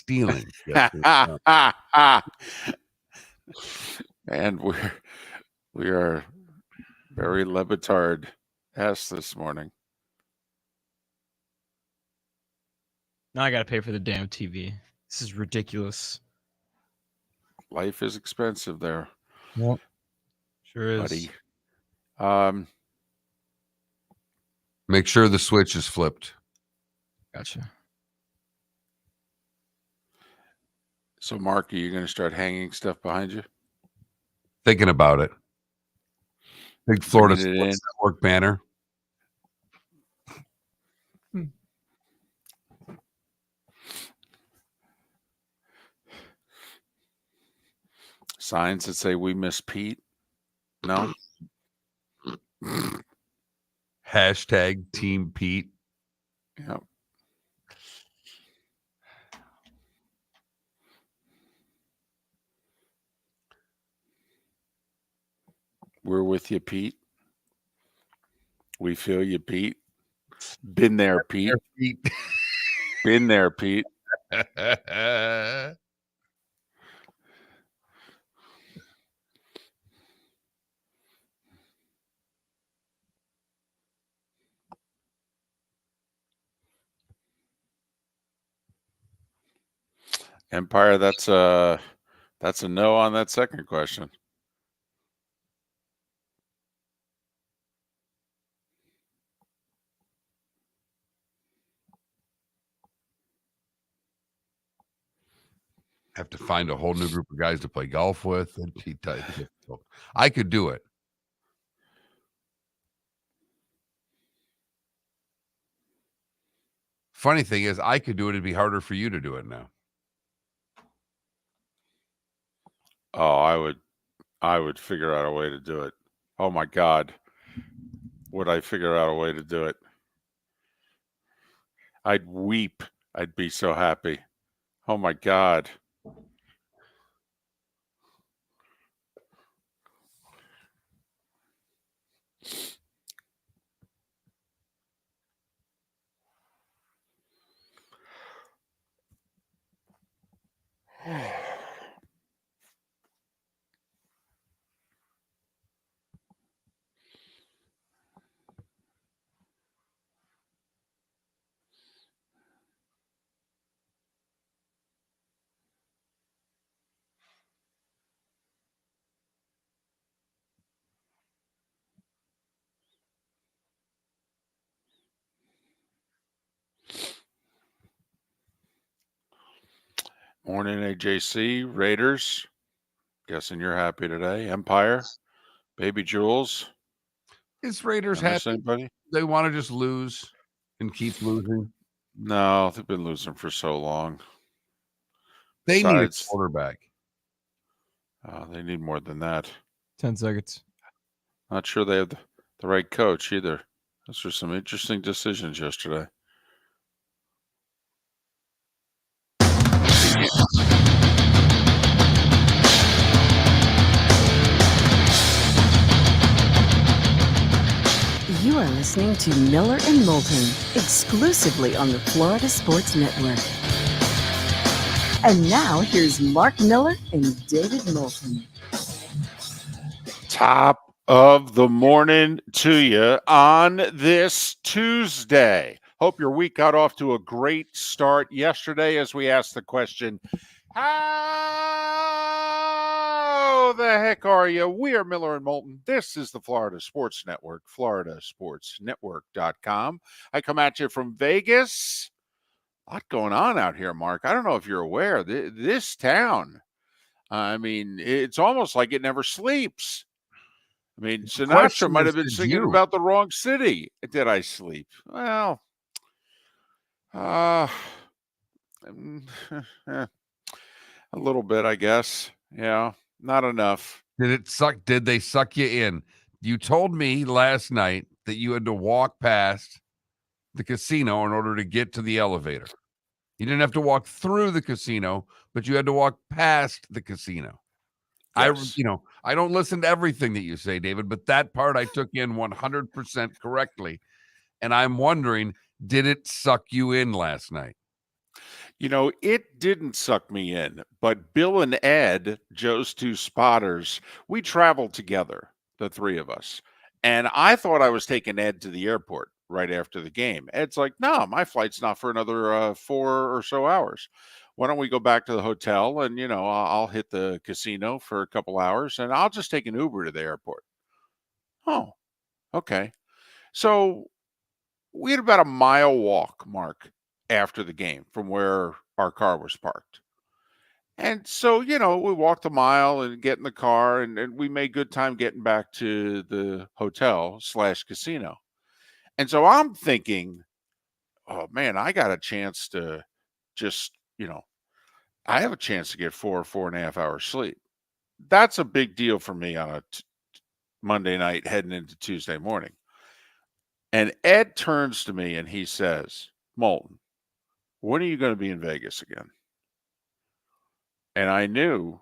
stealing. And we are very Le Batard-esque this morning. Now I got to pay for the damn TV. This is ridiculous. Life is expensive there. Well, sure is. Buddy. Make sure the switch is flipped. Gotcha. So, Mark, are you going to start hanging stuff behind you? Thinking about it. Big Florida Sports Network banner. Signs that say "We miss Pete." No. Hashtag Team Pete. Yep. We're with you, Pete. We feel you, Pete. Been there, Pete. Been there, Pete. Empire, that's a no on that second question. Have to find a whole new group of guys to play golf with. I could do it. Funny thing is, I could do it. It'd be harder for you to do it now. Oh, I would figure out a way to do it. Oh my God. Would I figure out a way to do it? I'd weep. I'd be so happy. Oh my God. Morning, AJC, Raiders. Guessing you're happy today. Empire, Baby Jules. Is Raiders happy? Anybody? They want to just lose and keep losing? No, they've been losing for so long. They need a quarterback. They need more than that. 10 seconds. Not sure they have the right coach either. Those were some interesting decisions yesterday. You are listening to Miller and Moulton, exclusively on the Florida Sports Network. And now, here's Mark Miller and David Moulton. Top of the morning to you on this Tuesday. Hope your week got off to a great start yesterday as we asked the question, how the heck are you? We are Miller and Moulton. This is the Florida Sports Network, floridasportsnetwork.com. I come at you from Vegas. A lot going on out here, Mark. I don't know if you're aware. This town, I mean, it's almost like it never sleeps. I mean, Sinatra might have been singing about the wrong city. Did I sleep? Well, a little bit, I guess. Yeah, not enough. Did it suck? Did they suck you in? You told me last night that you had to walk past the casino in order to get to the elevator. You didn't have to walk through the casino, but you had to walk past the casino. Yes. I don't listen to everything that you say, David, but that part I took in 100% correctly. And I'm wondering, did it suck you in last night? It didn't suck me in, but Bill and Ed, Joe's two spotters, we traveled together, the three of us. And I thought I was taking Ed to the airport right after the game. Ed's like, no, my flight's not for another 4 or so hours. Why don't we go back to the hotel and, I'll hit the casino for a couple hours and I'll just take an Uber to the airport. Oh, okay. So we had about a mile walk, Mark, after the game from where our car was parked. And so, we walked a mile and get in the car and we made good time getting back to the hotel/casino. And so I'm thinking, oh man, I got a chance to just, I have a chance to get 4.5 hours sleep. That's a big deal for me on a Monday night heading into Tuesday morning. And Ed turns to me and he says, Moulton, when are you going to be in Vegas again? And I knew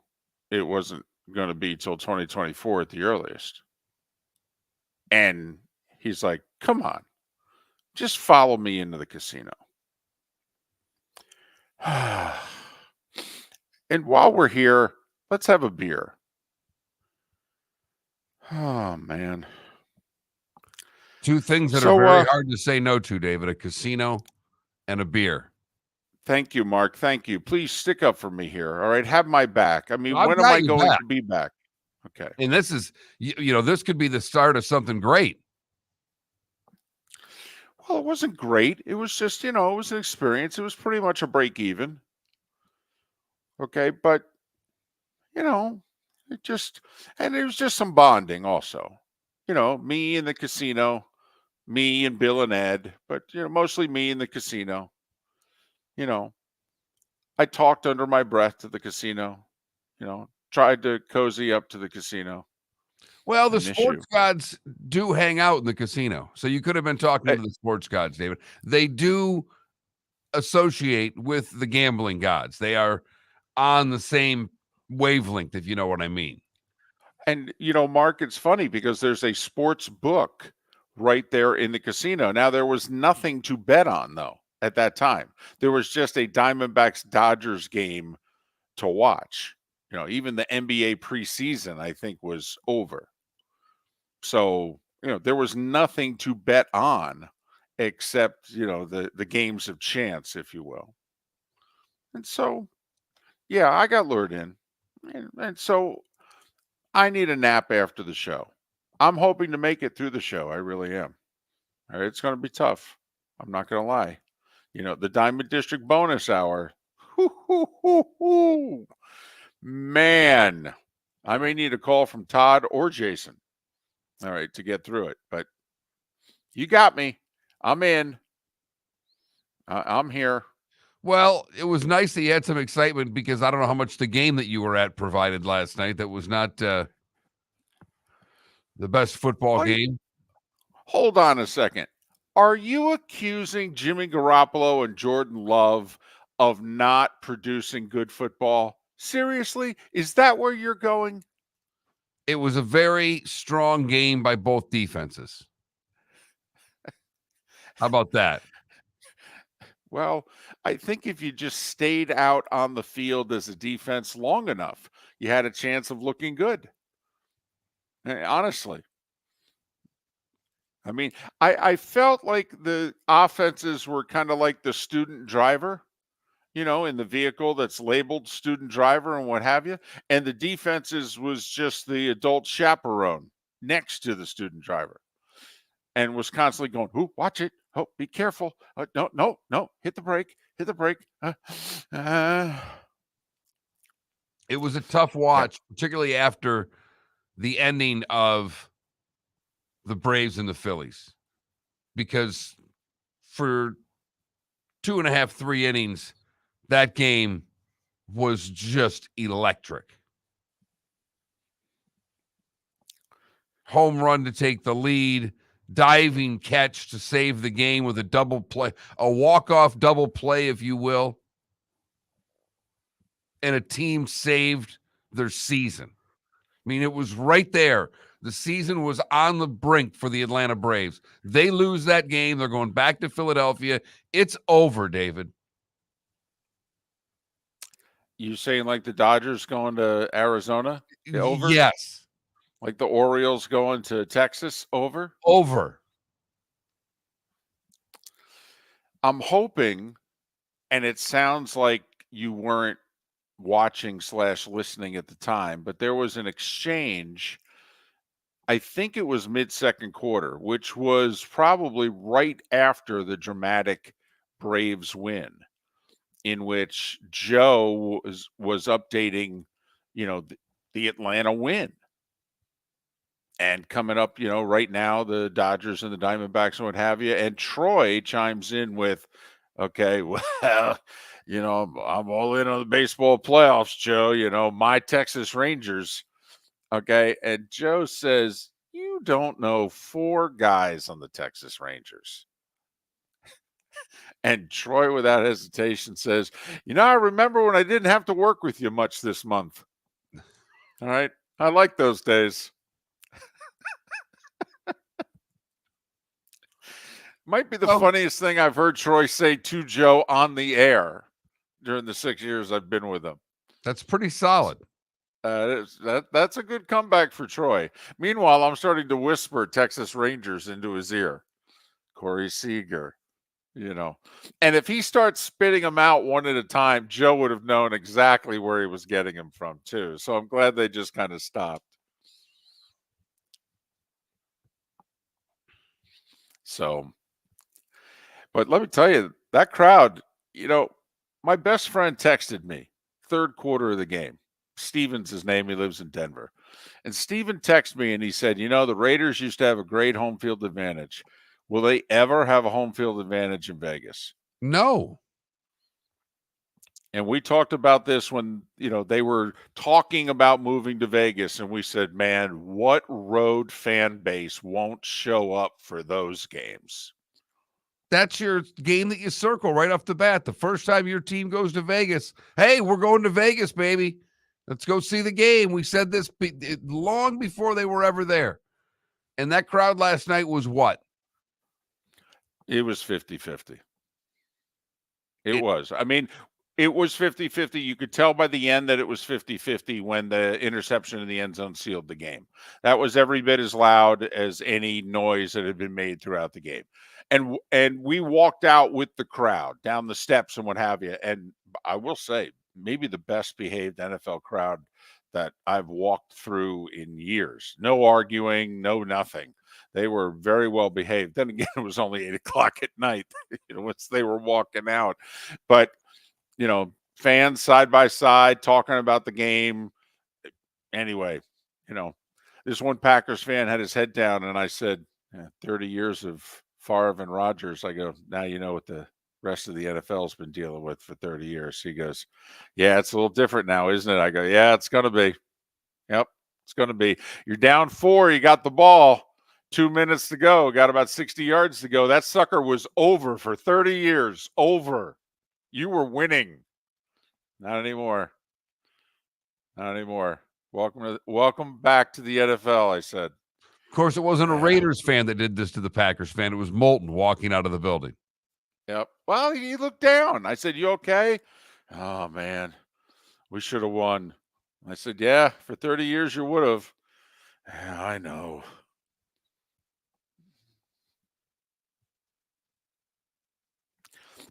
it wasn't going to be till 2024 at the earliest. And he's like, come on, just follow me into the casino. And while we're here, let's have a beer. Oh, man. Two things that So, are very hard to say no to, David: a casino and a beer. Thank you, Mark. Thank you. Please stick up for me here. All right. Have my back. I mean, I've when am got I your going back. to be back? Okay. And this is, this could be the start of something great. Well, it wasn't great. It was just, it was an experience. It was pretty much a break even. Okay. But, it was just some bonding also. Me in the casino, me and Bill and Ed, but, mostly me in the casino. I talked under my breath to the casino, tried to cozy up to the casino. Well, the I miss you. sports gods do hang out in the casino. So you could have been talking to the sports gods, David. They do associate with the gambling gods. They are on the same wavelength, if you know what I mean. And, Mark, it's funny because there's a sports book right there in the casino. Now, there was nothing to bet on, though, at that time. There was just a Diamondbacks-Dodgers game to watch. Even the NBA preseason, I think, was over. So, there was nothing to bet on except, the games of chance, if you will. And so, yeah, I got lured in. And so I need a nap after the show. I'm hoping to make it through the show. I really am. All right, it's going to be tough. I'm not going to lie. The Diamond District bonus hour. Man, I may need a call from Todd or Jason. All right, to get through it. But you got me. I'm in. I'm here. Well, it was nice that you had some excitement because I don't know how much the game that you were at provided last night. That was not the best football game. Hold on a second. Are you accusing Jimmy Garoppolo and Jordan Love of not producing good football? Seriously? Is that where you're going? It was a very strong game by both defenses. How about that? Well, I think if you just stayed out on the field as a defense long enough, you had a chance of looking good. Honestly. I mean, I felt like the offenses were kind of like the student driver, in the vehicle that's labeled student driver and what have you. And the defenses was just the adult chaperone next to the student driver and was constantly going, "Ooh, watch it. Oh, be careful. No. Hit the brake. Hit the brake." It was a tough watch, particularly after the ending of the Braves and the Phillies, because for 2.5, 3 innings, that game was just electric. Home run to take the lead, diving catch to save the game with a double play, a walk-off double play, if you will. And a team saved their season. I mean, it was right there. The season was on the brink for the Atlanta Braves. They lose that game. They're going back to Philadelphia. It's over, David. You saying like the Dodgers going to Arizona? Over? Yes. Like the Orioles going to Texas? Over? Over. I'm hoping, and it sounds like you weren't watching / listening at the time, but there was an exchange. I think it was mid-second quarter, which was probably right after the dramatic Braves win, in which Joe was updating, the Atlanta win. And coming up, right now, the Dodgers and the Diamondbacks and what have you. And Troy chimes in with, okay, well, I'm all in on the baseball playoffs, Joe, my Texas Rangers. Okay. And Joe says, you don't know 4 guys on the Texas Rangers. And Troy, without hesitation, says, I remember when I didn't have to work with you much this month. All right. I like those days. Might be the funniest thing I've heard Troy say to Joe on the air during the 6 years I've been with him. That's pretty solid. That's a good comeback for Troy. Meanwhile, I'm starting to whisper Texas Rangers into his ear. Corey Seager, And if he starts spitting them out one at a time, Joe would have known exactly where he was getting them from, too. So I'm glad they just kind of stopped. So, but let me tell you, that crowd, my best friend texted me, third quarter of the game. Steven's his name. He lives in Denver. And Steven texted me and he said, the Raiders used to have a great home field advantage. Will they ever have a home field advantage in Vegas? No. And we talked about this when, they were talking about moving to Vegas. And we said, man, what road fan base won't show up for those games? That's your game that you circle right off the bat. The first time your team goes to Vegas, hey, we're going to Vegas, baby. Let's go see the game. We said this long before they were ever there. And that crowd last night was what? It was 50-50. It was. I mean, it was 50-50. You could tell by the end that it was 50-50 when the interception in the end zone sealed the game. That was every bit as loud as any noise that had been made throughout the game. And we walked out with the crowd down the steps and what have you. And I will say, maybe the best behaved NFL crowd that I've walked through in years. No arguing, no nothing. They were very well behaved. Then again, it was only 8:00 at night, once they were walking out. But, fans side by side talking about the game. Anyway, this one Packers fan had his head down, and I said, 30 years of Favre and Rodgers. I go, now you know what the rest of the NFL's been dealing with for 30 years. He goes, yeah, it's a little different now, isn't it? I go, yeah, it's going to be. Yep, it's going to be. You're down 4. You got the ball. 2 minutes to go. Got about 60 yards to go. That sucker was over for 30 years. Over. You were winning. Not anymore. Not anymore. Welcome back to the NFL, I said. Of course, it wasn't a Raiders fan that did this to the Packers fan. It was Moulton walking out of the building. Yep. Well, he looked down. I said, you okay? Oh, man. We should have won. I said, yeah, for 30 years you would have. Yeah, I know.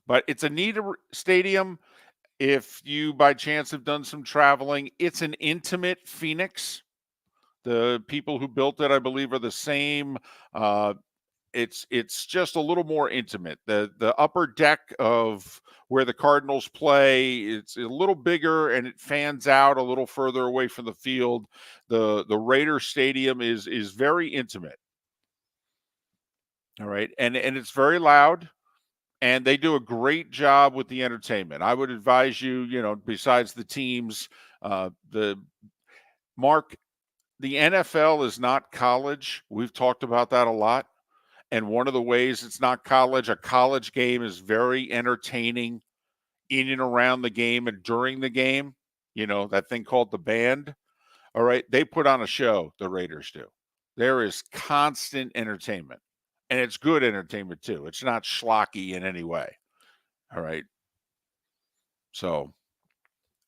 But it's a neat stadium. If you, by chance, have done some traveling, it's an intimate Phoenix. The people who built it, I believe, are the same. It's just a little more intimate. The upper deck of where the Cardinals play, it's a little bigger and it fans out a little further away from the field. The Raider Stadium is very intimate. All right, and it's very loud. And they do a great job with the entertainment. I would advise you, besides the teams, the NFL is not college. We've talked about that a lot. And one of the ways it's not college, a college game is very entertaining in and around the game and during the game. That thing called the band. All right. They put on a show, the Raiders do. There is constant entertainment. And it's good entertainment, too. It's not schlocky in any way. All right. So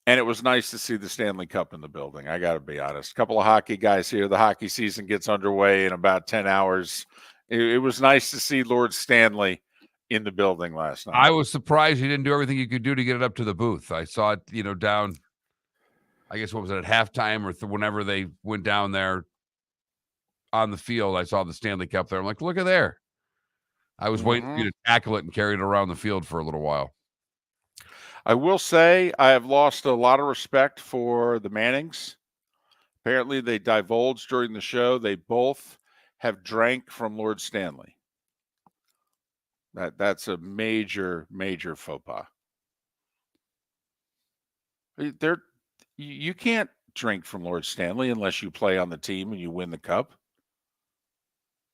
And it was nice to see the Stanley Cup in the building. I got to be honest. A couple of hockey guys here. The hockey season gets underway in about 10 hours. It was nice to see Lord Stanley in the building last night. I was surprised you didn't do everything you could do to get it up to the booth. I saw it, down, I guess, what was it, at halftime or whenever they went down there on the field. I saw the Stanley Cup there. I'm like, look at there. I was waiting for you to tackle it and carry it around the field for a little while. I will say I have lost a lot of respect for the Mannings. Apparently, they divulged during the show they both have drank from Lord Stanley. That's a major, major faux pas. You can't drink from Lord Stanley unless you play on the team and you win the cup.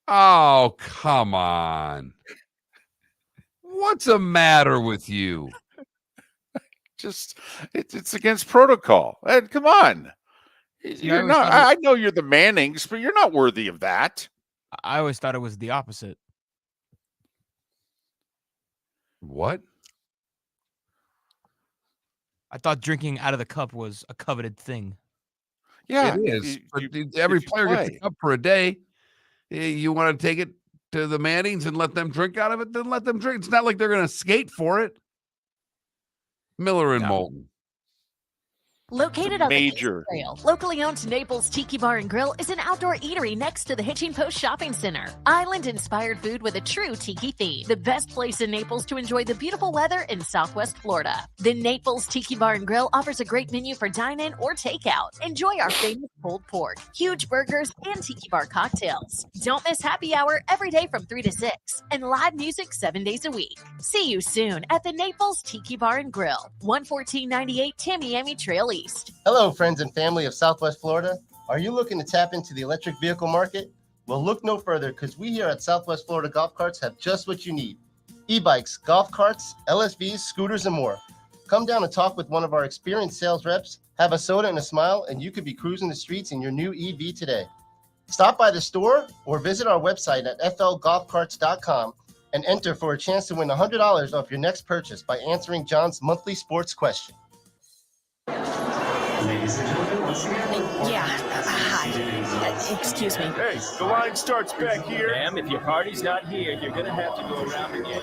Oh, come on. What's the matter with you? Just it's against protocol. And come on. You're not. I know you're the Mannings, but you're not worthy of that. I always thought it was the opposite. What? I thought drinking out of the cup was a coveted thing. Yeah, it is. Every player gets a cup for a day. You want to take it to the Mannings and let them drink out of it? Then let them drink. It's not like they're going to skate for it. Miller and Moulton. Located on major the Trail, locally owned Naples Tiki Bar and Grill is an outdoor eatery next to the Hitching Post Shopping Center. Island-inspired food with a true tiki theme. The best place in Naples to enjoy the beautiful weather in Southwest Florida. The Naples Tiki Bar and Grill offers a great menu for dine-in or takeout. Enjoy our famous pulled pork, huge burgers, and tiki bar cocktails. Don't miss happy hour every day from 3 to 6 and live music 7 days a week. See you soon at the Naples Tiki Bar and Grill, 11498 Tamiami Trail East. Hello, friends and family of Southwest Florida. Are you looking to tap into the electric vehicle market? Well, look no further because we here at Southwest Florida Golf Carts have just what you need. E-bikes, golf carts, LSVs, scooters, and more. Come down and talk with one of our experienced sales reps, have a soda and a smile, and you could be cruising the streets in your new EV today. Stop by the store or visit our website at flgolfcarts.com and enter for a chance to win $100 off your next purchase by answering John's monthly sports question. Ladies and gentlemen, once again. Hi. Excuse me. Hey, the line starts back here. Ma'am, if your party's not here, you're going to have to go around again.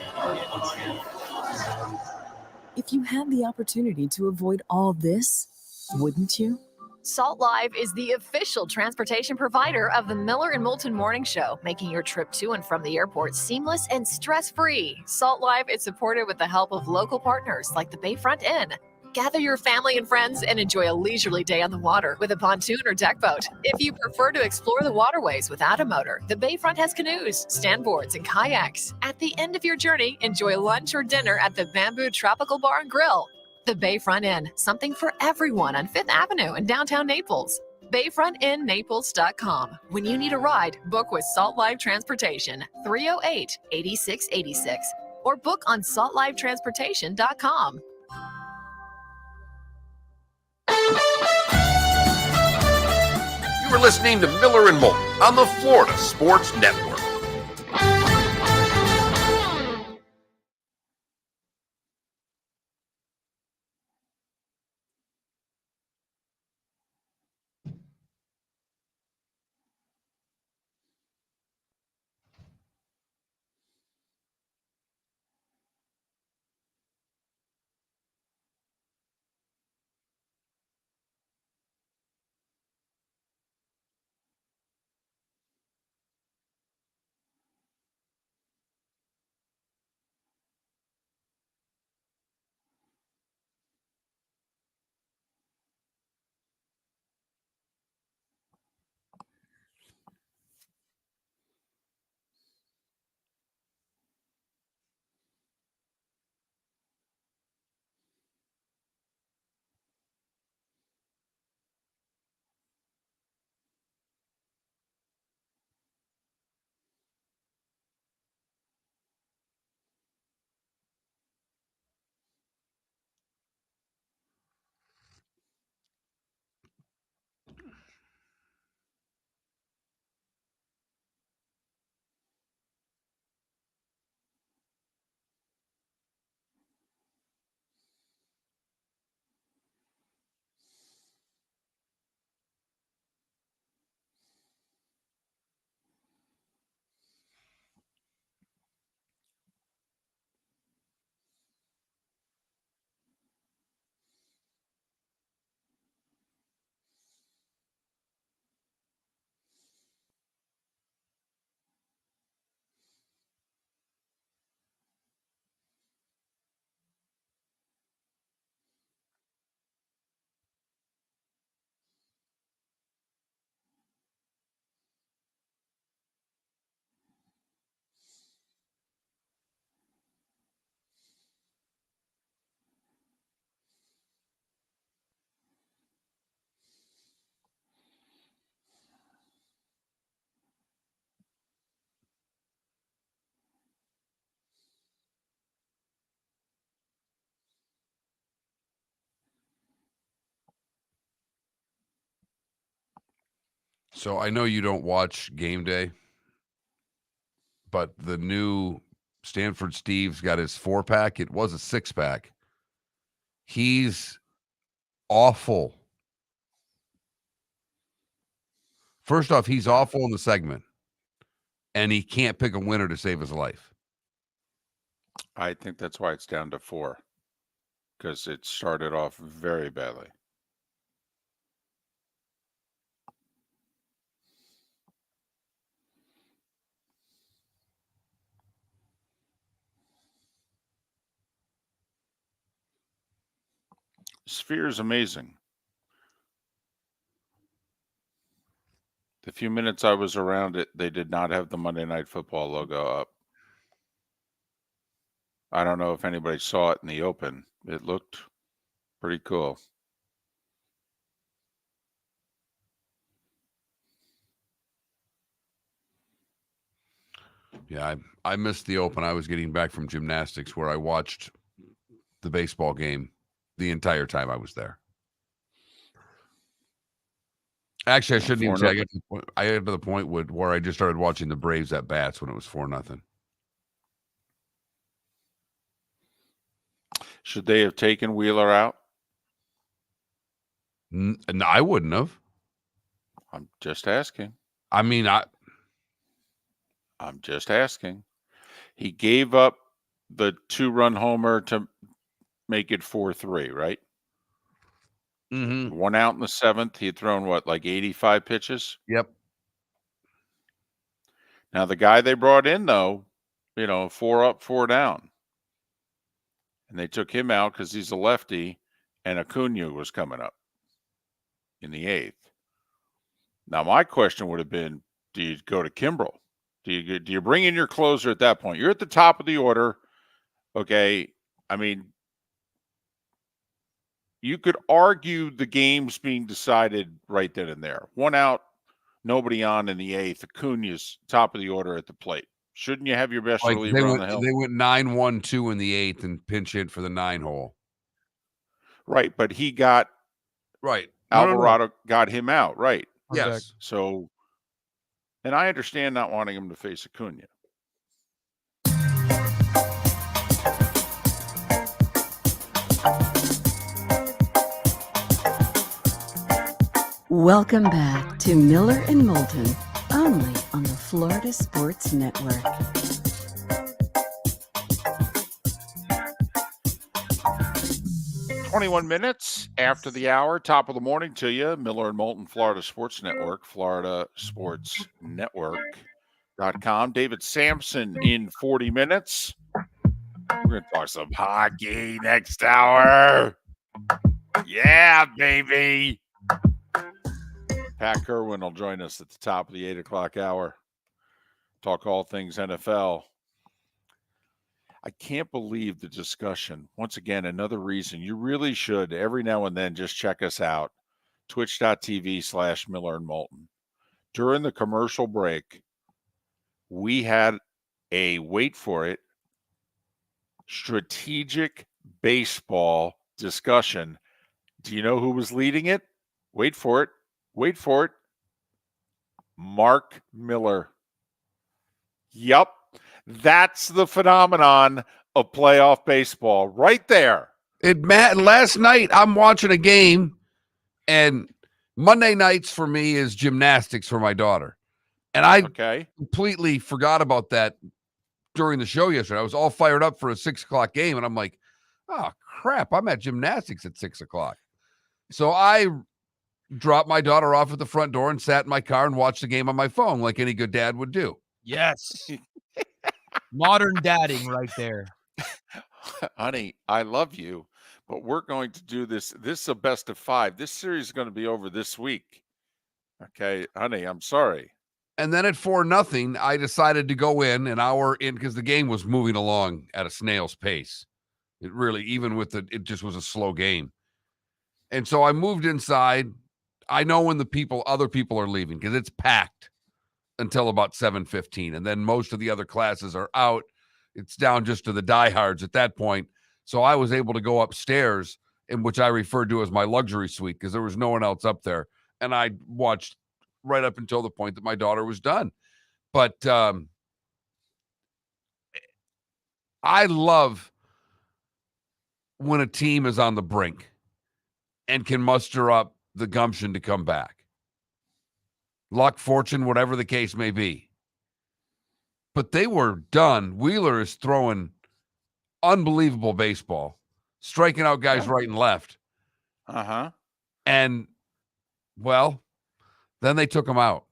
If you had the opportunity to avoid all this, wouldn't you? Salt Live is the official transportation provider of the Miller and Moulton Morning Show, making your trip to and from the airport seamless and stress-free. Salt Live is supported with the help of local partners like the Bayfront Inn. Gather your family and friends and enjoy a leisurely day on the water with a pontoon or deck boat. If you prefer to explore the waterways without a motor, the Bayfront has canoes, standboards, and kayaks. At the end of your journey, enjoy lunch or dinner at the Bamboo Tropical Bar and Grill. The Bayfront Inn, something for everyone on 5th Avenue in downtown Naples. BayfrontInNaples.com. When you need a ride, book with Salt Live Transportation, 308-8686, or book on saltlivetransportation.com. You were listening to Miller and Moulton on the Florida Sports Network. So I know you don't watch Game Day, but the new Stanford Steve's got his 4-pack. It was a 6-pack. He's awful. First off, he's awful in the segment, and he can't pick a winner to save his life. I think that's why it's down to 4, because it started off very badly. Sphere is amazing. The few minutes I was around it, they did not have the Monday Night Football logo up. I don't know if anybody saw it in the open. It looked pretty cool. Yeah, I missed the open. I was getting back from gymnastics where I watched the baseball game the entire time I was there. Actually, I shouldn't even say. I got to the point where I just started watching the Braves at bats when it was 4-0. Should they have taken Wheeler out? No, I wouldn't have. I'm just asking. I mean, I'm just asking. He gave up the 2-run homer to make it 4-3, right? Mm-hmm. 1 out in the 7th. He had thrown like 85 pitches? Yep. Now, the guy they brought in, though, 4 up, 4 down. And they took him out because he's a lefty, and Acuna was coming up in the 8th. Now, my question would have been, do you go to Kimbrel? Do you bring in your closer at that point? You're at the top of the order. Okay. I mean, you could argue the game's being decided right then and there. 1 out, nobody on in the 8th. Acuna's top of the order at the plate. Shouldn't you have your best reliever on the hill? They went 9-1-2 in the 8th and pinch hit for the 9 hole. Right, but he got Alvarado got him out, right? Yes. So, and I understand not wanting him to face Acuna. Welcome back to Miller and Moulton, only on the Florida Sports Network. Minutes after the hour, top of the morning to you. Miller and Moulton, Florida Sports Network, FloridaSportsNetwork.com. David Samson in 40 minutes. We're going to talk some hockey next hour. Yeah, baby. Pat Kirwan will join us at the top of the 8 o'clock hour. Talk all things NFL. I can't believe the discussion. Once again, another reason you really should every now and then just check us out. Twitch.tv/Miller and Moulton. During the commercial break, we had a, wait for it, strategic baseball discussion. Do you know who was leading it? Wait for it. Wait for it. Mark Miller. Yup. That's the phenomenon of playoff baseball right there. Last night, I'm watching a game, and Monday nights for me is gymnastics for my daughter. And I completely forgot about that during the show yesterday. I was all fired up for a 6 o'clock game, and I'm like, oh, crap, I'm at gymnastics at 6 o'clock. So I dropped my daughter off at the front door and sat in my car and watched the game on my phone like any good dad would do. Yes. Modern dadding right there. Honey, I love you, but we're going to do this. This is a best of 5. This series is going to be over this week. Okay, honey, I'm sorry. And then at 4-0, I decided to go in an hour in because the game was moving along at a snail's pace. It really, even with it just was a slow game. And so I moved inside. I know when other people are leaving because it's packed until about 7:15. And then most of the other classes are out. It's down just to the diehards at that point. So I was able to go upstairs, in which I referred to as my luxury suite because there was no one else up there. And I watched right up until the point that my daughter was done. But I love when a team is on the brink and can muster up the gumption to come back. Luck, fortune, whatever the case may be. But they were done. Wheeler is throwing unbelievable baseball, striking out guys right and left. Uh-huh. And, well, then they took him out.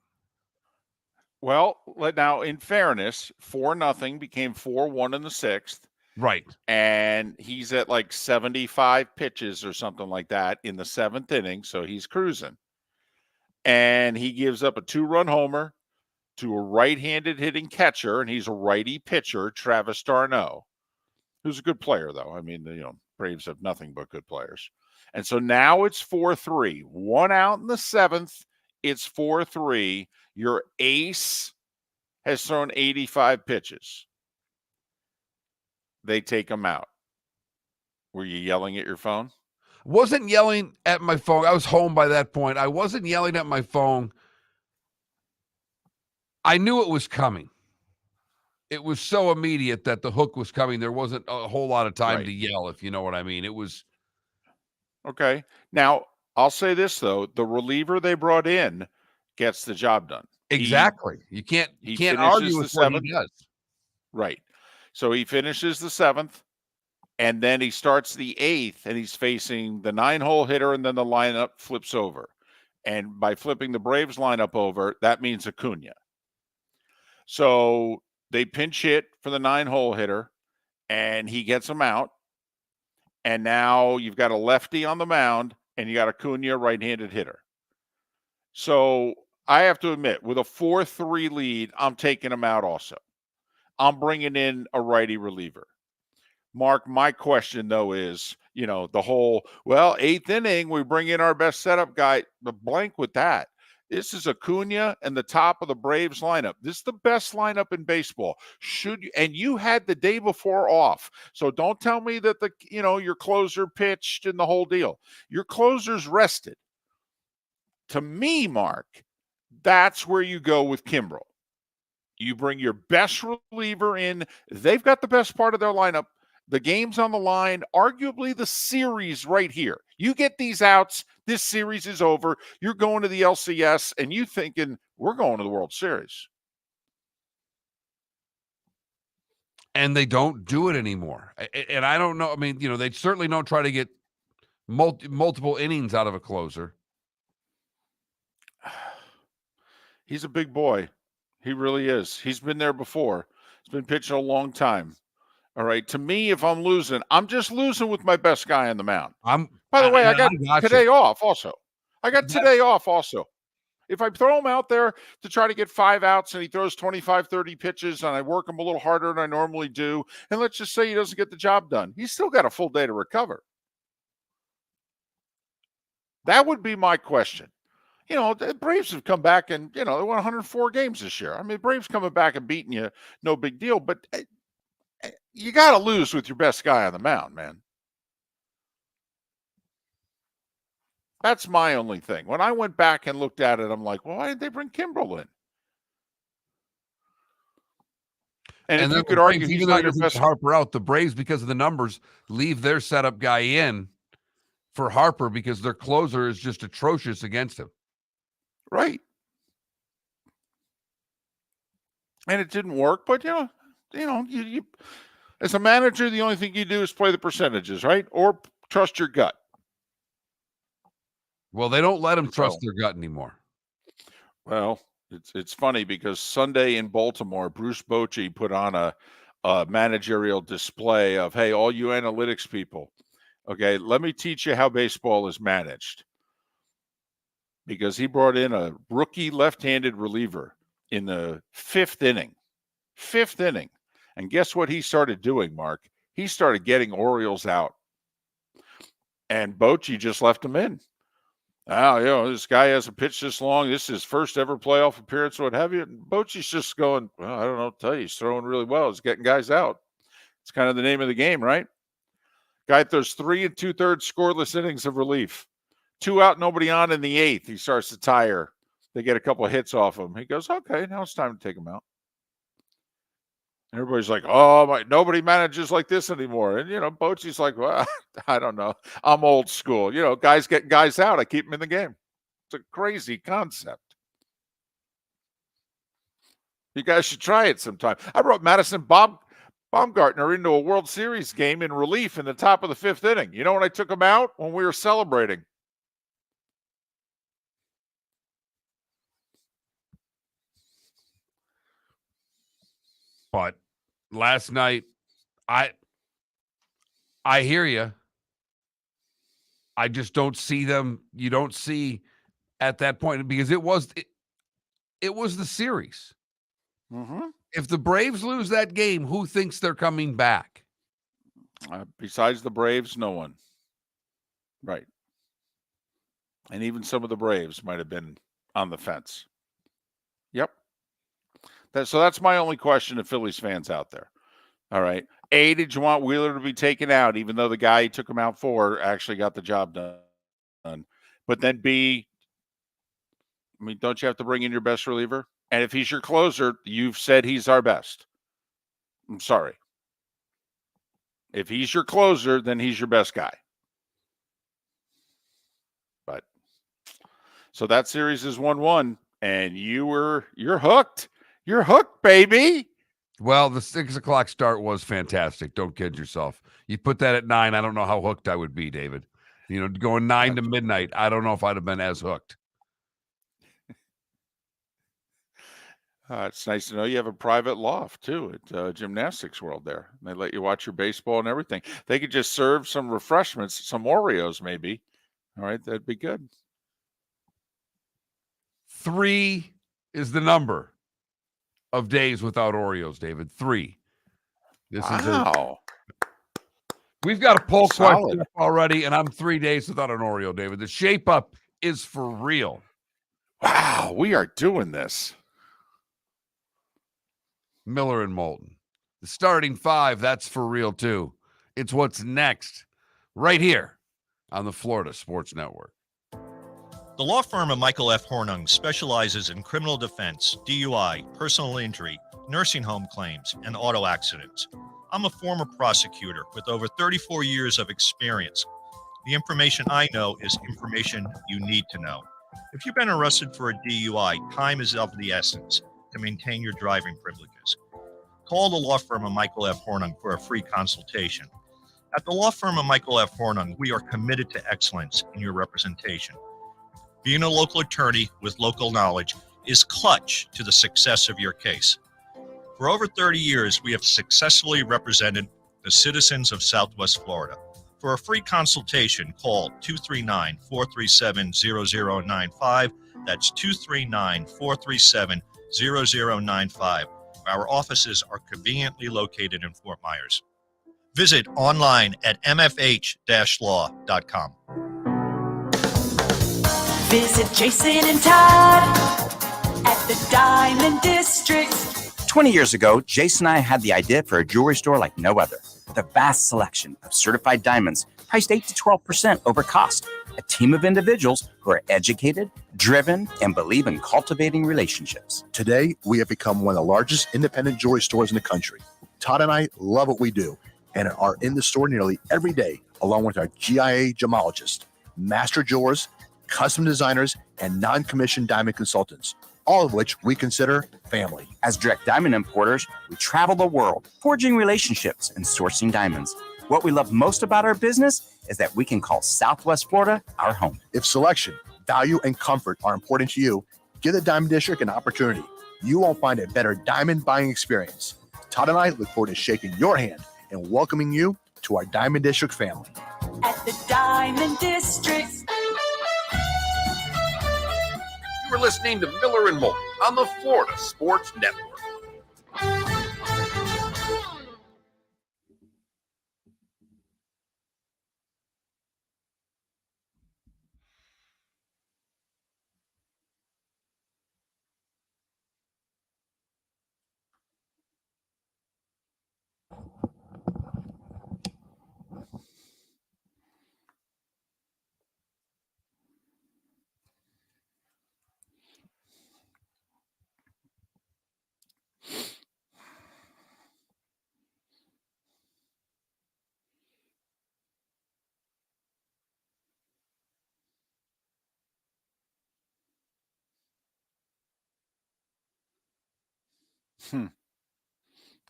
Well, now, in fairness, 4-0 became 4-1 in the 6th. Right. And he's at like 75 pitches or something like that in the 7th inning, so he's cruising. And he gives up a 2-run homer to a right-handed hitting catcher, and he's a righty pitcher, Travis d'Arnaud, who's a good player, though. I mean, Braves have nothing but good players. And so now it's 4-3. 1 out in the 7th. It's 4-3. Your ace has thrown 85 pitches. They take him out. Were you yelling at your phone? Wasn't yelling at my phone. I was home by that point. I wasn't yelling at my phone. I knew it was coming. It was so immediate that the hook was coming. There wasn't a whole lot of time to yell, if you know what I mean. It was. Okay. Now, I'll say this, though. The reliever they brought in gets the job done. Exactly. You can't argue with what he does. Right. So he finishes the 7th, and then he starts the 8th, and he's facing the 9-hole hitter, and then the lineup flips over. And by flipping the Braves lineup over, that means Acuna. So they pinch hit for the 9-hole hitter, and he gets him out. And now you've got a lefty on the mound, and you got Acuna, right-handed hitter. So I have to admit, with a 4-3 lead, I'm taking him out also. I'm bringing in a righty reliever. Mark, my question, though, is, the whole, 8th inning, we bring in our best setup guy. The blank with that. This is Acuna and the top of the Braves lineup. This is the best lineup in baseball. And you had the day before off. So don't tell me that your closer pitched and the whole deal. Your closer's rested. To me, Mark, that's where you go with Kimbrel. You bring your best reliever in. They've got the best part of their lineup. The game's on the line, arguably the series right here. You get these outs, this series is over. You're going to the LCS, and you thinking, we're going to the World Series. And they don't do it anymore. And I don't know. I mean, they certainly don't try to get multiple innings out of a closer. He's a big boy. He really is. He's been there before. He's been pitching a long time. All right. To me, if I'm losing, I'm just losing with my best guy on the mound. By the way, I got today off also. If I throw him out there to try to get 5 outs and he throws 25, 30 pitches and I work him a little harder than I normally do, and let's just say he doesn't get the job done, he's still got a full day to recover. That would be my question. The Braves have come back and, they won 104 games this year. I mean, Braves coming back and beating you, no big deal. But you got to lose with your best guy on the mound, man. That's my only thing. When I went back and looked at it, I'm like, why did they bring Kimbrel in? And if you could argue, even though you're Harper out, the Braves, because of the numbers, leave their setup guy in for Harper because their closer is just atrocious against him. Right. And it didn't work, but you as a manager, the only thing you do is play the percentages, right? Or trust your gut. Well, they don't let him trust their gut anymore. Well, it's funny because Sunday in Baltimore, Bruce Bochy put on a managerial display of, hey, all you analytics people, okay, let me teach you how baseball is managed. Because he brought in a rookie left-handed reliever in the 5th inning. 5th inning. And guess what he started doing, Mark? He started getting Orioles out. And Bochy just left him in. This guy hasn't pitched this long. This is his first ever playoff appearance, what have you. And Bochy's just going, I don't know what to tell you. He's throwing really well. He's getting guys out. It's kind of the name of the game, right? Guy throws 3 2/3 scoreless innings of relief. 2 out, nobody on in the 8th. He starts to tire. They get a couple of hits off him. He goes, okay, now it's time to take him out. And everybody's like, oh, nobody manages like this anymore. And, Bochy's like, well, I don't know. I'm old school. Guys get guys out. I keep them in the game. It's a crazy concept. You guys should try it sometime. I brought Madison Baumgartner into a World Series game in relief in the top of the 5th inning. You know when I took him out? When we were celebrating. But last night, I hear you. I just don't see them. You don't see at that point, because it was the series. Mm-hmm. If the Braves lose that game, who thinks they're coming back? Besides the Braves, no one. Right. And even some of the Braves might have been on the fence. Yep. So that's my only question to Phillies fans out there. All right. A, did you want Wheeler to be taken out, even though the guy he took him out for actually got the job done? But then B, don't you have to bring in your best reliever? And if he's your closer, you've said he's our best. I'm sorry. If he's your closer, then he's your best guy. But so that series is 1-1, and you're hooked. You're hooked, baby. Well, the 6 o'clock start was fantastic. Don't kid yourself. You put that at 9, I don't know how hooked I would be, David. Going 9 to midnight, I don't know if I'd have been as hooked. It's nice to know you have a private loft, too, at Gymnastics World there. They let you watch your baseball and everything. They could just serve some refreshments, some Oreos maybe. All right, that'd be good. 3 is the number of days without Oreos, David. 3. Wow. We've got a poll Solid. question already, and I'm 3 days without an Oreo, David. The shape up is for real. Wow, we are doing this. Miller and Moulton. The starting 5, that's for real, too. It's what's next, right here on the Florida Sports Network. The law firm of Michael F. Hornung specializes in criminal defense, DUI, personal injury, nursing home claims, and auto accidents. I'm a former prosecutor with over 34 years of experience. The information I know is information you need to know. If you've been arrested for a DUI, time is of the essence to maintain your driving privileges. Call the law firm of Michael F. Hornung for a free consultation. At the law firm of Michael F. Hornung, we are committed to excellence in your representation. Being a local attorney with local knowledge is clutch to the success of your case. For over 30 years, we have successfully represented the citizens of Southwest Florida. For a free consultation, call 239-437-0095. That's 239-437-0095. Our offices are conveniently located in Fort Myers. Visit online at mfh-law.com. Visit Jason and Todd at the Diamond District. 20 years ago, Jason and I had the idea for a jewelry store like no other. With a vast selection of certified diamonds priced 8 to 12% over cost. A team of individuals who are educated, driven, and believe in cultivating relationships. Today, we have become one of the largest independent jewelry stores in the country. Todd and I love what we do and are in the store nearly every day, along with our GIA gemologists, master jewelers, custom designers, and non-commissioned diamond consultants, all of which we consider family. As direct diamond importers, we travel the world, forging relationships and sourcing diamonds. What we love most about our business is that we can call Southwest Florida our home. If selection, value, and comfort are important to you, give the Diamond District an opportunity. You won't find a better diamond buying experience. Todd and I look forward to shaking your hand and welcoming you to our Diamond District family. At the Diamond District. You are listening to Miller and Moulton on the Florida Sports Network.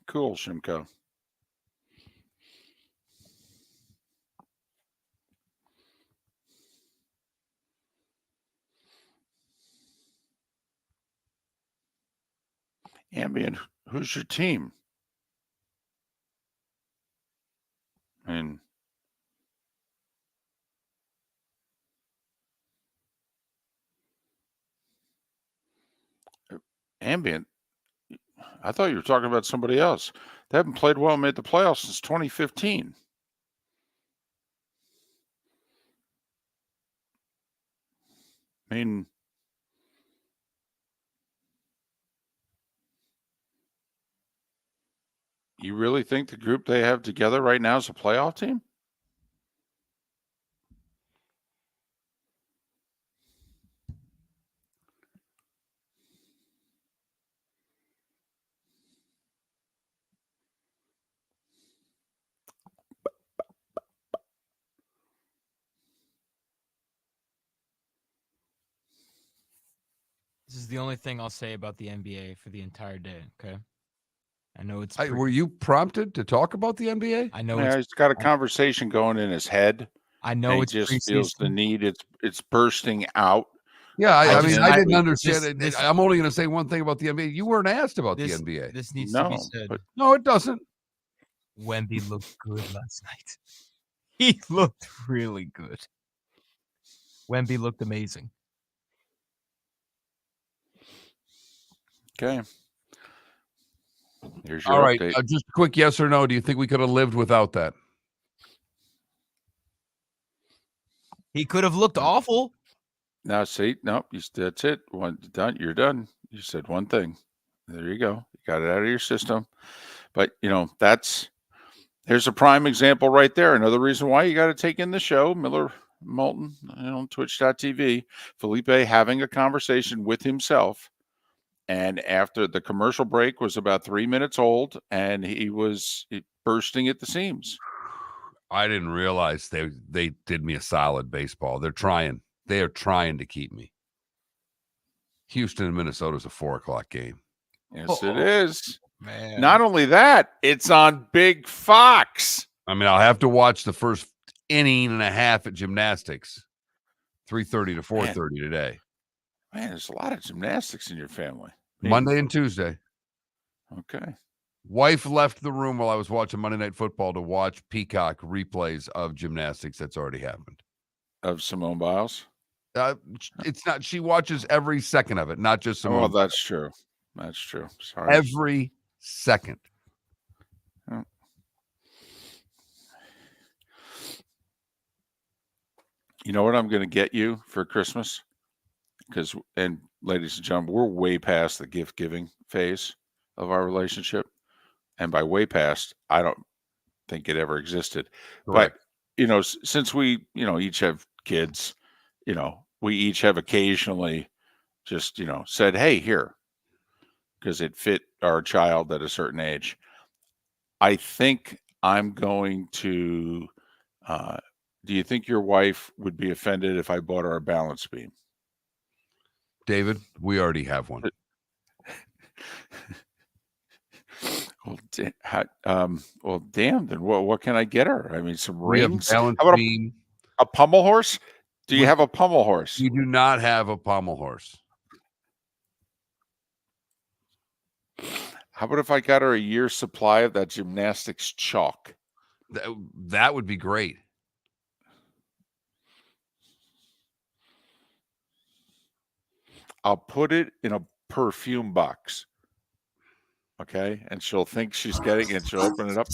Cool, Shimko. Ambient, who's your team? And Ambient, I thought you were talking about somebody else. They haven't played well and made the playoffs since 2015. I mean, you really think the group they have together right now is a playoff team? This is the only thing I'll say about the NBA for the entire day. Okay. I know it's. Were you prompted to talk about the NBA? I know. Yeah, he's got a conversation going in his head. I know and he it's just feels the preseason. need. It's bursting out. Yeah, I mean, I didn't understand this- it. I'm only going to say one thing about the NBA. You weren't asked about the NBA. This needs to be said. No, it doesn't. Wemby looked good last night. He looked really good. Wemby looked amazing. Okay. Here's your All right. update. Just a quick yes or no. Do you think we could have lived without that? He could have looked awful. Now, see, nope, that's it. One done. You're done. You said one thing. There you go. You got it out of your system. But there's a prime example right there. Another reason why you got to take in the show, Miller Moulton, Twitch.tv, Felipe having a conversation with himself. And after the commercial break was about 3 minutes old, and he was bursting at the seams. I didn't realize they did me a solid baseball. They're trying. They are trying to keep me. Houston and Minnesota is a 4:00 game. Yes, it is. Man. Not only that, it's on Big Fox. I mean, I'll have to watch the first inning and a half at gymnastics, 3:30 to 4:30 today. Man, there's a lot of gymnastics in your family. Monday and Tuesday. Okay. Wife left the room while I was watching Monday Night Football to watch Peacock replays of gymnastics that's already happened. Of Simone Biles? It's not. She watches every second of it, not just Simone. Oh, that's true. That's true. Sorry. Every second. Oh. You know what I'm going to get you for Christmas? And ladies and gentlemen, we're way past the gift giving phase of our relationship. And by way past, I don't think it ever existed. Correct. But, since we, each have kids, we each have occasionally just, said, hey, here, because it fit our child at a certain age. I think I'm going to, do you think your wife would be offended if I bought her a balance beam? David, we already have one. Well, damn. Then what can I get her? I mean, some We have rings. balance How about beam. a pommel horse? Do you have a pommel horse? You do not have a pommel horse. How about if I got her a year's supply of that gymnastics chalk? That would be great. I'll put it in a perfume box. Okay. And she'll think she's getting it. She'll open it up.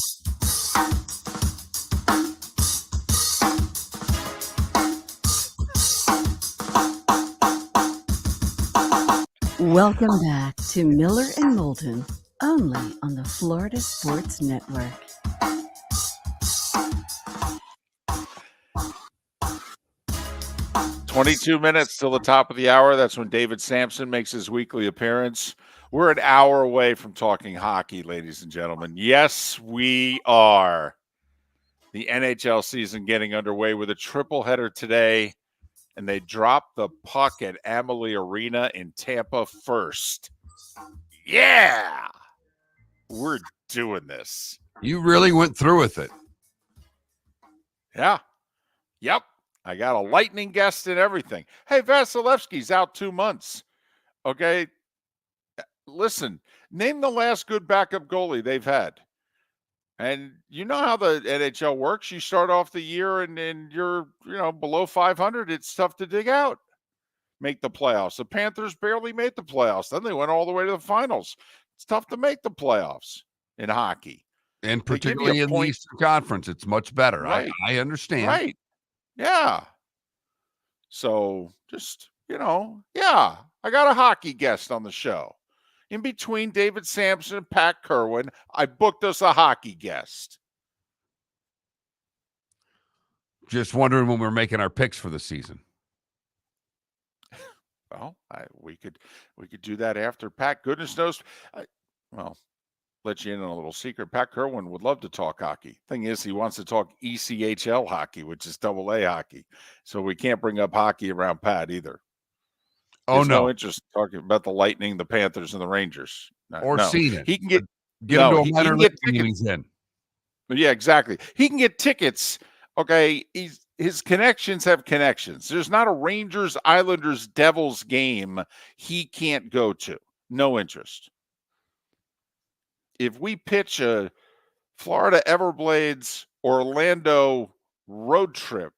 Welcome back to Miller and Moulton, only on the Florida Sports Network. "22 minutes till the top of the hour. That's when David Samson makes his weekly appearance. We're an hour away from talking hockey, ladies and gentlemen. Yes, we are. The NHL season getting underway with a triple header today, and they drop the puck at Amalie Arena in Tampa first. Yeah! We're doing this. You really went through with it. Yeah. Yep. I got a lightning guest and everything. Hey, Vasilevsky's out 2 months. Okay. Listen, name the last good backup goalie they've had. And you know how the NHL works. You start off the year and you're, below 500. It's tough to dig out, make the playoffs. The Panthers barely made the playoffs. Then they went all the way to the finals. It's tough to make the playoffs in hockey. And particularly in the Eastern Conference, it's much better. Right. I understand. Right. Yeah. So just, I got a hockey guest on the show. In between David Samson and Pat Kirwan, I booked us a hockey guest. Just wondering when we're making our picks for the season. Well, we could do that after Pat. Goodness knows. Let you in on a little secret. Pat Kirwan would love to talk hockey. Thing is, he wants to talk ECHL hockey, which is AA hockey. So we can't bring up hockey around Pat either. There's no interest in talking about the Lightning, the Panthers, and the Rangers. Or seeing it. He can get him to a minor league team he's in. Yeah, exactly. He can get tickets. Okay, his connections have connections. There's not a Rangers, Islanders, Devils game he can't go to. No interest. If we pitch a Florida Everblades Orlando road trip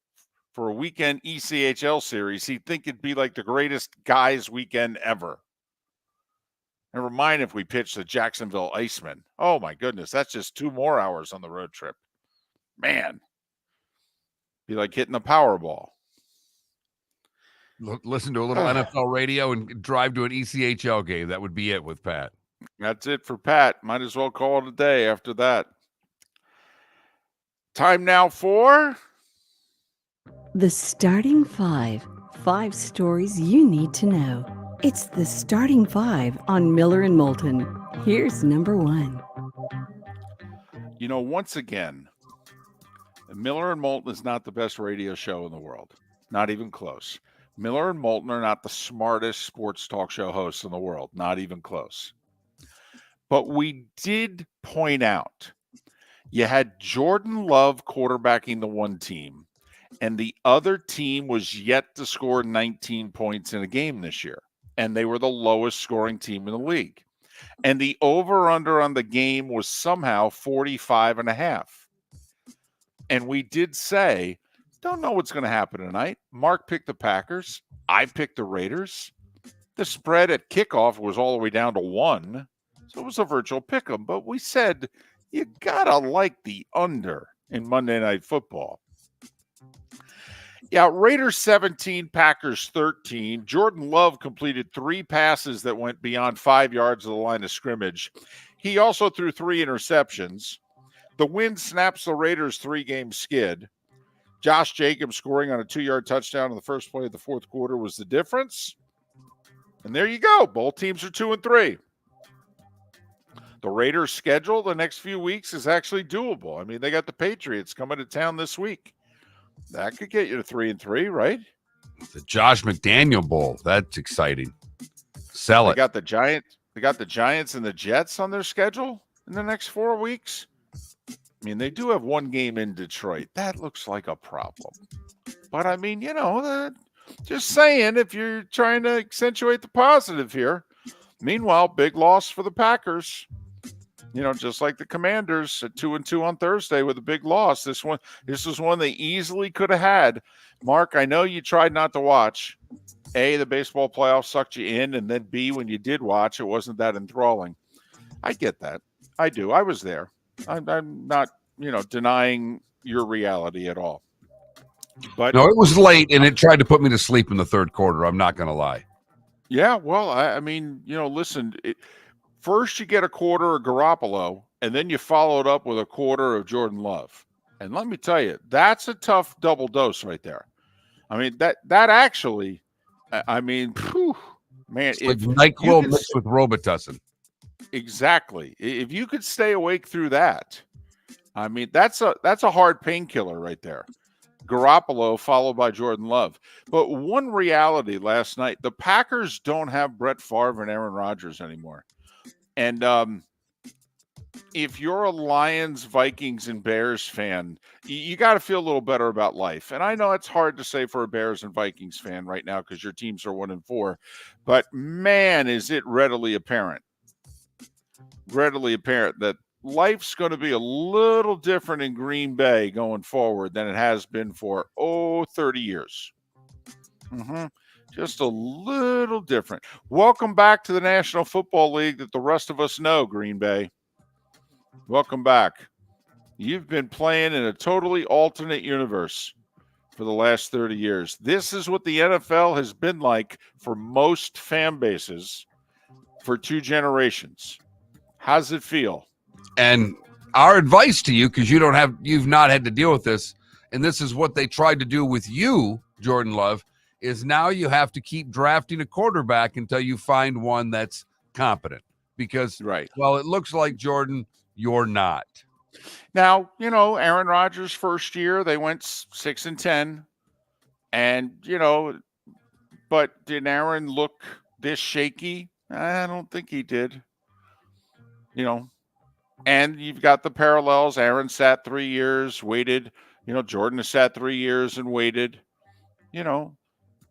for a weekend ECHL series, he'd think it'd be like the greatest guys weekend ever. Never mind if we pitch the Jacksonville Icemen. Oh my goodness, that's just 2 more hours on the road trip. Man, be like hitting the Powerball. Listen to a little NFL radio and drive to an ECHL game. That would be it with Pat. That's it for Pat. Might as well call it a day after that. Time now for The Starting Five. 5 stories you need to know. It's the Starting Five on Miller and Moulton. Here's number 1. Once again, Miller and Moulton is not the best radio show in the world. Not even close. Miller and Moulton are not the smartest sports talk show hosts in the world. Not even close. But we did point out you had Jordan Love quarterbacking the one team, and the other team was yet to score 19 points in a game this year. And they were the lowest scoring team in the league. And the over-under on the game was somehow 45.5. And we did say, don't know what's going to happen tonight. Mark picked the Packers. I picked the Raiders. The spread at kickoff was all the way down to 1. So it was a virtual pick 'em. But we said, you got to like the under in Monday Night Football. Yeah, Raiders 17, Packers 13. Jordan Love completed 3 passes that went beyond 5 yards of the line of scrimmage. He also threw 3 interceptions. The win snaps the Raiders' 3-game skid. Josh Jacobs scoring on a 2-yard touchdown in the first play of the fourth quarter was the difference. And there you go. Both teams are 2-3. The Raiders' schedule the next few weeks is actually doable. I mean, they got the Patriots coming to town this week. That could get you to 3-3, right? The Josh McDaniel Bowl. That's exciting. Sell it. They got the Giants and the Jets on their schedule in the next 4 weeks. I mean, they do have one game in Detroit. That looks like a problem. But I mean, just saying, if you're trying to accentuate the positive here. Meanwhile, big loss for the Packers. Just like the Commanders at 2-2 on Thursday with a big loss. This was one they easily could have had. Mark, I know you tried not to watch. A, the baseball playoffs sucked you in, and then B, when you did watch, it wasn't that enthralling. I get that. I do. I was there. I'm not, denying your reality at all. But no, it was late, and it tried to put me to sleep in the third quarter. I'm not going to lie. Yeah, well, I mean, listen, first you get a quarter of Garoppolo, and then you follow it up with a quarter of Jordan Love. And let me tell you, that's a tough double dose right there. I mean, that actually, man. It's like NyQuil mixed with Robitussin. Exactly. If you could stay awake through that, I mean, that's a hard painkiller right there. Garoppolo followed by Jordan Love. But one reality last night, the Packers don't have Brett Favre and Aaron Rodgers anymore. And if you're a Lions, Vikings, and Bears fan, you got to feel a little better about life. And I know it's hard to say for a Bears and Vikings fan right now because your teams are 1-4, but man, is it readily apparent that life's going to be a little different in Green Bay going forward than it has been for 30 years. Just a little different. Welcome back to the National Football League that the rest of us know, Green Bay. Welcome back. You've been playing in a totally alternate universe for the last 30 years. This is what the NFL has been like for most fan bases for 2 generations. How's it feel? And our advice to you, because you've not had to deal with this, and this is what they tried to do with you, Jordan Love, is now you have to keep drafting a quarterback until you find one that's competent. Because, well, it looks like, Jordan, you're not. Now, Aaron Rodgers' first year, they went 6-10. And, but did Aaron look this shaky? I don't think he did. And you've got the parallels. Aaron sat 3 years, waited. Jordan has sat 3 years and waited.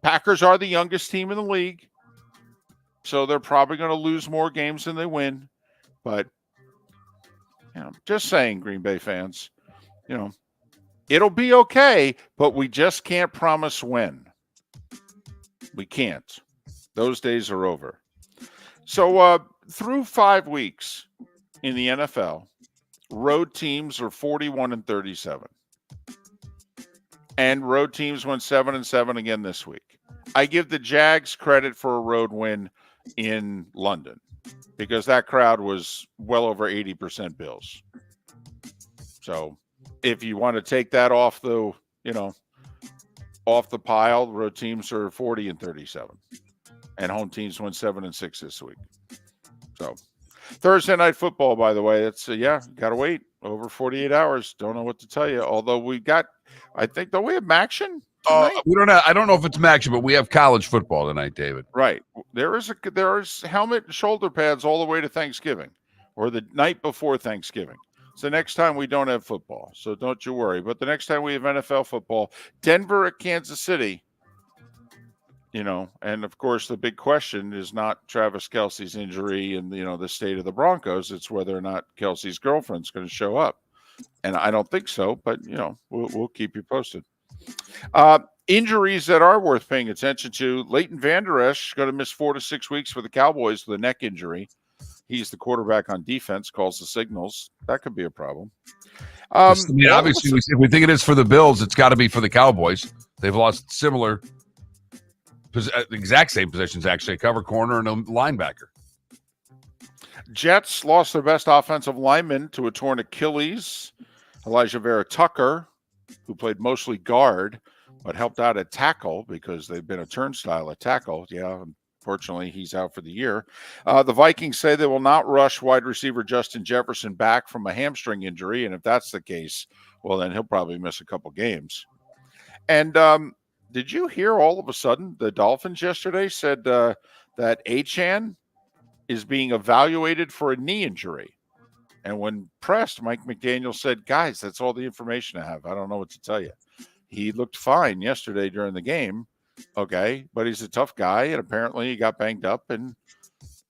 Packers are the youngest team in the league, so they're probably going to lose more games than they win. But, just saying, Green Bay fans, it'll be okay, but we just can't promise when. We can't. Those days are over. So through 5 weeks in the NFL, road teams are 41-37. And road teams went 7-7 again this week. I give the Jags credit for a road win in London because that crowd was well over 80% Bills. So if you want to take that off the pile, road teams are 40-37. And home teams went 7-6 this week. So Thursday night football, by the way, it's got to wait over 48 hours. Don't know what to tell you. Although we have Maction? We don't have. I don't know if it's Maction, but we have college football tonight, David. Right. There is helmet and shoulder pads all the way to Thanksgiving, or the night before Thanksgiving. It's the next time we don't have football, so don't you worry. But the next time we have NFL football, Denver at Kansas City. And of course the big question is not Travis Kelce's injury and the state of the Broncos. It's whether or not Kelce's girlfriend's going to show up. And I don't think so, but we'll keep you posted. Injuries that are worth paying attention to. Leighton Vander Esch is going to miss 4 to 6 weeks for the Cowboys with a neck injury. He's the quarterback on defense, calls the signals. That could be a problem. Obviously, if we think it is for the Bills, it's got to be for the Cowboys. They've lost similar, exact same positions, actually, a cover corner and a linebacker. Jets lost their best offensive lineman to a torn Achilles. Elijah Vera Tucker, who played mostly guard, but helped out at tackle because they've been a turnstile at tackle. Yeah, unfortunately, he's out for the year. The Vikings say they will not rush wide receiver Justin Jefferson back from a hamstring injury, and if that's the case, well, then he'll probably miss a couple games. And did you hear all of a sudden the Dolphins yesterday said that Achane is being evaluated for a knee injury? And when pressed, Mike McDaniel said, guys, that's all the information I have. I don't know what to tell you. He looked fine yesterday during the game. Okay, but he's a tough guy, and apparently he got banged up. And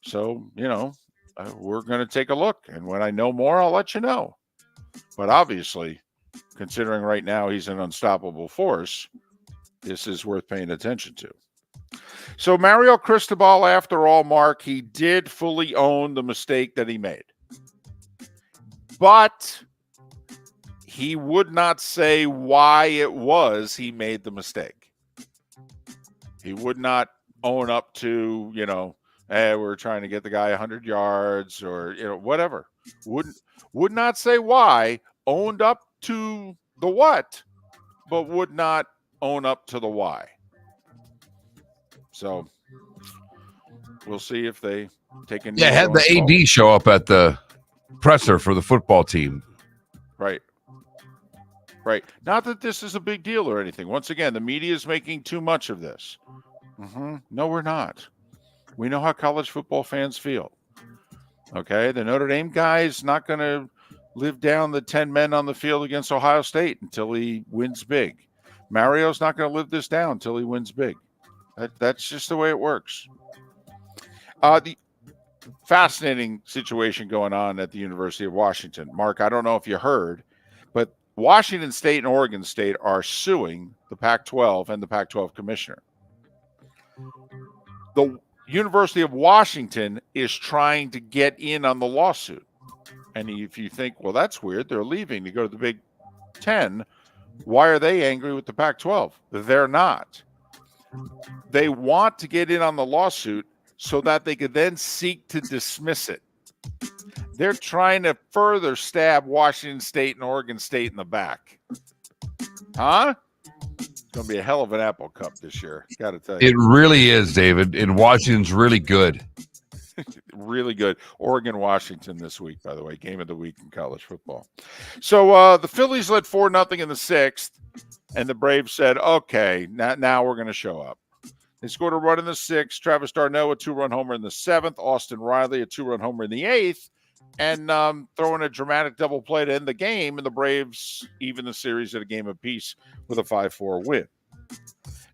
so, we're going to take a look. And when I know more, I'll let you know. But obviously, considering right now he's an unstoppable force, this is worth paying attention to. So Mario Cristobal, after all, Mark, he did fully own the mistake that he made. But he would not say why it was he made the mistake. He would not own up to, hey, we're trying to get the guy 100 yards or, whatever. Would not say why, owned up to the what, but would not own up to the why. So we'll see if they take a knee. Yeah, had the AD show up at the presser for the football team. Right. Not that this is a big deal or anything. Once again, the media is making too much of this. No, we're not. We know how college football fans feel. Okay, the Notre Dame guy is not going to live down the 10 men on the field against Ohio State until he wins big. Mario's not going to live this down until he wins big. That's just the way it works. The fascinating situation going on at the University of Washington. Mark, I don't know if you heard, but Washington State and Oregon State are suing the Pac-12 and the Pac-12 commissioner. The University of Washington is trying to get in on the lawsuit. And if you think, well, that's weird, they're leaving to go to the Big Ten, why are they angry with the Pac-12? They're not. They want to get in on the lawsuit so that they could then seek to dismiss it. They're trying to further stab Washington State and Oregon State in the back. Huh? It's going to be a hell of an Apple Cup this year. Got to tell you. It really is, David. And Washington's really good. Really good. Oregon, Washington this week, by the way. Game of the week in college football. So the Phillies led 4-0 in the sixth, and the Braves said, okay, now we're going to show up. They scored a run in the sixth. Travis d'Arnaud, a 2-run homer in the seventh. Austin Riley, a 2-run homer in the eighth. And throwing a dramatic double play to end the game, and the Braves even the series at a game apiece with a 5-4 win.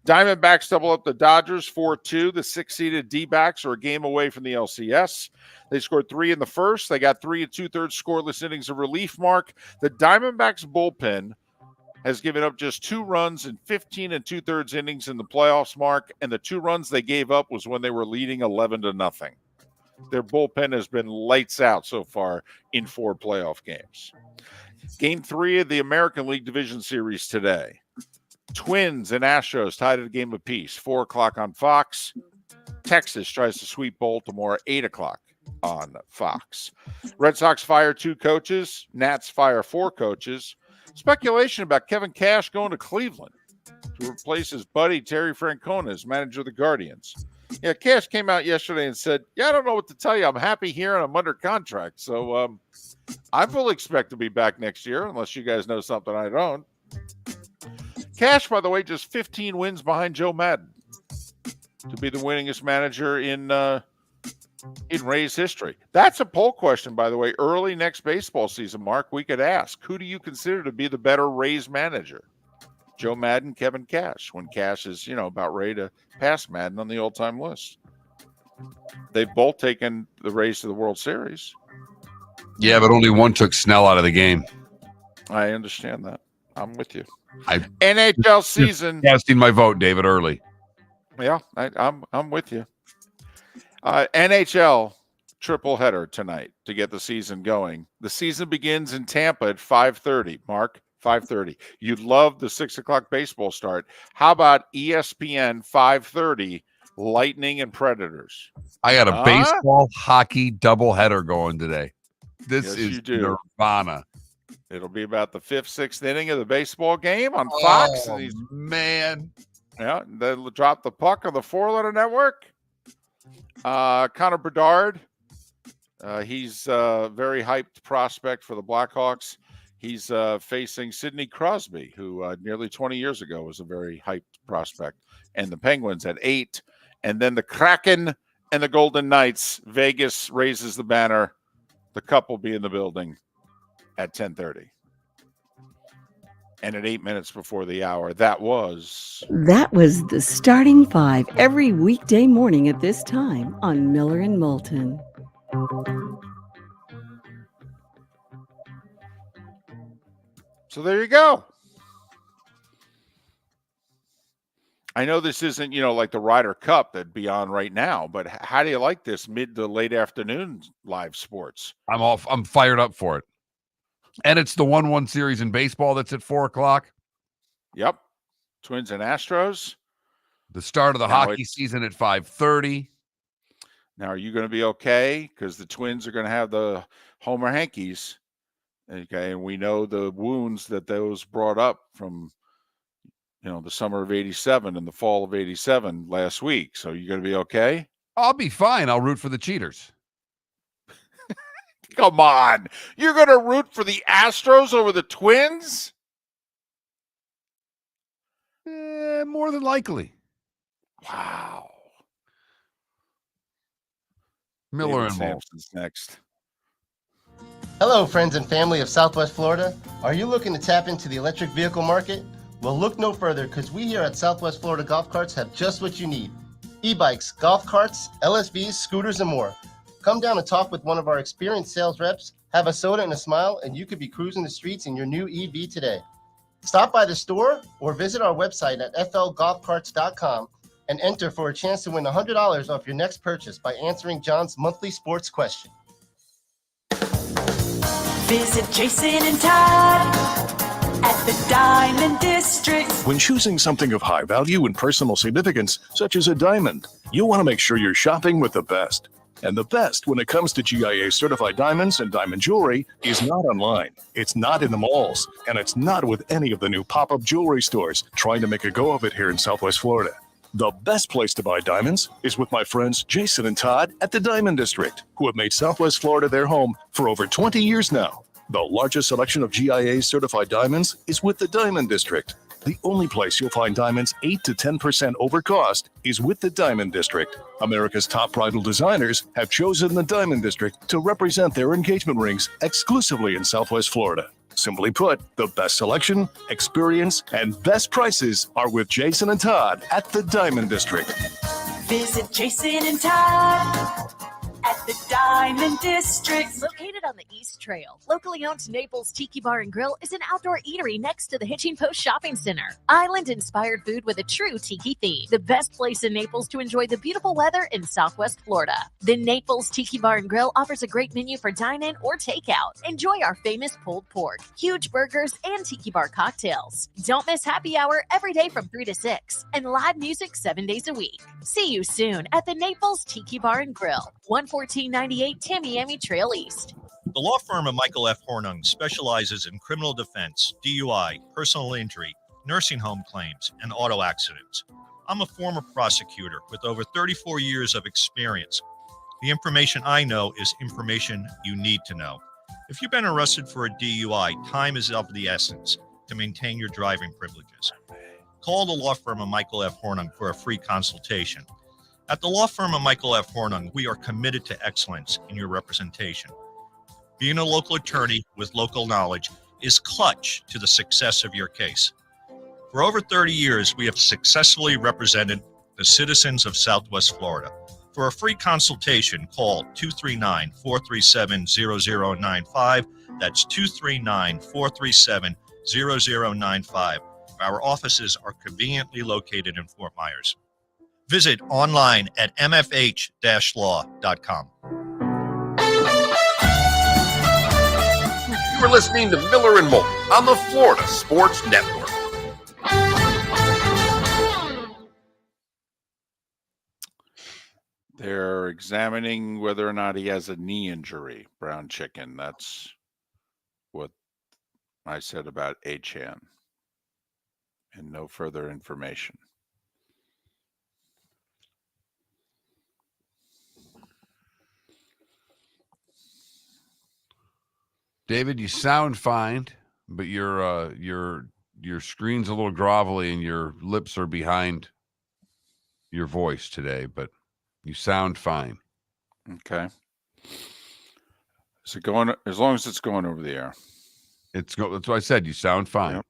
Diamondbacks double up the Dodgers 4-2. The six-seeded D-backs are a game away from the LCS. They scored 3 in the first. They got 3 2/3 scoreless innings of relief, Mark. The Diamondbacks bullpen has given up just 2 runs in 15 2/3 innings in the playoffs, Mark, and the 2 runs they gave up was when they were leading 11-0. Their bullpen has been lights out so far in 4 playoff games. Game 3 of the American League Division Series today. Twins and Astros tied at a game apiece, 4 o'clock on Fox. Texas tries to sweep Baltimore, 8 o'clock on Fox. Red Sox fire 2 coaches. Nats fire 4 coaches. Speculation about Kevin Cash going to Cleveland to replace his buddy Terry Francona as manager of the Guardians. Yeah, Cash came out yesterday and said, I don't know what to tell you. I'm happy here and I'm under contract. So I fully expect to be back next year unless you guys know something I don't. Cash, by the way, just 15 wins behind Joe Madden to be the winningest manager in Rays history. That's a poll question, by the way. Early next baseball season, Mark, we could ask, who do you consider to be the better Rays manager? Joe Madden, Kevin Cash, when Cash is, about ready to pass Madden on the all-time list. They've both taken the Rays to the World Series. Yeah, but only one took Snell out of the game. I understand that. I'm with you. I'm NHL season. Casting my vote, David, early. Yeah, I'm with you. NHL triple header tonight to get the season going. The season begins in Tampa at 5:30. Mark, 5:30. You'd love the 6 o'clock baseball start. How about ESPN 5:30? Lightning and Predators. I got a baseball hockey doubleheader going today. This is nirvana. It'll be about the 5th, 6th inning of the baseball game on Fox. Oh, man. Yeah, they'll drop the puck on the 4-letter network. Connor Bedard, he's a very hyped prospect for the Blackhawks. He's facing Sidney Crosby, who nearly 20 years ago was a very hyped prospect. And the Penguins at 8. And then the Kraken and the Golden Knights. Vegas raises the banner. The Cup will be in the building at 10:30. And at 8 minutes before the hour, that was the starting 5 every weekday morning at this time on Miller and Moulton. So there you go. I know this isn't, like the Ryder Cup that'd be on right now, but how do you like this mid to late afternoon live sports? I'm fired up for it. And it's the 1-1 series in baseball that's at 4 o'clock. Yep. Twins and Astros. The start of the hockey season at 5:30. Now, are you going to be okay? Because the Twins are going to have the Homer Hankies. Okay. And we know the wounds that those brought up from, the summer of 87 and the fall of 87 last week. So you going to be okay? I'll be fine. I'll root for the cheaters. Come on. You're going to root for the Astros over the Twins? More than likely. Wow. Miller David and Moulton. Samson's next. Hello, friends and family of Southwest Florida. Are you looking to tap into the electric vehicle market? Well, look no further, because we here at Southwest Florida Golf Carts have just what you need. E-bikes, golf carts, LSVs, scooters, and more. Come down and talk with one of our experienced sales reps, have a soda and a smile, and you could be cruising the streets in your new EV today. Stop by the store or visit our website at flgolfcarts.com and enter for a chance to win $100 off your next purchase by answering John's monthly sports question. Visit Jason and Todd at the Diamond District. When choosing something of high value and personal significance, such as a diamond, you want to make sure you're shopping with the best. And the best when it comes to GIA certified diamonds and diamond jewelry is not online. It's not in the malls. And it's not with any of the new pop-up jewelry stores trying to make a go of it here in Southwest Florida. The best place to buy diamonds is with my friends Jason and Todd at the Diamond District, who have made Southwest Florida their home for over 20 years now. The largest selection of GIA certified diamonds is with the Diamond District. The only place you'll find diamonds 8 to 10% over cost is with the Diamond District. America's top bridal designers have chosen the Diamond District to represent their engagement rings exclusively in Southwest Florida. Simply put, the best selection, experience, and best prices are with Jason and Todd at the Diamond District. Visit Jason and Todd at the Diamond District. Located on the East Trail, locally owned Naples Tiki Bar and Grill is an outdoor eatery next to the Hitching Post Shopping Center. Island-inspired food with a true tiki theme. The best place in Naples to enjoy the beautiful weather in Southwest Florida. The Naples Tiki Bar and Grill offers a great menu for dine-in or takeout. Enjoy our famous pulled pork, huge burgers, and tiki bar cocktails. Don't miss happy hour every day from 3 to 6 and live music 7 days a week. See you soon at the Naples Tiki Bar and Grill, 11498 Tamiami Trail East. The law firm of Michael F. Hornung specializes in criminal defense, DUI, personal injury, nursing home claims, and auto accidents. I'm a former prosecutor with over 34 years of experience. The information I know is information you need to know. If you've been arrested for a DUI, time is of the essence to maintain your driving privileges. Call the law firm of Michael F. Hornung for a free consultation. At the law firm of Michael F. Hornung, we are committed to excellence in your representation. Being a local attorney with local knowledge is clutch to the success of your case. For over 30 years, we have successfully represented the citizens of Southwest Florida. For a free consultation, call 239-437-0095. That's 239-437-0095. Our offices are conveniently located in Fort Myers. Visit online at mfh-law.com. You are listening to Miller and Moulton on the Florida Sports Network. They're examining whether or not he has a knee injury, Brown Chicken. That's what I said about Achan. And no further information. David, you sound fine, but your screen's a little grovelly and your lips are behind your voice today, but you sound fine. Okay. Is it going, as long as it's going over the air? That's what I said. You sound fine. Yep.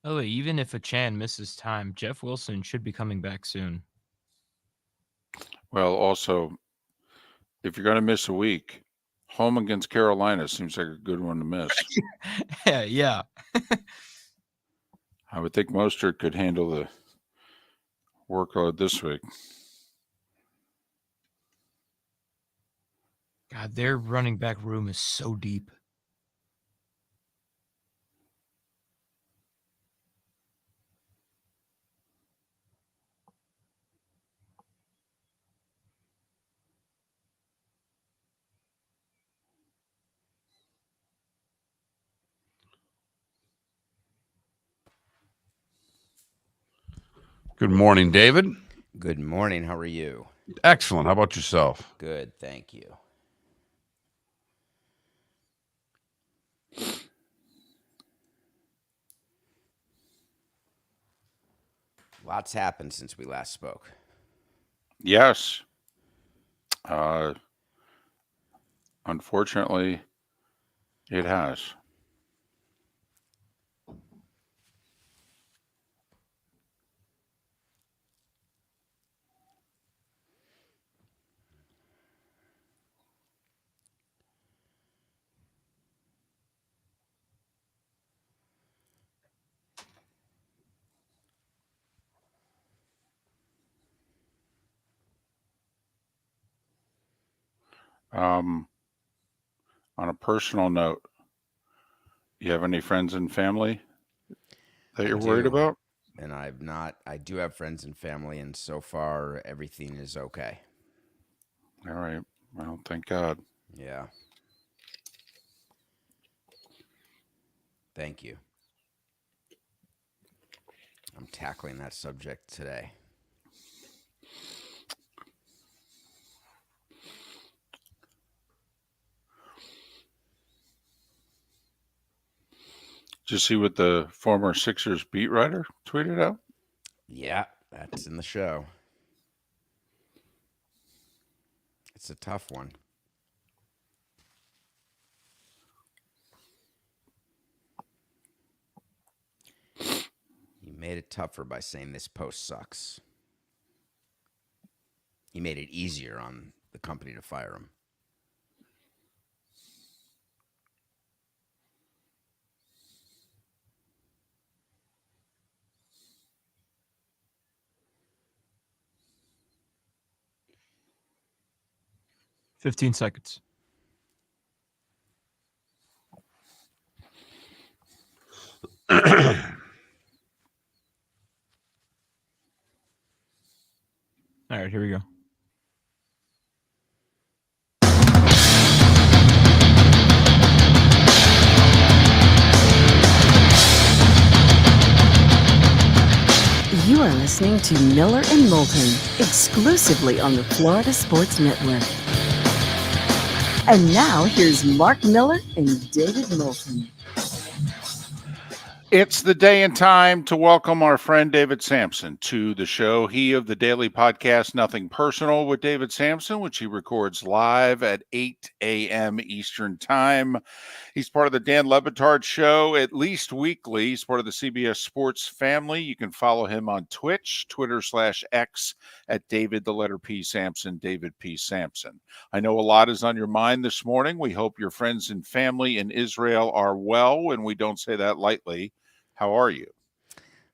Oh, even if Achan misses time, Jeff Wilson should be coming back soon. Well, also, if you're going to miss a week, home against Carolina seems like a good one to miss. Yeah. I would think Mostert could handle the workload this week. God, their running back room is so deep. Good morning, David. Good morning. How are you? Excellent. How about yourself? Good, thank you. Lots happened since we last spoke. Yes. Unfortunately, it has. On a personal note, you have any friends and family that you're worried about? And I do have friends and family, and so far everything is okay. All right. Well, thank God. Yeah. Thank you. I'm tackling that subject today. Did you see what the former Sixers beat writer tweeted out? Yeah, that's in the show. It's a tough one. He made it tougher by saying this post sucks. He made it easier on the company to fire him. $15 seconds. All right, here we go. You are listening to Miller and Moulton, exclusively on the Florida Sports Network. And now here's Mark Miller and David Moulton. It's the day and time to welcome our friend David Samson to the show. He of the daily podcast, Nothing Personal with David Samson, which he records live at 8 a.m. Eastern Time. He's part of the Dan Le Batard Show, at least weekly. He's part of the CBS Sports family. You can follow him on Twitch, Twitter/X at David the letter P Samson, David P Samson. I know a lot is on your mind this morning. We hope your friends and family in Israel are well, and we don't say that lightly. How are you?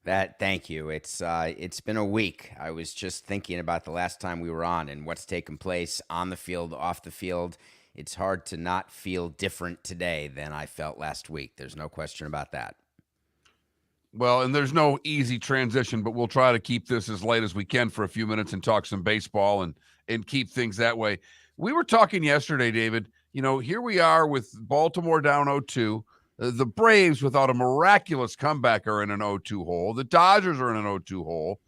Thank you. It's been a week. I was just thinking about the last time we were on and what's taken place on the field, off the field. It's hard to not feel different today than I felt last week. There's no question about that. Well, and there's no easy transition, but we'll try to keep this as light as we can for a few minutes and talk some baseball and keep things that way. We were talking yesterday, David. You know, here we are with Baltimore down 0-2. The Braves, without a miraculous comeback, are in an 0-2 hole. The Dodgers are in an 0-2 hole.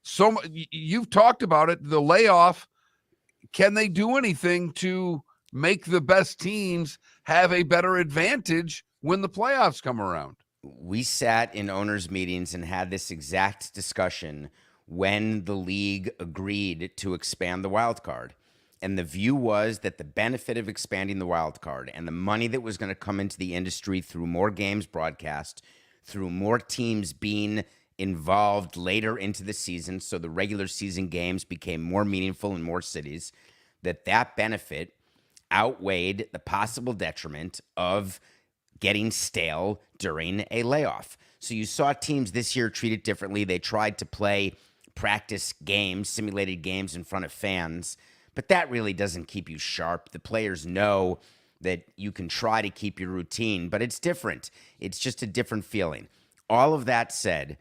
So you've talked about it, the layoff. Can they do anything to make the best teams have a better advantage when the playoffs come around? We sat in owners' meetings and had this exact discussion when the league agreed to expand the wild card. And the view was that the benefit of expanding the wild card and the money that was going to come into the industry through more games broadcast, through more teams being involved later into the season, so the regular season games became more meaningful in more cities, that benefit outweighed the possible detriment of getting stale during a layoff. So you saw teams this year treat it differently. They tried to play practice games, simulated games in front of fans. But that really doesn't keep you sharp. The players know that you can try to keep your routine, but it's different. It's just a different feeling. All of that said,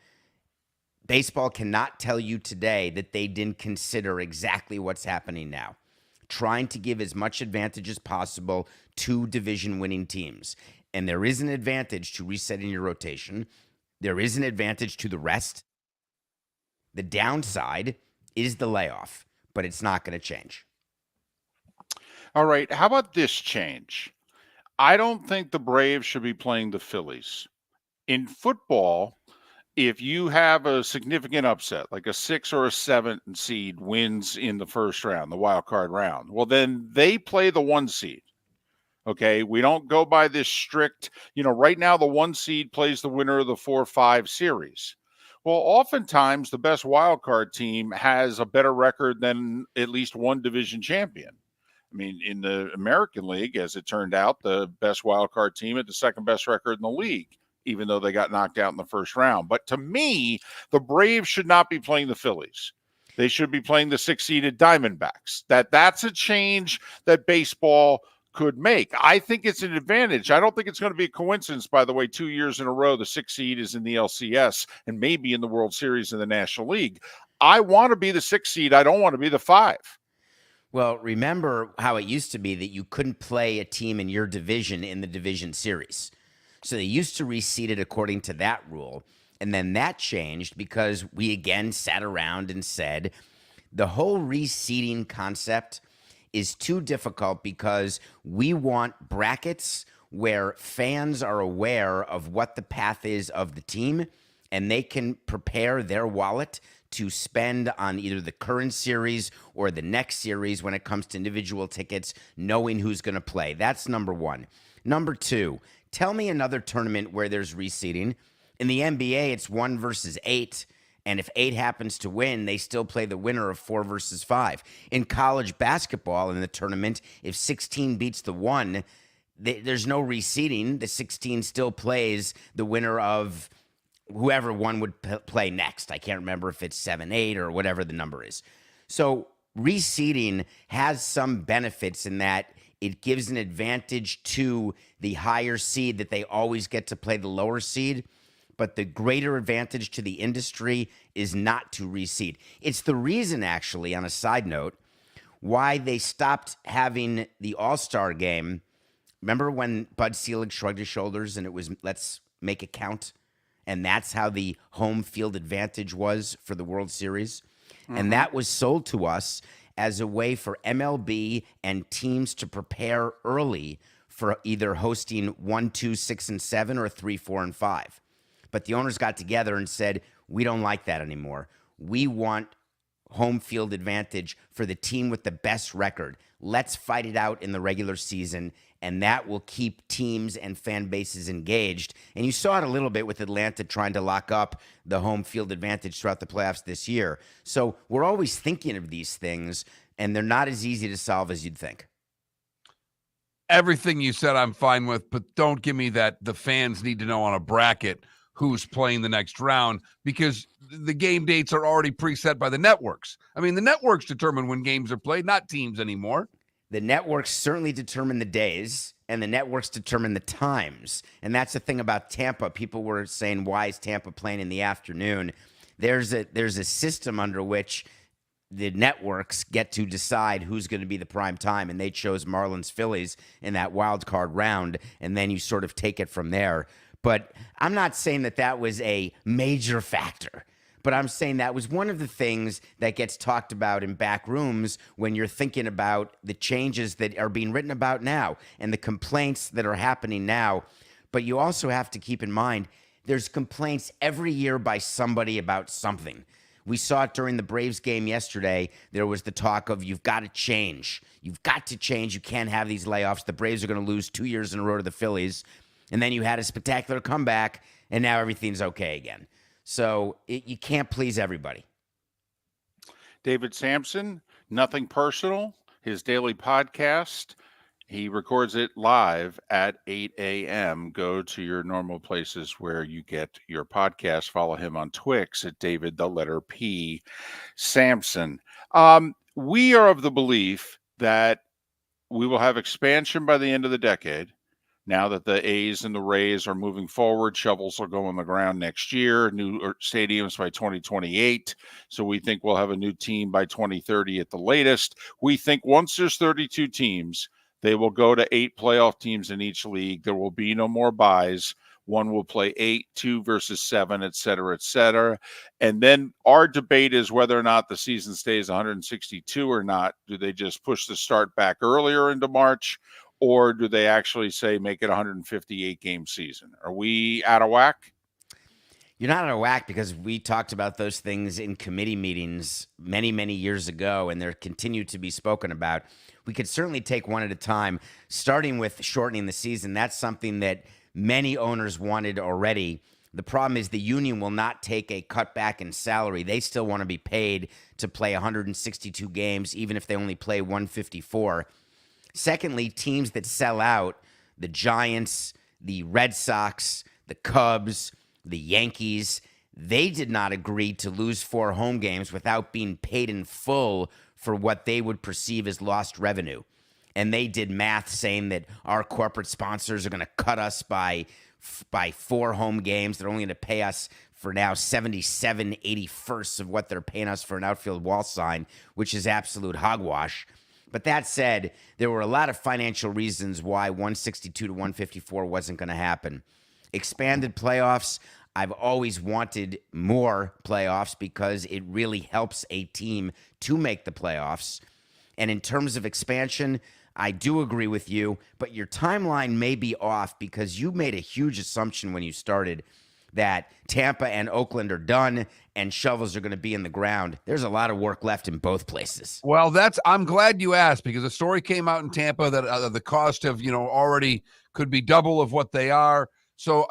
baseball cannot tell you today that they didn't consider exactly what's happening now. Trying to give as much advantage as possible to division-winning teams. And there is an advantage to resetting your rotation. There is an advantage to the rest. The downside is the layoff, but it's not going to change. All right. How about this change? I don't think the Braves should be playing the Phillies. In football, if you have a significant upset, like a 6 or a 7 seed wins in the first round, the wild card round, well, then they play the 1 seed. Okay, we don't go by this strict, right now the 1 seed plays the winner of the 4-5 series. Well, oftentimes the best wild card team has a better record than at least one division champion. I mean, in the American League, as it turned out, the best wild card team had the second best record in the league, even though they got knocked out in the first round. But to me, the Braves should not be playing the Phillies. They should be playing the 6-seeded Diamondbacks. That's a change that baseball could make. I think it's an advantage. I don't think it's going to be a coincidence, by the way, 2 years in a row, the 6 seed is in the LCS and maybe in the World Series in the National League. I want to be the 6 seed. I don't want to be the 5. Well, remember how it used to be that you couldn't play a team in your division in the division series. So they used to reseed it according to that rule. And then that changed because we again sat around and said the whole reseeding concept is too difficult because we want brackets where fans are aware of what the path is of the team and they can prepare their wallet to spend on either the current series or the next series when it comes to individual tickets, knowing who's going to play. That's number one. Number two, tell me another tournament where there's reseeding. In the NBA, it's 1 versus 8. And if 8 happens to win, they still play the winner of 4 versus 5. In college basketball, in the tournament, if 16 beats the 1, there's no reseeding. The 16 still plays the winner of whoever one would play next. I can't remember if it's 7-8 or whatever the number is. So reseeding has some benefits in that it gives an advantage to the higher seed that they always get to play the lower seed. But the greater advantage to the industry is not to reseed. It's the reason, actually, on a side note, why they stopped having the All-Star game. Remember when Bud Selig shrugged his shoulders and it was, let's make it count? And that's how the home field advantage was for the World Series. Mm-hmm. And that was sold to us as a way for MLB and teams to prepare early for either hosting 1, 2, 6, and 7 or 3, 4, and 5. But the owners got together and said, we don't like that anymore. We want home field advantage for the team with the best record. Let's fight it out in the regular season, and that will keep teams and fan bases engaged. And you saw it a little bit with Atlanta trying to lock up the home field advantage throughout the playoffs this year. So we're always thinking of these things, and they're not as easy to solve as you'd think. Everything you said I'm fine with, but don't give me that the fans need to know on a bracket who's playing the next round, because the game dates are already preset by the networks. I mean, the networks determine when games are played, not teams anymore. The networks certainly determine the days, and the networks determine the times. And that's the thing about Tampa. People were saying, why is Tampa playing in the afternoon? There's a system under which the networks get to decide who's going to be the prime time, and they chose Marlins Phillies in that wild card round, and then you sort of take it from there. But I'm not saying that was a major factor, but I'm saying that was one of the things that gets talked about in back rooms when you're thinking about the changes that are being written about now and the complaints that are happening now. But you also have to keep in mind, there's complaints every year by somebody about something. We saw it during the Braves game yesterday. There was the talk of, you've got to change. You've got to change. You can't have these layoffs. The Braves are going to lose 2 years in a row to the Phillies. And then you had a spectacular comeback, and now everything's okay again. So you can't please everybody. David Samson, Nothing Personal, his daily podcast. He records it live at 8 a.m. Go to your normal places where you get your podcast. Follow him on Twix at David, the letter P, Samson. We are of the belief that we will have expansion by the end of the decade. Now that the A's and the Rays are moving forward, shovels will go on the ground next year, new stadiums by 2028. So we think we'll have a new team by 2030 at the latest. We think once there's 32 teams, they will go to 8 playoff teams in each league. There will be no more buys. One will play 8, 2 versus 7, et cetera, et cetera. And then our debate is whether or not the season stays 162 or not. Do they just push the start back earlier into March? Or do they actually say make it a 158-game season? Are we out of whack? You're not out of whack because we talked about those things in committee meetings many, many years ago, and they're continued to be spoken about. We could certainly take one at a time, starting with shortening the season. That's something that many owners wanted already. The problem is the union will not take a cutback in salary. They still want to be paid to play 162 games, even if they only play 154. Secondly, teams that sell out, the Giants, the Red Sox, the Cubs, the Yankees, they did not agree to lose 4 home games without being paid in full for what they would perceive as lost revenue. And they did math saying that our corporate sponsors are going to cut us by 4 home games. They're only going to pay us for now 77/81 of what they're paying us for an outfield wall sign, which is absolute hogwash. But that said, there were a lot of financial reasons why 162 to 154 wasn't going to happen. Expanded playoffs, I've always wanted more playoffs because it really helps a team to make the playoffs. And in terms of expansion, I do agree with you, but your timeline may be off because you made a huge assumption when you started that Tampa and Oakland are done and shovels are going to be in the ground. There's a lot of work left in both places. Well, I'm glad you asked because a story came out in Tampa that the cost of, already could be double of what they are. So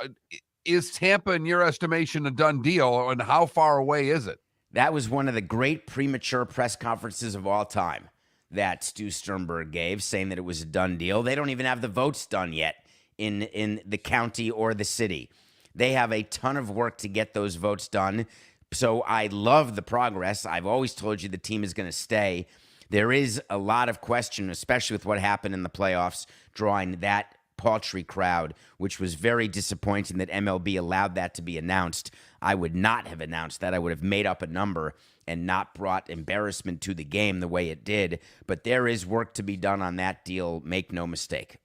is Tampa, in your estimation, a done deal, and how far away is it? That was one of the great premature press conferences of all time that Stu Sternberg gave, saying that it was a done deal. They don't even have the votes done yet in the county or the city. They have a ton of work to get those votes done. So I love the progress. I've always told you the team is going to stay. There is a lot of question, especially with what happened in the playoffs, drawing that paltry crowd, which was very disappointing that MLB allowed that to be announced. I would not have announced that. I would have made up a number and not brought embarrassment to the game the way it did. But there is work to be done on that deal. Make no mistake.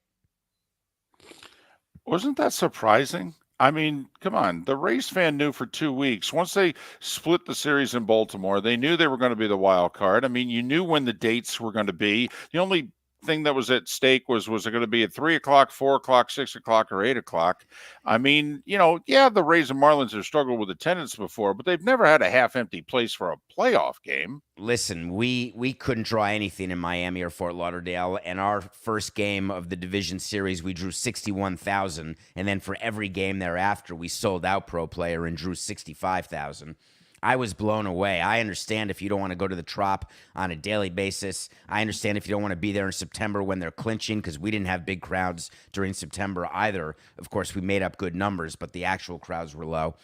Wasn't that surprising? I mean, come on. The Rays fan knew for 2 weeks. Once they split the series in Baltimore, they knew they were going to be the wild card. I mean, you knew when the dates were going to be. The only thing that was at stake was it going to be at 3 o'clock, 4 o'clock, 6 o'clock, or 8 o'clock? I mean, the Rays and Marlins have struggled with attendance before, but they've never had a half-empty place for a playoff game. Listen, we couldn't draw anything in Miami or Fort Lauderdale, and our first game of the division series, we drew 61,000, and then for every game thereafter, we sold out Pro Player and drew 65,000. I was blown away. I understand if you don't want to go to the Trop on a daily basis. I understand if you don't want to be there in September when they're clinching, because we didn't have big crowds during September either. Of course, we made up good numbers, but the actual crowds were low.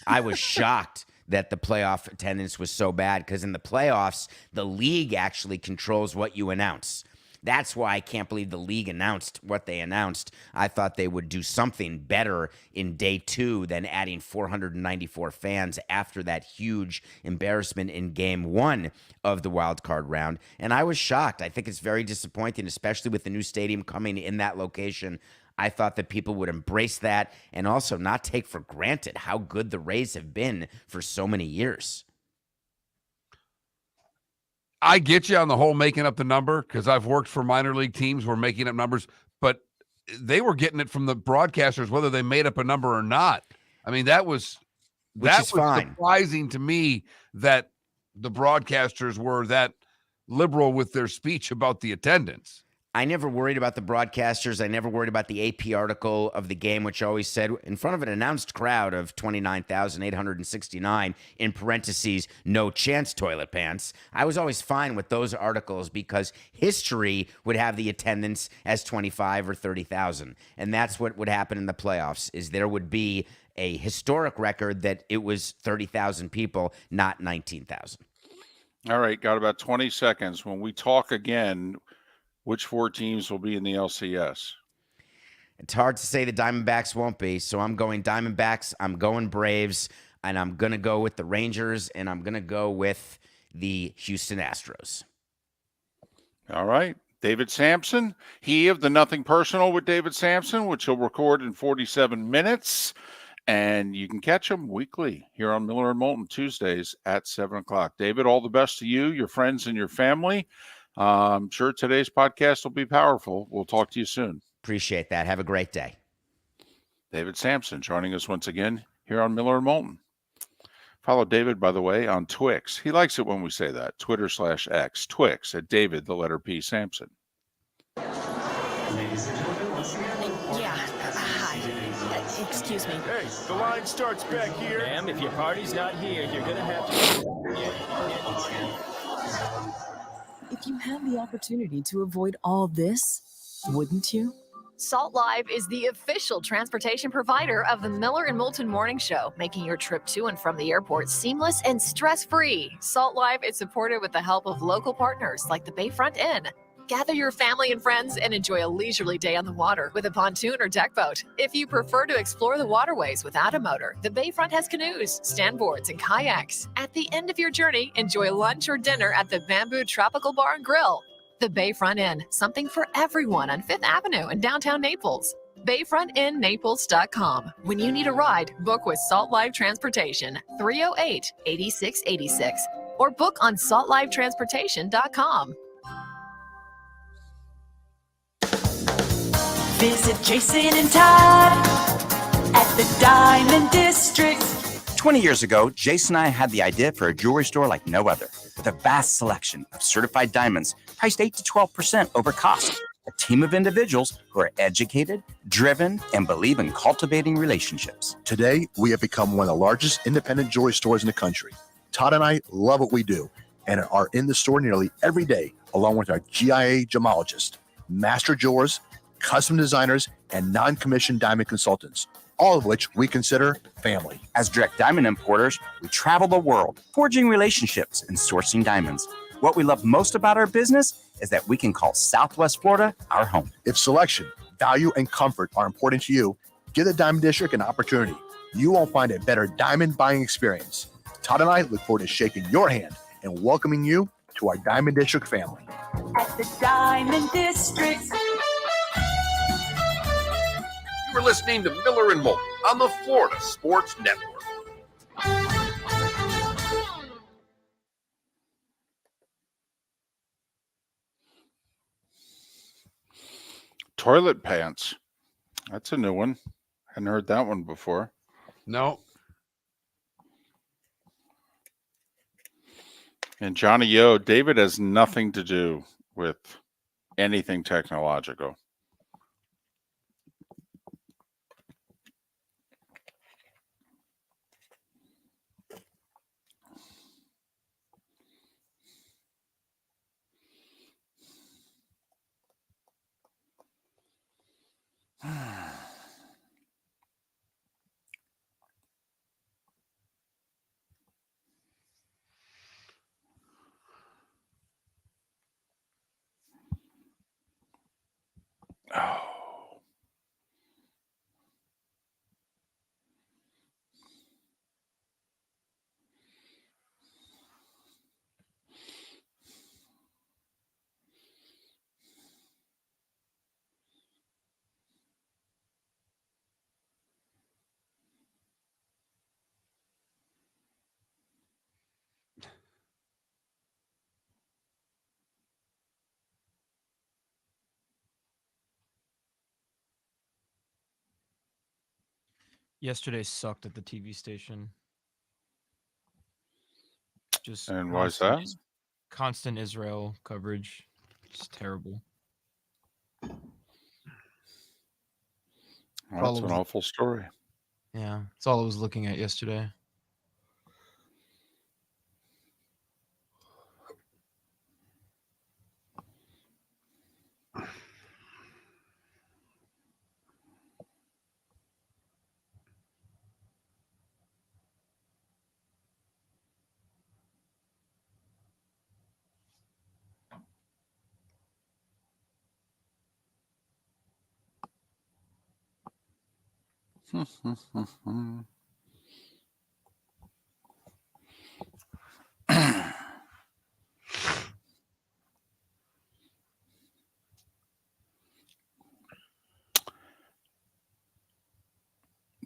I was shocked that the playoff attendance was so bad, because in the playoffs, the league actually controls what you announce. That's why I can't believe the league announced what they announced. I thought they would do something better in day 2 than adding 494 fans after that huge embarrassment in game 1 of the wild card round. And I was shocked. I think it's very disappointing, especially with the new stadium coming in that location. I thought that people would embrace that and also not take for granted how good the Rays have been for so many years. I get you on the whole making up the number because I've worked for minor league teams who are making up numbers, but they were getting it from the broadcasters, whether they made up a number or not. I mean, that was surprising to me that the broadcasters were that liberal with their speech about the attendance. I never worried about the broadcasters. I never worried about the AP article of the game, which always said, in front of an announced crowd of 29,869, in parentheses, no chance toilet pants. I was always fine with those articles because history would have the attendance as 25 or 30,000. And that's what would happen in the playoffs, is there would be a historic record that it was 30,000 people, not 19,000. All right, got about 20 seconds. When we talk again, which 4 teams will be in the LCS? It's hard to say the Diamondbacks won't be, so I'm going Diamondbacks, I'm going Braves, and I'm going to go with the Rangers, and I'm going to go with the Houston Astros. All right. David Samson, he of the Nothing Personal with David Samson, which he'll record in 47 minutes. And you can catch him weekly here on Miller and Moulton Tuesdays at 7 o'clock. David, all the best to you, your friends, and your family. I'm sure today's podcast will be powerful. We'll talk to you soon. Appreciate that. Have a great day. David Samson joining us once again here on Miller and Moulton. Follow David, by the way, on Twix. He likes it when we say that. Twitter/X, Twix, at David, the letter P, Samson. Yeah. Hi. Excuse me. Hey, the line starts back here. Ma'am, if your party's not here, you're gonna have to. If you had the opportunity to avoid all this, wouldn't you? Salt Live is the official transportation provider of the Miller and Moulton Morning Show, making your trip to and from the airport seamless and stress-free. Salt Live is supported with the help of local partners like the Bayfront Inn. Gather your family and friends and enjoy a leisurely day on the water with a pontoon or deck boat. If you prefer to explore the waterways without a motor, the Bayfront has canoes, standboards, and kayaks. At the end of your journey, enjoy lunch or dinner at the Bamboo Tropical Bar and Grill. The Bayfront Inn, something for everyone on 5th Avenue in downtown Naples. BayfrontInNaples.com. When you need a ride, book with Salt Live Transportation, 308-8686, or book on saltlivetransportation.com. Visit Jason and Todd at the Diamond District. 20 years ago, Jason and I had the idea for a jewelry store like no other, with a vast selection of certified diamonds priced 8 to 12% over cost. A team of individuals who are educated, driven, and believe in cultivating relationships. Today, we have become one of the largest independent jewelry stores in the country. Todd and I love what we do and are in the store nearly every day, along with our GIA gemologists, master jewelers, custom designers, and non-commissioned diamond consultants, all of which we consider family. As direct diamond importers, we travel the world, forging relationships and sourcing diamonds. What we love most about our business is that we can call Southwest Florida our home. If selection, value, and comfort are important to you, give the Diamond District an opportunity. You won't find a better diamond buying experience. Todd and I look forward to shaking your hand and welcoming you to our Diamond District family. At the Diamond District. You are listening to Miller and Moulton on the Florida Sports Network. Toilet pants. That's a new one. Hadn't heard that one before. No. And Johnny O, David has nothing to do with anything technological. Oh. Yesterday sucked at the TV station. And why is that? Constant Israel coverage. Just terrible. Well, that's an awful story. Yeah, that's all I was looking at yesterday.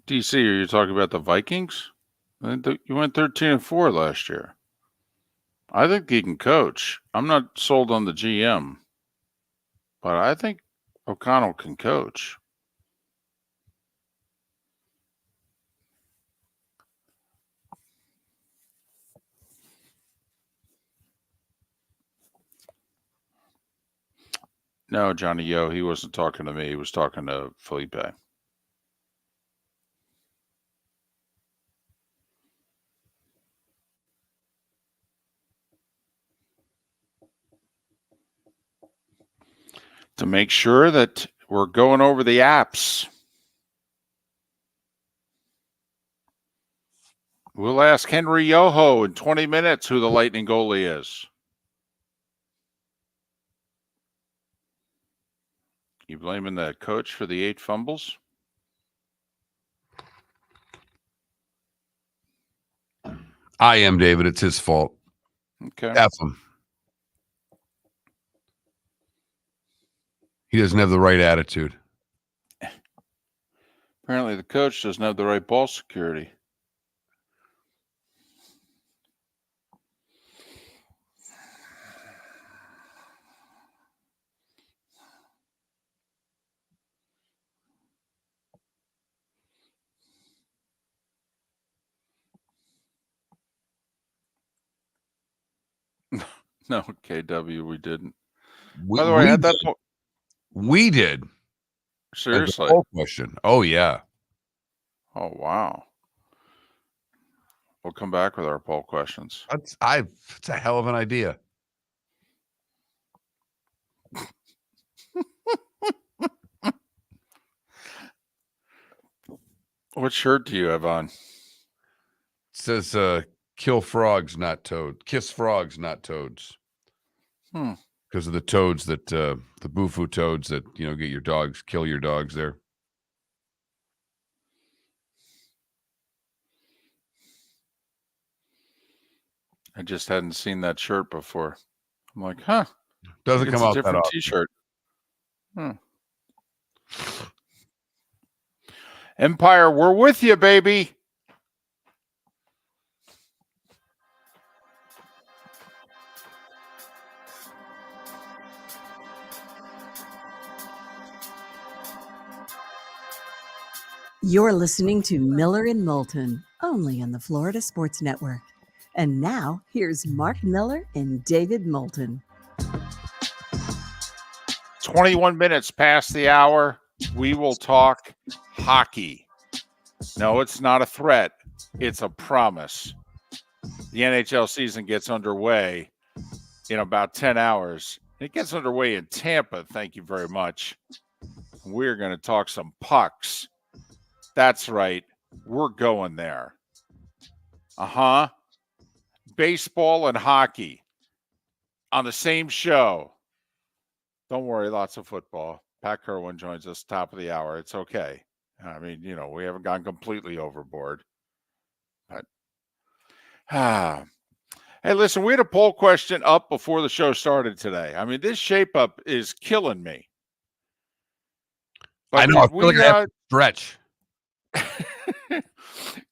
DC, are you talking about the Vikings? You went 13-4 last year. I think he can coach. I'm not sold on the GM, but I think O'Connell can coach. No, Johnny Yo, he wasn't talking to me. He was talking to Felipe. To make sure that we're going over the apps. We'll ask Henry Yoho in 20 minutes who the Lightning goalie is. You blaming the coach for the 8 fumbles? I am, David. It's his fault. Okay. F him. He doesn't have the right attitude. Apparently the coach doesn't have the right ball security. No, KW, we didn't. By the way, I had that. We did. Seriously? Poll question. Oh, yeah. Oh, wow. We'll come back with our poll questions. It's a hell of an idea. What shirt do you have on? It says kill frogs, not toads. Kiss frogs, not toads. Because of the toads that the Bufu toads that, get your dogs, kill your dogs there. I just hadn't seen that shirt before. I'm like, huh. Doesn't come out that different often. T-shirt. Empire, we're with you, baby. You're listening to Miller and Moulton, only on the Florida Sports Network. And now, here's Mark Miller and David Moulton. 21 minutes past the hour. We will talk hockey. No, it's not a threat. It's a promise. The NHL season gets underway in about 10 hours. It gets underway in Tampa. Thank you very much. We're going to talk some pucks. That's right. We're going there. Baseball and hockey on the same show. Don't worry, lots of football. Pat Kirwan joins us top of the hour. It's okay. I mean, we haven't gone completely overboard. But hey, listen, we had a poll question up before the show started today. I mean, this shape up is killing me. But I know. I feel like I have to stretch.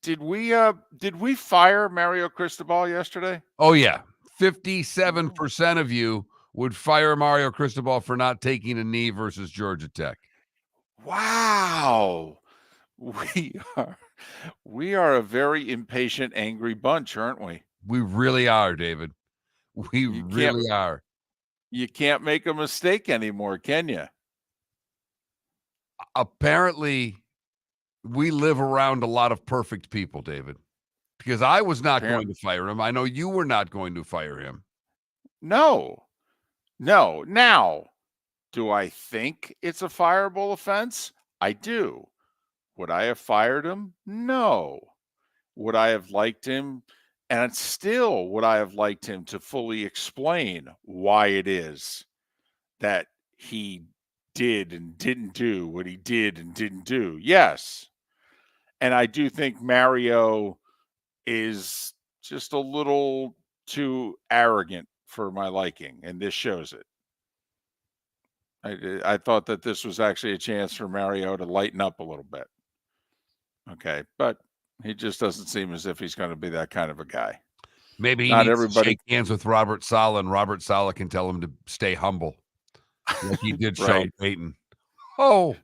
Did we fire Mario Cristobal yesterday? Oh, yeah. 57% of you would fire Mario Cristobal for not taking a knee versus Georgia Tech. Wow. We are a very impatient, angry bunch, aren't we? We really are, David. We really are. You can't make a mistake anymore, can you? Apparently, we live around a lot of perfect people, David, because I was not going to fire him. I know you were not going to fire him. No. Now, do I think it's a fireable offense? I do. Would I have fired him? No. Would I have liked him? And still, would I have liked him to fully explain why it is that he did and didn't do what he did and didn't do? Yes. And I do think Mario is just a little too arrogant for my liking, and this shows it. I thought that this was actually a chance for Mario to lighten up a little bit. Okay, but he just doesn't seem as if he's going to be that kind of a guy. Maybe he needs to shake hands with Robert Saleh, and Robert Saleh can tell him to stay humble, like he did Sean Payton. Oh!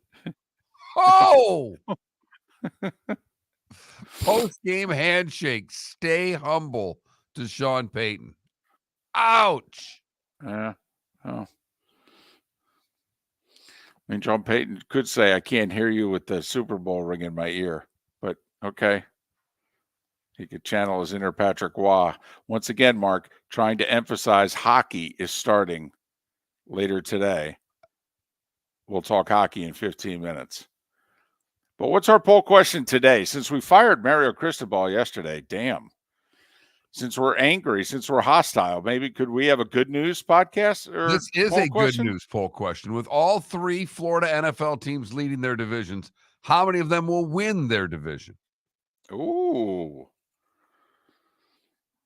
Post-game handshake. Stay humble to Sean Payton. Ouch! Yeah. Oh. I mean, John Payton could say, I can't hear you with the Super Bowl ring in my ear, but okay. He could channel his inner Patrick Waugh. Once again, Mark, trying to emphasize hockey is starting later today. We'll talk hockey in 15 minutes. But what's our poll question today? Since we fired Mario Cristobal yesterday, damn. Since we're angry, since we're hostile, maybe could we have a good news podcast? Or This is poll a question? good news poll question. With all three Florida NFL teams leading their divisions, how many of them will win their division? Ooh.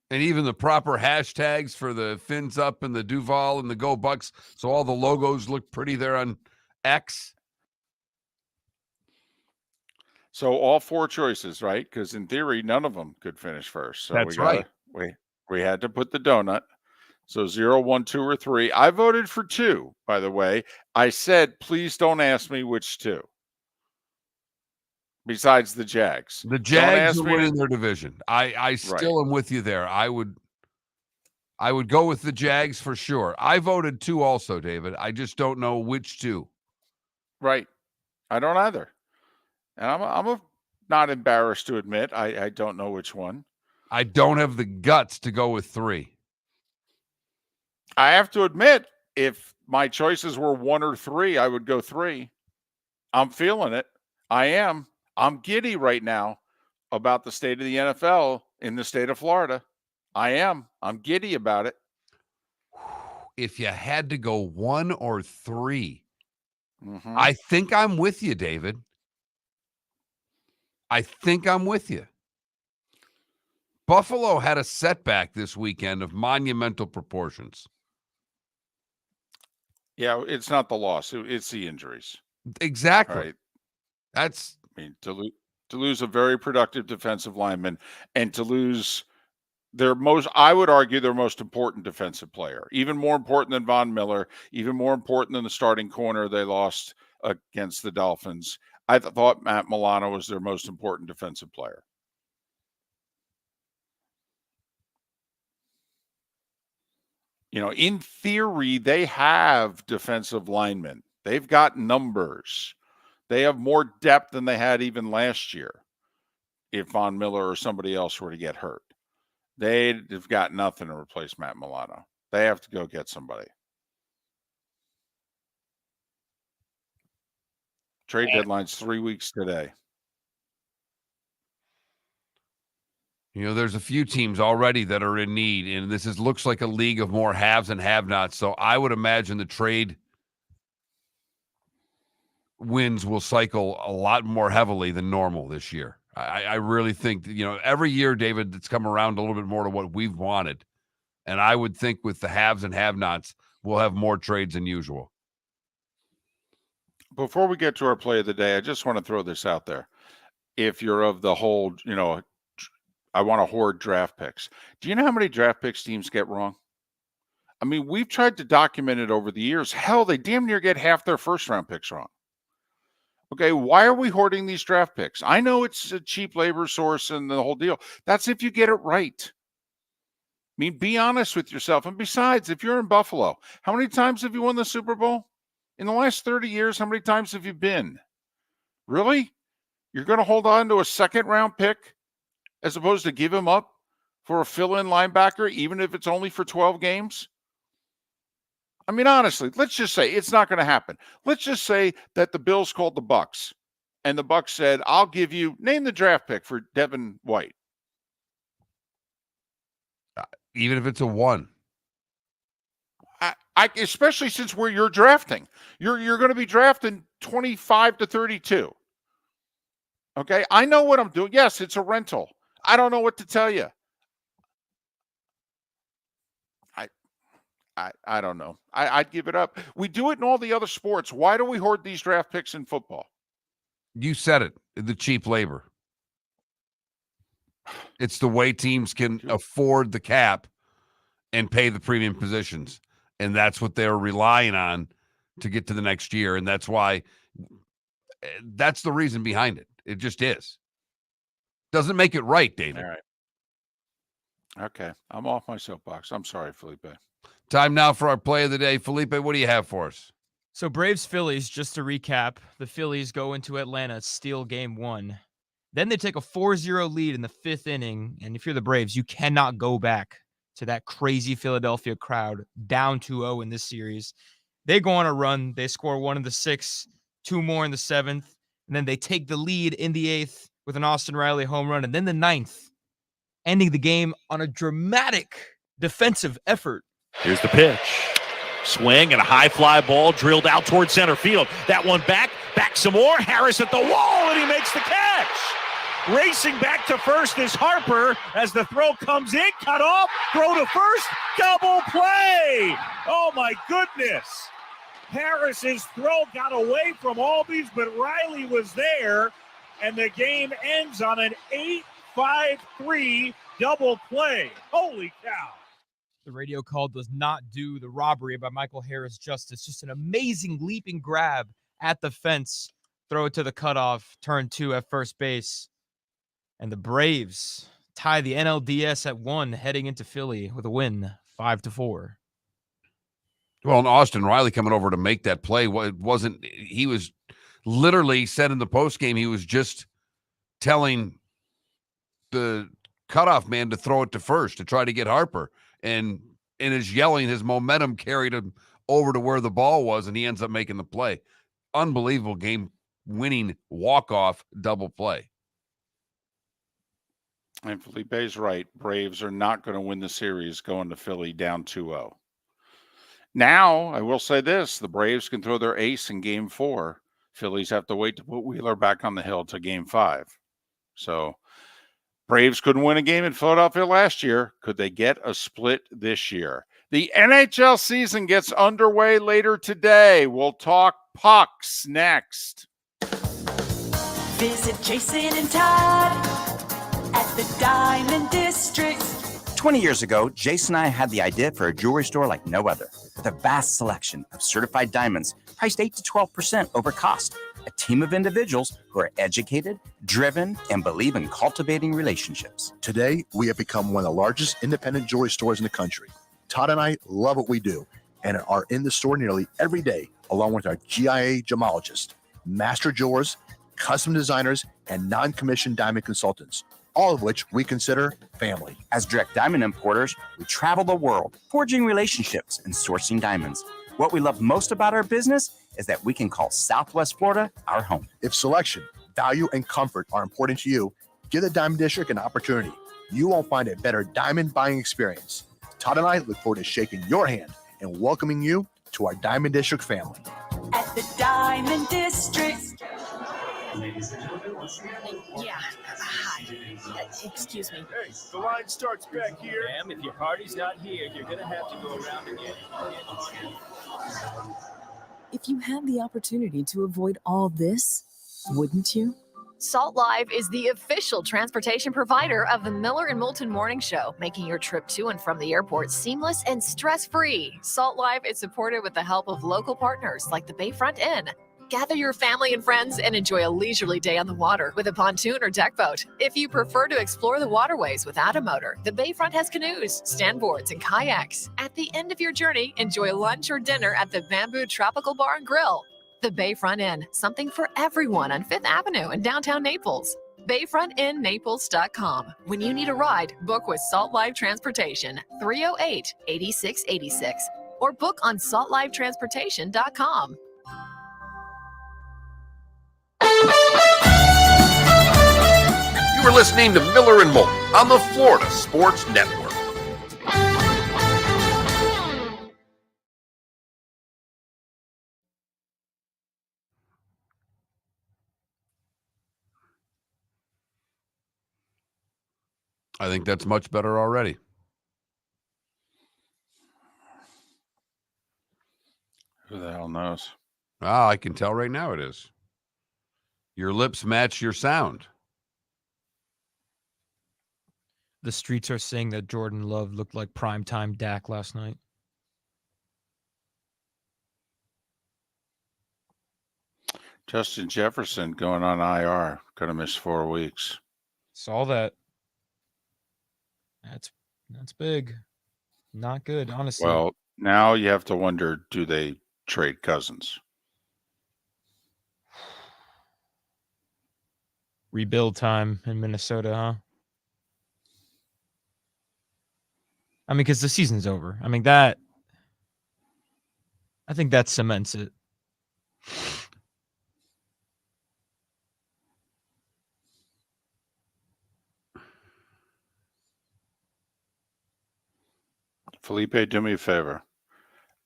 And even the proper hashtags for the Fins Up and the Duval and the Go Bucks, so all the logos look pretty there on X. So all four choices, right? Because in theory, none of them could finish first. So That's we gotta, right. we had to put the donut. So 0, 1, 2, or 3. I voted for 2, by the way. I said, please don't ask me which 2. Besides the Jags. The Don't Jags ask are me to- winning their division. I still am with you there. I would go with the Jags for sure. I voted 2 also, David. I just don't know which 2. Right. I don't either. And I'm not embarrassed to admit I don't know which one. I don't have the guts to go with 3. I have to admit, if my choices were 1 or 3, I would go 3. I'm feeling it. I am. I'm giddy right now about the state of the NFL in the state of Florida. I am. I'm giddy about it. If you had to go 1 or 3, Mhm. I think I'm with you, David. I think I'm with you. Buffalo had a setback this weekend of monumental proportions. Yeah, it's not the loss. It's the injuries. Exactly. Right. That's, I mean, to lose a very productive defensive lineman and to lose I would argue, their most important defensive player, even more important than Von Miller, even more important than the starting corner they lost against the Dolphins. I thought Matt Milano was their most important defensive player. You know, in theory, they have defensive linemen. They've got numbers. They have more depth than they had even last year if Von Miller or somebody else were to get hurt. They've got nothing to replace Matt Milano. They have to go get somebody. Trade deadline's 3 weeks today. you know, there's a few teams already that are in need, and this looks like a league of more haves and have-nots. So I would imagine the trade wins will cycle a lot more heavily than normal this year. I really think that, you know, every year, David, it's come around a little bit more to what we've wanted. And I would think with the haves and have-nots, we'll have more trades than usual. Before we get to our play of the day, I just want to throw this out there. If you're of the whole, you know, I want to hoard draft picks. Do you know how many draft picks teams get wrong? I mean, we've tried to document it over the years. Hell, they damn near get half their first-round picks wrong. Okay, why are we hoarding these draft picks? I know it's a cheap labor source and the whole deal. That's if you get it right. I mean, be honest with yourself. And besides, if you're in Buffalo, how many times have you won the Super Bowl? In the last 30 years, how many times have you been? Really? You're going to hold on to a second-round pick as opposed to give him up for a fill-in linebacker, even if it's only for 12 games? I mean, honestly, let's just say it's not going to happen. Let's just say that the Bills called the Bucks, and the Bucks said, I'll give you, name the draft pick for Devin White. Even if it's a 1. I especially since you're drafting. You're going to be drafting 25 to 32. Okay? I know what I'm doing. Yes, it's a rental. I don't know what to tell you. I don't know. I'd give it up. We do it in all the other sports. Why do we hoard these draft picks in football? You said it, the cheap labor. It's the way teams can afford the cap and pay the premium positions. And that's what they're relying on to get to the next year. And that's why, that's the reason behind it. It just is. Doesn't make it right, David. All right. Okay. I'm off my soapbox. I'm sorry, Felipe. Time now for our play of the day. Felipe, what do you have for us? So Braves Phillies, just to recap, the Phillies go into Atlanta, steal game 1. Then they take a 4-0 lead in the 5th inning. And if you're the Braves, you cannot go back to that crazy Philadelphia crowd down 2-0 in this series. They go on a run. They score 1 in the 6th, 2 more in the 7th. And then they take the lead in the 8th with an Austin Riley home run. And then the 9th, ending the game on a dramatic defensive effort. Here's the pitch. Swing and a high fly ball drilled out towards center field. That one back some more. Harris at the wall, and he makes the catch. Racing back to first is Harper as the throw comes in, cut off, throw to first, double play. Oh my goodness. Harris's throw got away from Albies, but Riley was there, and the game ends on an 8-5-3 double play. Holy cow. The radio call does not do the robbery by Michael Harris justice. Just an amazing leaping grab at the fence. Throw it to the cutoff. Turn 2 at first base. And the Braves tie the NLDS at 1 heading into Philly with a win 5-4. Well, and Austin Riley coming over to make that play. He was literally said in the postgame, he was just telling the cutoff man to throw it to first to try to get Harper. And in his yelling, his momentum carried him over to where the ball was, and he ends up making the play. Unbelievable game-winning walk-off double play. And Felipe's right. Braves are not going to win the series going to Philly down 2-0. Now, I will say this. The Braves can throw their ace in game 4. Phillies have to wait to put Wheeler back on the hill to game 5. So Braves couldn't win a game in Philadelphia last year. Could they get a split this year? The NHL season gets underway later today. We'll talk pucks next. Visit Jason and Todd at the Diamond District. 20 years ago, Jason and I had the idea for a jewelry store like no other, with a vast selection of certified diamonds priced 8 to 12% over cost. A team of individuals who are educated, driven, and believe in cultivating relationships. Today, we have become one of the largest independent jewelry stores in the country. Todd and I love what we do and are in the store nearly every day, along with our GIA gemologists, master jewelers, custom designers, and non-commissioned diamond consultants, all of which we consider family. As direct diamond importers, we travel the world, forging relationships and sourcing diamonds. What we love most about our business is that we can call Southwest Florida our home. If selection, value, and comfort are important to you, give the Diamond District an opportunity. You won't find a better diamond buying experience. Todd and I look forward to shaking your hand and welcoming you to our Diamond District family. At the Diamond District. Yeah. Hi. Excuse me. Hey, the line starts back here. Ma'am, if your party's not here, you're going to have to go around again. If you had the opportunity to avoid all this, wouldn't you? Salt Live is the official transportation provider of the Miller and Moulton Morning Show, making your trip to and from the airport seamless and stress-free. Salt Live is supported with the help of local partners like the Bayfront Inn. Gather your family and friends and enjoy a leisurely day on the water with a pontoon or deck boat. If you prefer to explore the waterways without a motor, the Bayfront has canoes, standboards, and kayaks. At the end of your journey, enjoy lunch or dinner at the Bamboo Tropical Bar and Grill. The Bayfront Inn, something for everyone on 5th Avenue in downtown Naples. BayfrontInNaples.com. When you need a ride, book with Salt Live Transportation, 308-8686, or book on saltlivetransportation.com. You are listening to Miller and Moulton on the Florida Sports Network. I think that's much better already. Who the hell knows? I can tell right now it is. Your lips match your sound. The streets are saying that Jordan Love looked like primetime Dak last night. Justin Jefferson going on IR. Going to miss 4 weeks. Saw that. That's big. Not good, honestly. Well, now you have to wonder, do they trade Cousins? Rebuild time in Minnesota, huh? I mean, because the season's over. I mean, I think that cements it. Felipe, do me a favor.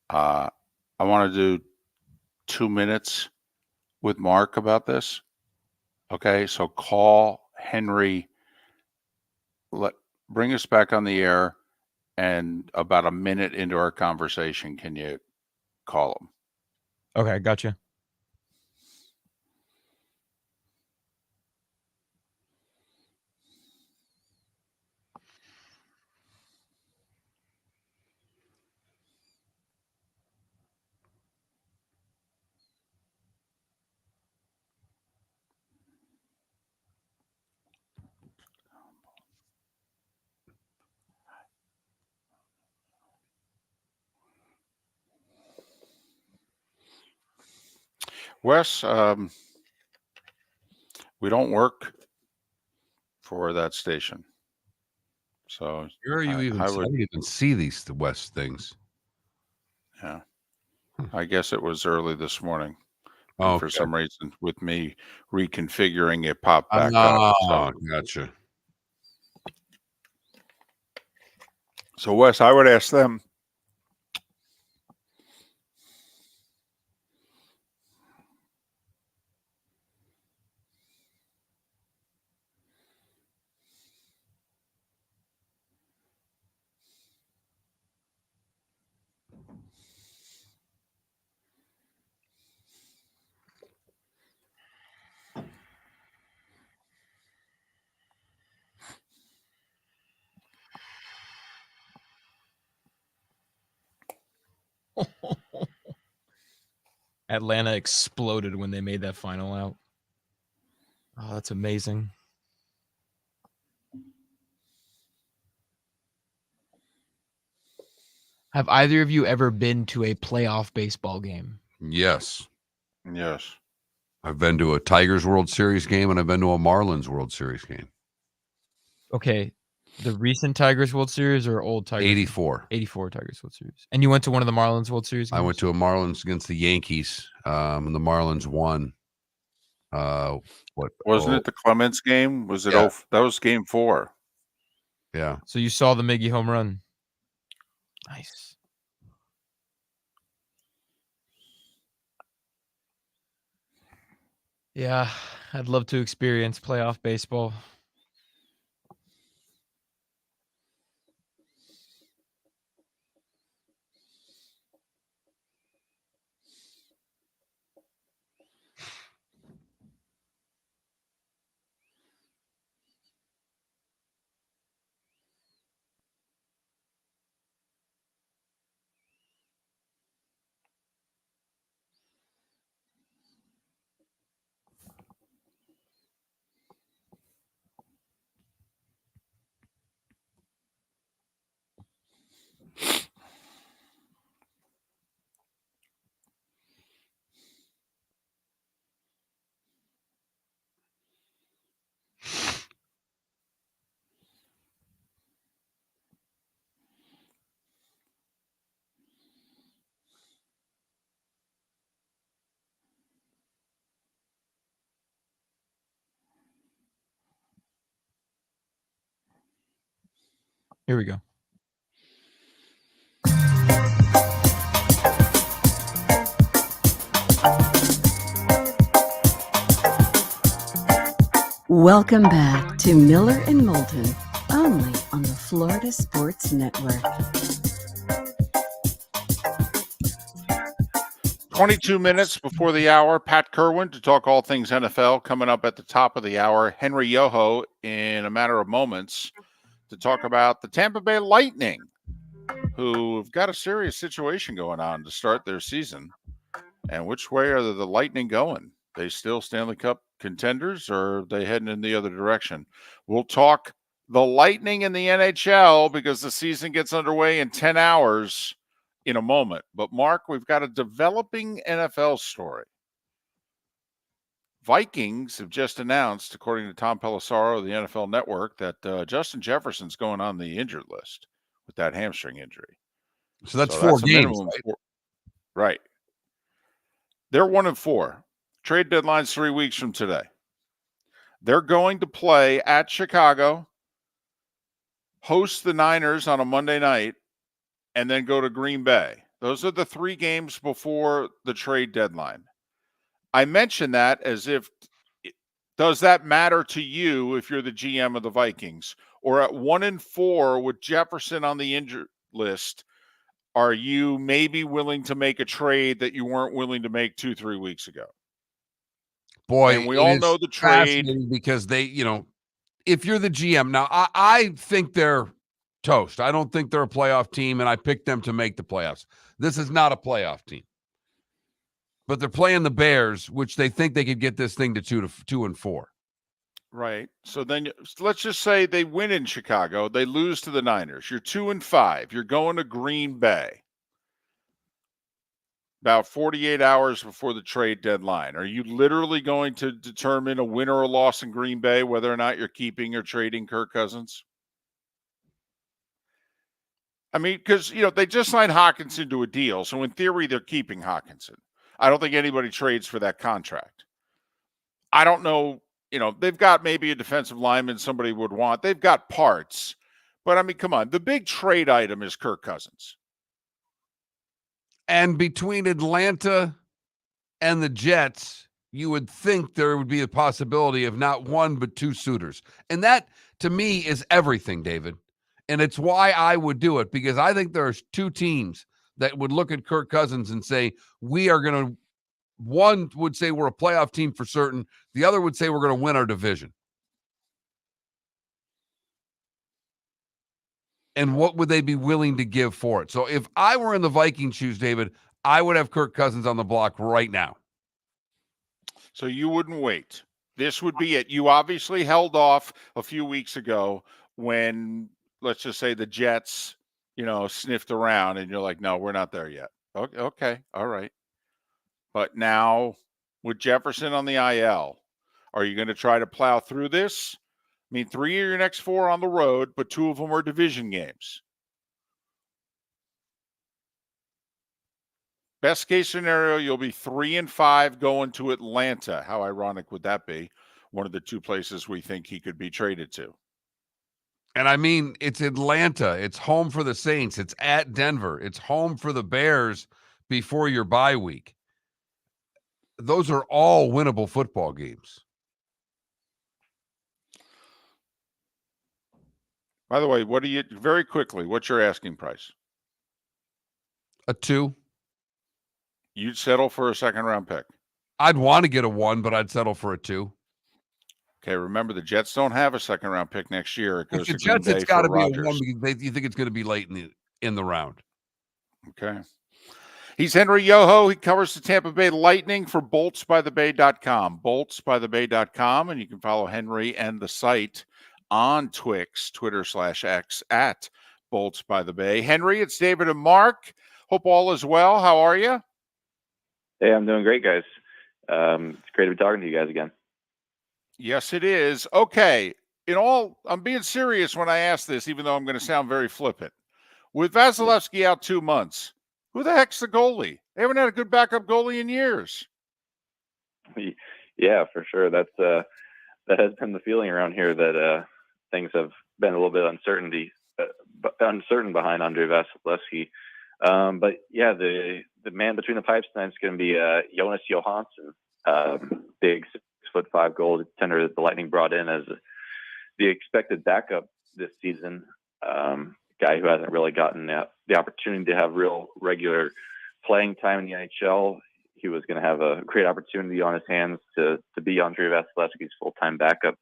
I want to do 2 minutes with Mark about this. Okay, so call Henry. Bring us back on the air, and about a minute into our conversation, can you call him? Okay, gotcha. Wes, we don't work for that station. So Where are you even? I don't even see these West things. Yeah. I guess it was early this morning. Oh, for some reason, with me reconfiguring, it popped back up. up. Oh, gotcha. So, Wes, I would ask them. Atlanta exploded when they made that final out. Oh, that's amazing. Have either of you ever been to a playoff baseball game? Yes. Yes. I've been to a Tigers World Series game, and I've been to a Marlins World Series game. Okay. The recent Tigers World Series or old Tigers? 84. 84 Tigers World Series. And you went to one of the Marlins World Series games? I went to a Marlins against the Yankees, and the Marlins won. Wasn't it the Clements game? Was it? Yeah. That was game 4. Yeah. So you saw the Miggy home run. Nice. Yeah, I'd love to experience playoff baseball. Here we go. Welcome back to Miller and Moulton, only on the Florida Sports Network. 22 minutes before the hour, Pat Kirwan to talk all things NFL. Coming up at the top of the hour, Henry Yoho in a matter of moments to talk about the Tampa Bay Lightning, who've got a serious situation going on to start their season. And which way are the Lightning going? They still Stanley Cup contenders, or are they heading in the other direction? We'll talk the Lightning in the NHL because the season gets underway in 10 hours in a moment. But, Mark, we've got a developing NFL story. Vikings have just announced, according to Tom Pelissaro of the NFL Network, that Justin Jefferson's going on the injured list with that hamstring injury. So that's 4 games, right? Right. They're 1-4. Trade deadline's 3 weeks from today. They're going to play at Chicago, host the Niners on a Monday night, and then go to Green Bay. Those are the 3 games before the trade deadline. I mention that as if, does that matter to you if you're the GM of the Vikings? Or at 1-4 with Jefferson on the injured list, are you maybe willing to make a trade that you weren't willing to make 2-3 weeks ago? Boy, and we all know the trade because they, if you're the GM now, I think they're toast. I don't think they're a playoff team, and I picked them to make the playoffs. This is not a playoff team, but they're playing the Bears, which they think they could get this thing to 2-4. Right. So then let's just say they win in Chicago. They lose to the Niners. You're 2-5. You're going to Green Bay about 48 hours before the trade deadline. Are you literally going to determine a win or a loss in Green Bay, whether or not you're keeping or trading Kirk Cousins? I mean, because, they just signed Hockenson to a deal. So in theory, they're keeping Hockenson. I don't think anybody trades for that contract. I don't know. They've got maybe a defensive lineman somebody would want. They've got parts. But, I mean, come on. The big trade item is Kirk Cousins. And between Atlanta and the Jets, you would think there would be a possibility of not one but 2 suitors. And that, to me, is everything, David. And it's why I would do it, because I think there's 2 teams that would look at Kirk Cousins and say, we are going to, one would say we're a playoff team for certain. The other would say we're going to win our division. And what would they be willing to give for it? So if I were in the Viking shoes, David, I would have Kirk Cousins on the block right now. So you wouldn't wait. This would be it. You obviously held off a few weeks ago when, let's just say, the Jets, sniffed around and you're like, no, we're not there yet. Okay. All right. But now with Jefferson on the IL, are you going to try to plow through this? I mean, 3 of your next 4 on the road, but 2 of them are division games. Best case scenario, you'll be 3-5 going to Atlanta. How ironic would that be? One of the 2 places we think he could be traded to. And I mean, it's Atlanta. It's home for the Saints. It's at Denver. It's home for the Bears before your bye week. Those are all winnable football games. By the way, very quickly, what's your asking price? A 2. You'd settle for a second-round pick? I'd want to get a 1, but I'd settle for a 2. Okay, remember the Jets don't have a second-round pick next year. It goes to Green Jets, Bay it's got to for be Rodgers. a 1 because you think it's going to be late in the round. Okay. He's Henry Yoho. He covers the Tampa Bay Lightning for boltsbythebay.com. Boltsbythebay.com, and you can follow Henry and the site on Twix, Twitter/X at boltsbythebay. Henry, it's David and Mark. Hope all is well. How are you? Hey, I'm doing great, guys. It's great to be talking to you guys again. Yes, it is. Okay. I'm being serious when I ask this, even though I'm going to sound very flippant. With Vasilevsky out 2 months, who the heck's the goalie? They haven't had a good backup goalie in years. Yeah, for sure. That has been the feeling around here that things have been a little bit uncertain behind Andrei Vasilevsky. But yeah, the man between the pipes tonight is going to be Jonas Johansson, big 6'5" goaltender that the Lightning brought in as the expected backup this season. Guy who hasn't really gotten the opportunity to have real regular playing time in the NHL. He was going to have a great opportunity on his hands to be Andrei Vasilevsky's full-time backup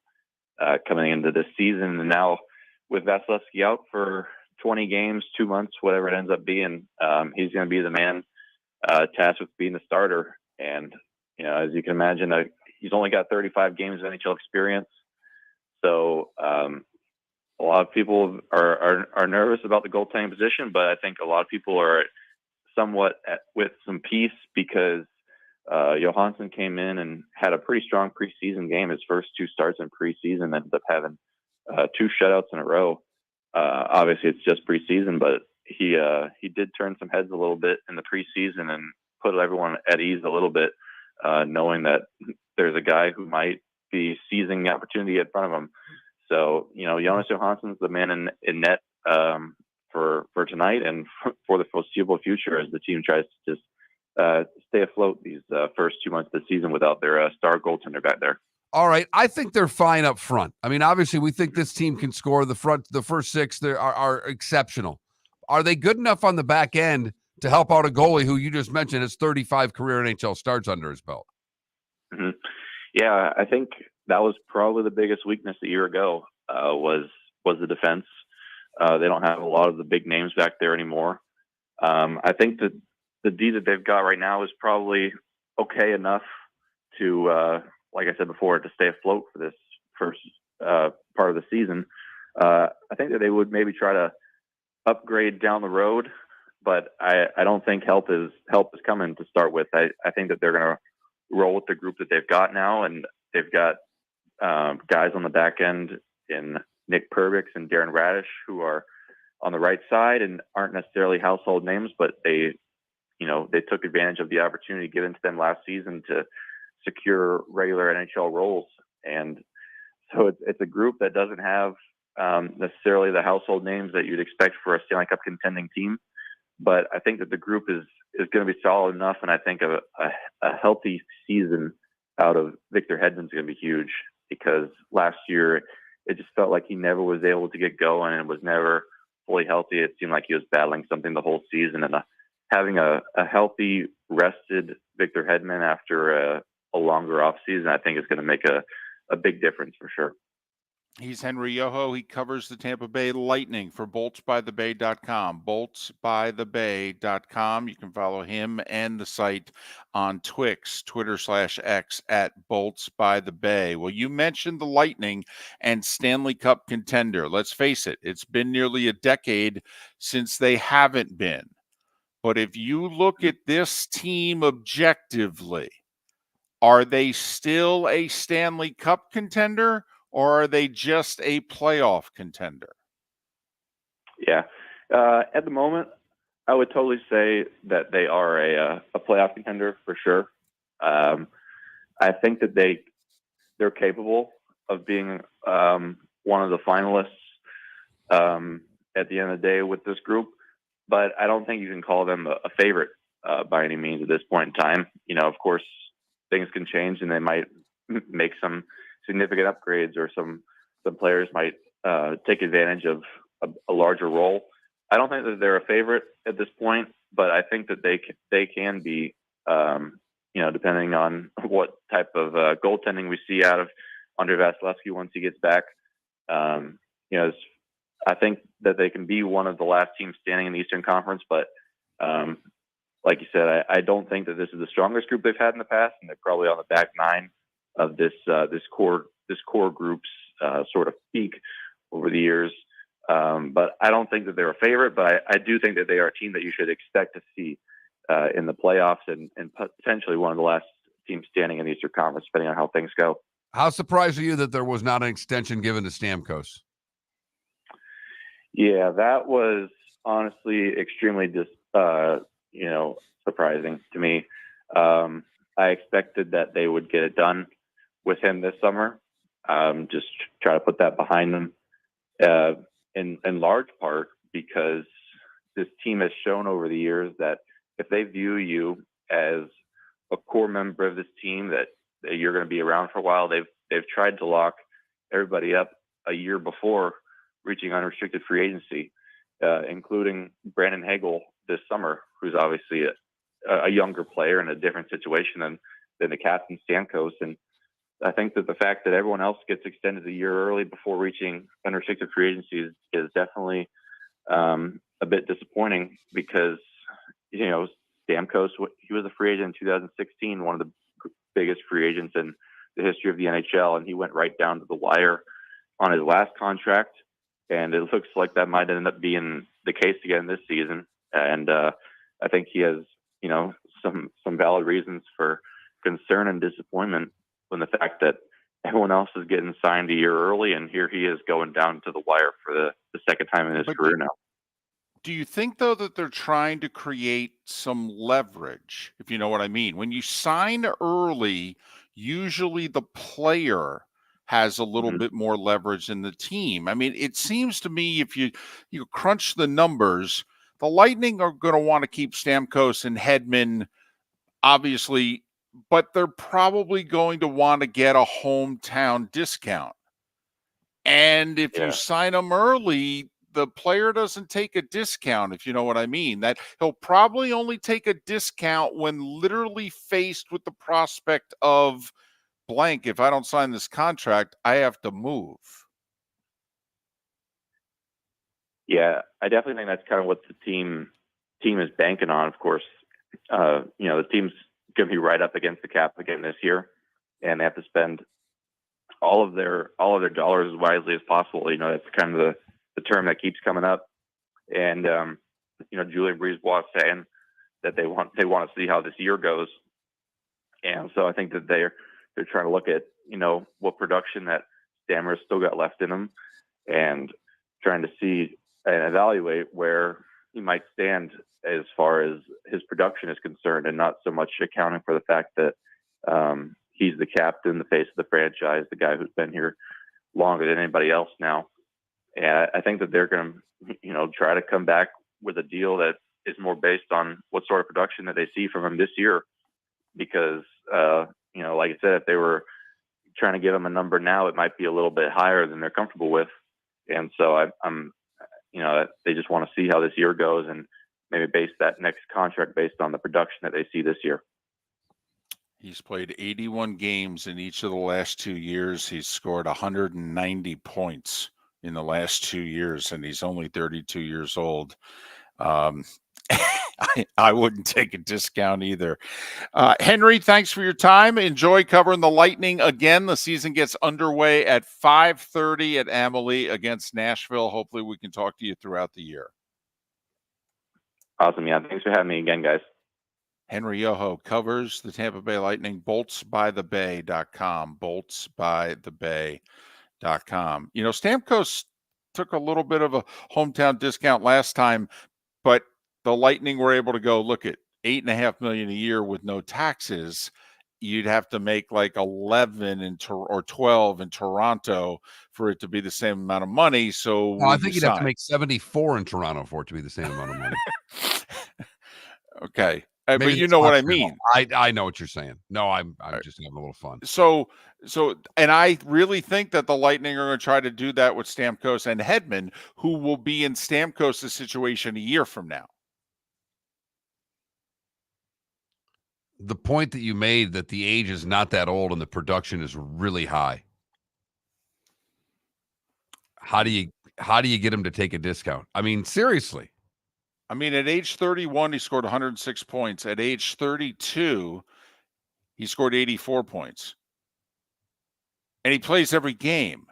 coming into this season. And now with Vasilevsky out for 20 games, 2 months, whatever it ends up being, he's going to be the man tasked with being the starter. And, as you can imagine, he's only got 35 games of NHL experience. So a lot of people are nervous about the goaltending position, but I think a lot of people are somewhat with some peace because Johansson came in and had a pretty strong preseason game. His first 2 starts in preseason ended up having 2 shutouts in a row. Obviously, it's just preseason, but he did turn some heads a little bit in the preseason and put everyone at ease a little bit, knowing that there's a guy who might be seizing the opportunity in front of him. So, Jonas Johansson's the man in net for tonight and for the foreseeable future as the team tries to just stay afloat these first 2 months of the season without their star goaltender back there. All right. I think they're fine up front. I mean, obviously, we think this team can score. The first 6 are exceptional. Are they good enough on the back end to help out a goalie who you just mentioned has 35 career NHL starts under his belt? Mm-hmm. Yeah, I think that was probably the biggest weakness a year ago was the defense. They don't have a lot of the big names back there anymore. I think that the D that they've got right now is probably okay enough to, like I said before, to stay afloat for this first part of the season. I think that they would maybe try to upgrade down the road, but I don't think help is coming to start with. I think that they're going to roll with the group that they've got now, and they've got guys on the back end in Nick Perbix and Darren Radish who are on the right side and aren't necessarily household names, but they took advantage of the opportunity given to them last season to secure regular NHL roles. And so it's a group that doesn't have necessarily the household names that you'd expect for a Stanley Cup contending team. But I think that the group is going to be solid enough. And I think a healthy season out of Victor Hedman's going to be huge, because last year it just felt like he never was able to get going and was never fully healthy. It seemed like he was battling something the whole season, and having a healthy, rested Victor Hedman after a longer off season, I think is going to make a big difference for sure. He's Henry Yoho. He covers the Tampa Bay Lightning for boltsbythebay.com. Boltsbythebay.com. You can follow him and the site on Twitter/X at boltsbythebay. Well, you mentioned the Lightning and Stanley Cup contender. Let's face it, it's been nearly a decade since they haven't been. But if you look at this team objectively, are they still a Stanley Cup contender, or are they just a playoff contender? Yeah. At the moment, I would totally say that they are a playoff contender for sure. I think that they're capable of being one of the finalists at the end of the day with this group, but I don't think you can call them a favorite by any means at this point in time. Of course, things can change and they might make some significant upgrades, or some players might take advantage of a larger role. I don't think that they're a favorite at this point, but I think that they can be, depending on what type of goaltending we see out of Andrei Vasilevsky once he gets back. I think that they can be one of the last teams standing in the Eastern Conference, but like you said, I don't think that this is the strongest group they've had in the past, and they're probably on the back nine of this core group's sort of peak over the years. But I don't think that they're a favorite, but I do think that they are a team that you should expect to see in the playoffs and potentially one of the last teams standing in the Eastern Conference, depending on how things go. How surprised are you that there was not an extension given to Stamkos? Yeah, that was honestly extremely surprising to me. I expected that they would get it done with him this summer. Just try to put that behind them. In large part because this team has shown over the years that if they view you as a core member of this team, that you're going to be around for a while. They've tried to lock everybody up a year before reaching unrestricted free agency, including Brandon Hagel this summer, who's obviously a younger player in a different situation than the captain Stamkos. And I think that the fact that everyone else gets extended a year early before reaching unrestricted free agency is definitely a bit disappointing, because Stamkos, he was a free agent in 2016, one of the biggest free agents in the history of the NHL, and he went right down to the wire on his last contract, and it looks like that might end up being the case again this season. And I think he has, some valid reasons for concern and disappointment when the fact that everyone else is getting signed a year early, and here he is going down to the wire for the second time in his career now. Do you think, though, that they're trying to create some leverage, if you know what I mean? When you sign early, usually the player has a little bit more leverage than the team. I mean, it seems to me if you crunch the numbers, the Lightning are going to want to keep Stamkos and Hedman, obviously, but they're probably going to want to get a hometown discount. And if you sign them early, the player doesn't take a discount, if you know what I mean. That he'll probably only take a discount when literally faced with the prospect of blank. If I don't sign this contract, I have to move. Yeah, I definitely think that's kind of what the team is banking on. Of course, the team's going to be right up against the cap again this year, and they have to spend all of their dollars as wisely as possible. That's kind of the term that keeps coming up. And Julien Brisebois saying that they want to see how this year goes, and so I think that they're trying to look at what production that Stammer's still got left in him, and trying to see and evaluate where he might stand as far as his production is concerned, and not so much accounting for the fact that he's the captain, the face of the franchise, the guy who's been here longer than anybody else now. And I think that they're going to, try to come back with a deal that is more based on what sort of production that they see from him this year. Because, like I said, if they were trying to give him a number now, it might be a little bit higher than they're comfortable with. And so I'm they just want to see how this year goes and maybe base that next contract based on the production that they see this year. He's played 81 games in each of the last 2 years. He's scored 190 points in the last 2 years, and he's only 32 years old. I wouldn't take a discount either. Henry, thanks for your time. Enjoy covering the Lightning again. The season gets underway at 5:30 at Amalie against Nashville. Hopefully we can talk to you throughout the year. Awesome. Yeah. Thanks for having me again, guys. Henry Yoho covers the Tampa Bay Lightning, boltsbythebay.com, boltsbythebay.com. Stamkos took a little bit of a hometown discount last time, but the Lightning were able to go, look at $8.5 million a year with no taxes. You'd have to make like 11 or 12 in Toronto for it to be the same amount of money. So I think you'd have to make 74 in Toronto for it to be the same amount of money. Okay. But you know what I mean. I know what you're saying. No, I'm just having a little fun. So, and I really think that the Lightning are going to try to do that with Stamkos and Hedman, who will be in Stamkos' situation a year from now. The point that you made that the age is not that old and the production is really high. How do you get him to take a discount? I mean, seriously. I mean, at age 31, he scored 106 points. At age 32, he scored 84 points. And he plays every game.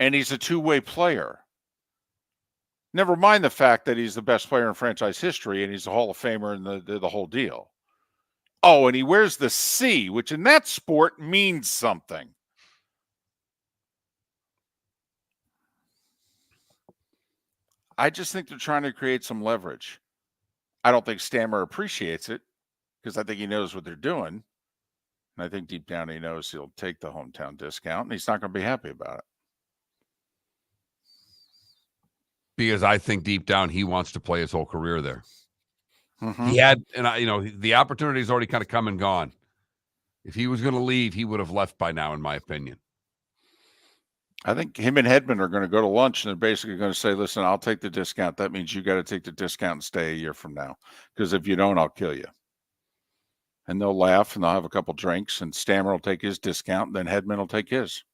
And he's a two-way player. Never mind the fact that he's the best player in franchise history and he's a Hall of Famer and the whole deal. Oh, and he wears the C, which in that sport means something. I just think they're trying to create some leverage. I don't think Stammer appreciates it because I think he knows what they're doing. And I think deep down he knows he'll take the hometown discount and he's not going to be happy about it. Because I think deep down he wants to play his whole career there. Mm-hmm. He had, and the opportunity has already kind of come and gone. If he was going to leave, he would have left by now, in my opinion. I think him and Hedman are going to go to lunch and they're basically going to say, listen, I'll take the discount. That means you got to take the discount and stay a year from now. Because if you don't, I'll kill you. And they'll laugh and they'll have a couple drinks and Stammer will take his discount. And then Hedman will take his.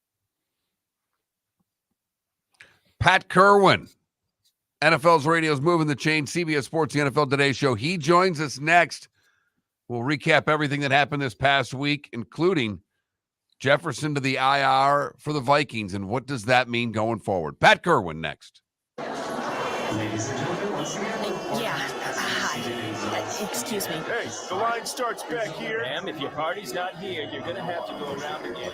Pat Kirwan, NFL's radio's moving the chain, CBS Sports, the NFL Today Show. He joins us next. We'll recap everything that happened this past week, including Jefferson to the IR for the Vikings, and what does that mean going forward? Pat Kirwan next. Yeah, hi. Excuse me. Hey, the line starts back here. Ma'am, if your party's not here, you're gonna have to go around again.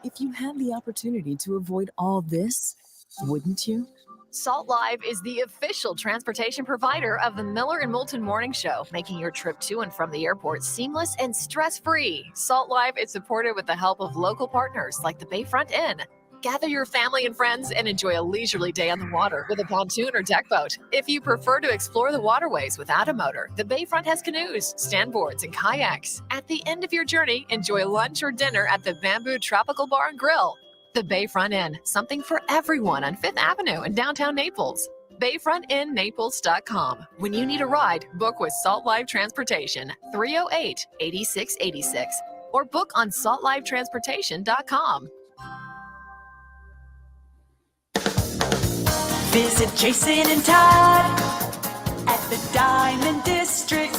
If you had the opportunity to avoid all this, wouldn't you? Salt Live is the official transportation provider of the Miller and Moulton Morning Show, making your trip to and from the airport seamless and stress-free. Salt Live is supported with the help of local partners like the Bayfront Inn. Gather your family and friends and enjoy a leisurely day on the water with a pontoon or deck boat. If you prefer to explore the waterways without a motor, the Bayfront has canoes, standboards, and kayaks. At the end of your journey, enjoy lunch or dinner at the Bamboo Tropical Bar and Grill. The Bayfront Inn, something for everyone on 5th Avenue in downtown Naples. BayfrontInNaples.com. When you need a ride, book with Salt Live Transportation, 308-8686, or book on saltlivetransportation.com. Visit Jason and Todd at the Diamond District.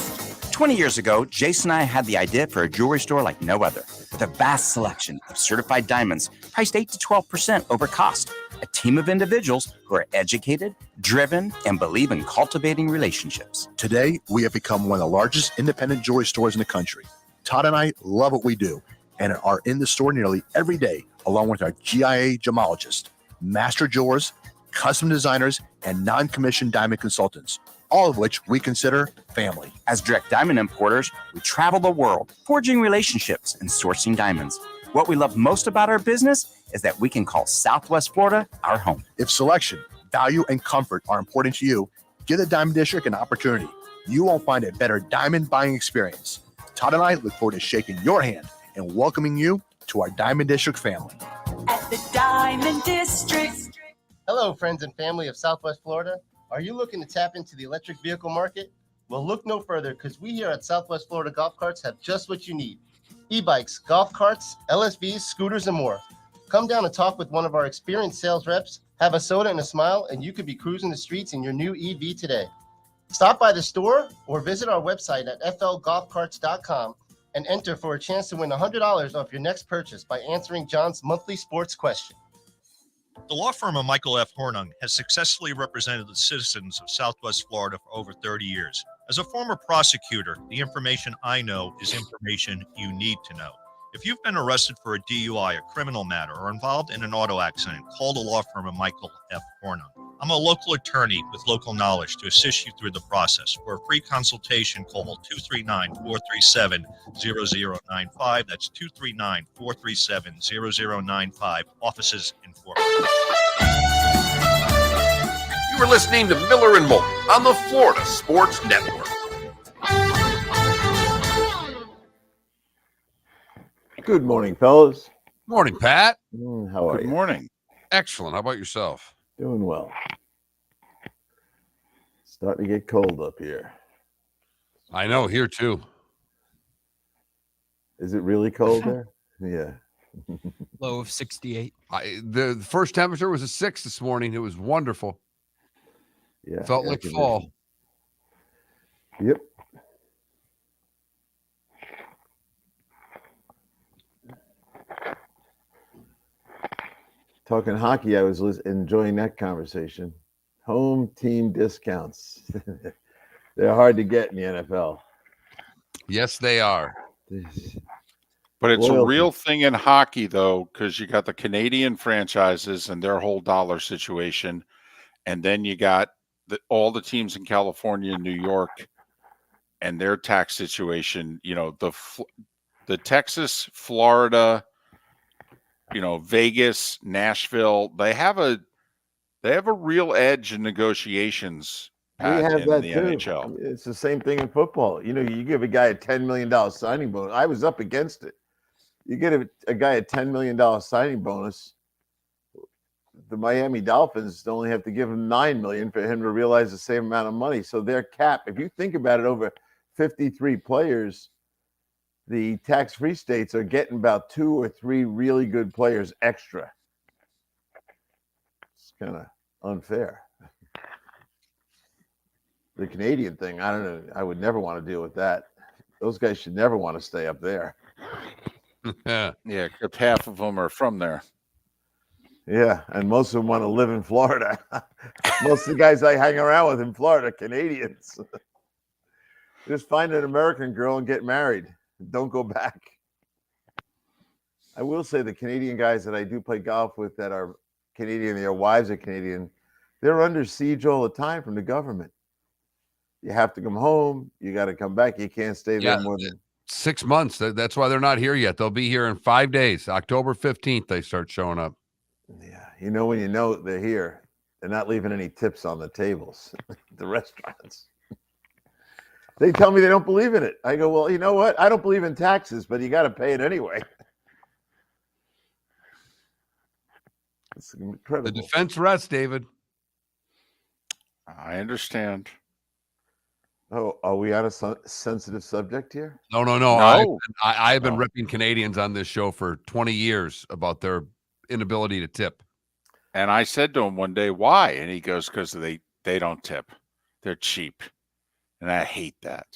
20 years ago, Jason and I had the idea for a jewelry store like no other. With a vast selection of certified diamonds priced 8 to 12% over cost. A team of individuals who are educated, driven, and believe in cultivating relationships. Today, we have become one of the largest independent jewelry stores in the country. Todd and I love what we do and are in the store nearly every day, along with our GIA gemologists, master jewelers, custom designers, and non-commissioned diamond consultants, all of which we consider family. As direct diamond importers, we travel the world, forging relationships and sourcing diamonds. What we love most about our business is that we can call Southwest Florida our home. If selection, value, and comfort are important to you, give the Diamond District an opportunity. You won't find a better diamond buying experience. Todd and I look forward to shaking your hand and welcoming you to our Diamond District family. At the Diamond District. Hello, friends and family of Southwest Florida. Are you looking to tap into the electric vehicle market? Well, look no further because we here at Southwest Florida Golf Carts have just what you need. E-bikes, golf carts, LSVs, scooters, and more. Come down and talk with one of our experienced sales reps, have a soda and a smile, and you could be cruising the streets in your new EV today. Stop by the store or visit our website at flgolfcarts.com and enter for a chance to win $100 off your next purchase by answering John's monthly sports question. The law firm of Michael F. Hornung has successfully represented the citizens of Southwest Florida for over 30 years. As a former prosecutor, the information I know is information you need to know. If you've been arrested for a DUI, a criminal matter, or involved in an auto accident, call the law firm of Michael F. Hornung. I'm a local attorney with local knowledge to assist you through the process. For a free consultation, call 239-437-0095. That's 239-437-0095. Offices in Fort Worth. You are listening to Miller and Moulton on the Florida Sports Network. Good morning, fellas. Morning, Pat. How are you? Good morning. Excellent. How about yourself? Doing well. Starting to get cold up here. I know, here too. Is it really cold there? Yeah. Low of 68. The first temperature was a 6 this morning. It was wonderful. Yeah. Felt like fall. Yep. Talking hockey, I was enjoying that conversation. Home team discounts. They're hard to get in the NFL. Yes, they are. But it's Loyalty. a real thing in hockey, though, because you got the Canadian franchises and their whole dollar situation. And then you got all the teams in California and New York and their tax situation. You know, the Texas, Florida, Vegas, Nashville, they have a real edge in negotiations. Pat, We have in that the too. NHL. It's the same thing in football. You give a guy a $10 million signing bonus. I was up against it. You get a guy a $10 million signing bonus. The Miami Dolphins only have to give him $9 million for him to realize the same amount of money. So their cap, if you think about it, over 53 players, the tax-free states are getting about 2 or 3 really good players extra. It's kind of unfair. The Canadian thing, I don't know. I would never want to deal with that. Those guys should never want to stay up there. Yeah, because half of them are from there. Yeah, and most of them want to live in Florida. Most of the guys I hang around with in Florida are Canadians. Just find an American girl and get married. Don't go back. I will say the Canadian guys that I do play golf with that are Canadian, their wives are Canadian, they're under siege all the time from the government. You have to come home. You got to come back. You can't stay there more than 6 months. That's why they're not here yet. They'll be here in 5 days. October 15th, they start showing up. you know when you know they're here. They're not leaving any tips on the tables, the restaurants. They tell me they don't believe in it. I go, well, you know what? I don't believe in taxes, but you got to pay it anyway. It's incredible. The defense rests, David. I understand. Oh, are we on a sensitive subject here? No. No. I've been ripping Canadians on this show for 20 years about their inability to tip. And I said to him one day, why? And he goes, because they don't tip. They're cheap. And I hate that.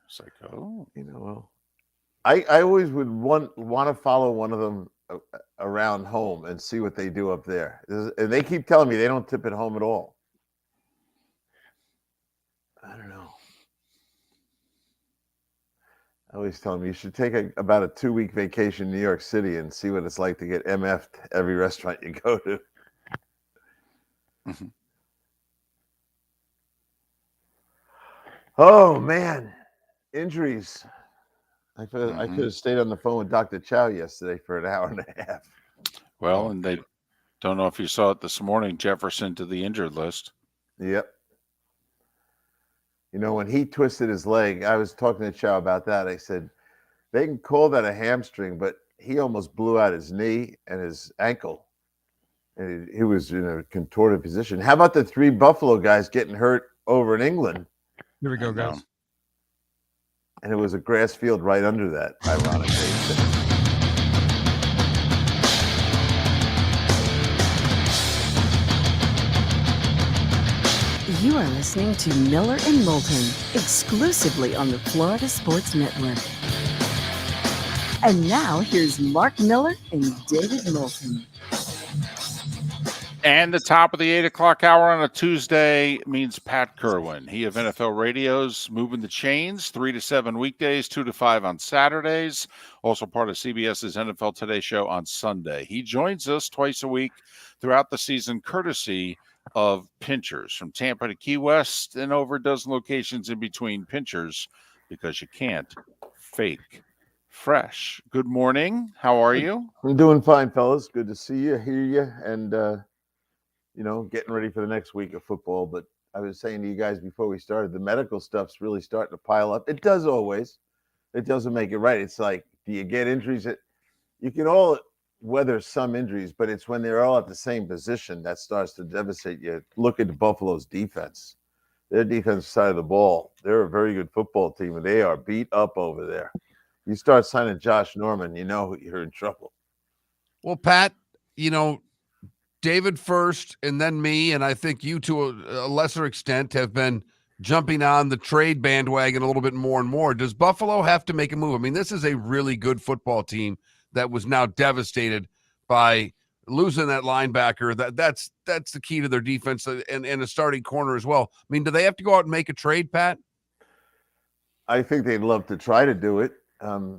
It's like, oh. Well, I always would want to follow one of them around home and see what they do up there. And they keep telling me they don't tip at home at all. I don't know. I always tell them you should take about a 2-week vacation in New York City and see what it's like to get MF'd every restaurant you go to. Mm-hmm. Oh man, injuries. I could have stayed on the phone with Dr. Chow yesterday for an hour and a half. Well, and they don't know if you saw it this morning, Jefferson to the injured list. Yep. When he twisted his leg, I was talking to Chow about that. I said, they can call that a hamstring, but he almost blew out his knee and his ankle. And he was in a contorted position. How about the 3 Buffalo guys getting hurt over in England? Here we go, guys. And it was a grass field right under that, ironically. You are listening to Miller and Moulton, exclusively on the Florida Sports Network. And now here's Mark Miller and David Moulton. And the top of the 8 o'clock hour on a Tuesday means Pat Kirwan. He of NFL Radio's Moving the Chains, 3 to 7 weekdays, 2 to 5 on Saturdays. Also part of CBS's NFL Today show on Sunday. He joins us twice a week throughout the season, courtesy of Pinchers from Tampa to Key West and over a dozen locations in between. Pinchers, because you can't fake fresh. Good morning. How are you? I'm doing fine, fellas. Good to see you, hear you, and getting ready for the next week of football. But I was saying to you guys before we started, the medical stuff's really starting to pile up. It does always. It doesn't make it right. It's like, do you get injuries? You can all weather some injuries, but it's when they're all at the same position that starts to devastate you. Look at the Buffalo's defense. Their defensive side of the ball, they're a very good football team, and they are beat up over there. You start signing Josh Norman, you're in trouble. Well, Pat, David first and then me, and I think you to a lesser extent have been jumping on the trade bandwagon a little bit more and more. Does Buffalo have to make a move? I mean, this is a really good football team that was now devastated by losing that linebacker. That's the key to their defense and a starting corner as well. I mean, do they have to go out and make a trade, Pat? I think they'd love to try to do it.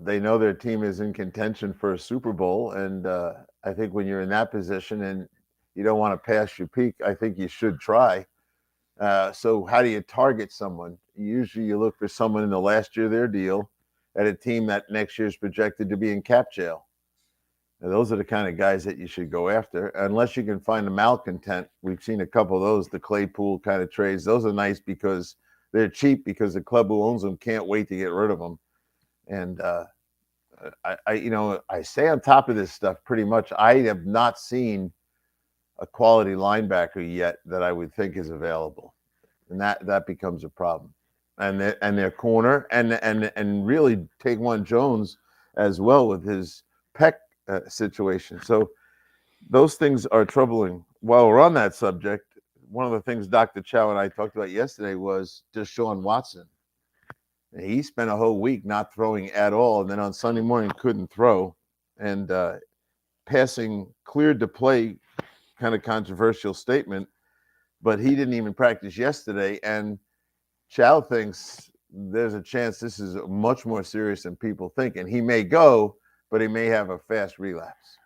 They know their team is in contention for a Super Bowl, and I think when you're in that position and you don't want to pass your peak, I think you should try. So how do you target someone? Usually you look for someone in the last year of their deal at a team that next year is projected to be in cap jail. Now, those are the kind of guys that you should go after, unless you can find a malcontent. We've seen a couple of those, the Claypool kind of trades. Those are nice because they're cheap, because the club who owns them can't wait to get rid of them. And I stay on top of this stuff pretty much. I have not seen a quality linebacker yet that I would think is available, and that becomes a problem. And their corner and really Taquan Jones as well with his pec situation. So those things are troubling. While we're on that subject, one of the things Dr. Chow and I talked about yesterday was Deshaun Watson. He spent a whole week not throwing at all, and then on Sunday morning couldn't throw, and passing cleared to play kind of controversial statement, but he didn't even practice yesterday. And Chow thinks there's a chance this is much more serious than people think. And he may go, but he may have a fast relapse.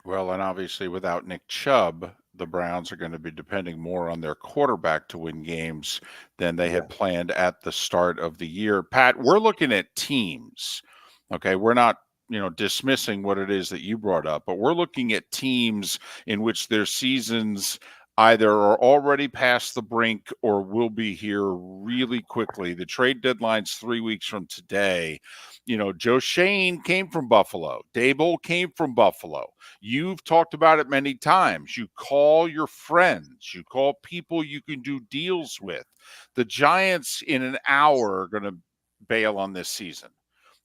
Well, and obviously without Nick Chubb, the Browns are going to be depending more on their quarterback to win games than they had planned at the start of the year. Pat, we're looking at teams. Okay, we're not, dismissing what it is that you brought up, but we're looking at teams in which their seasons either are already past the brink or will be here really quickly. The trade deadline's 3 weeks from today. Joe Shane came from Buffalo. Dable came from Buffalo. You've talked about it many times. You call your friends. You call people you can do deals with. The Giants in an hour are going to bail on this season.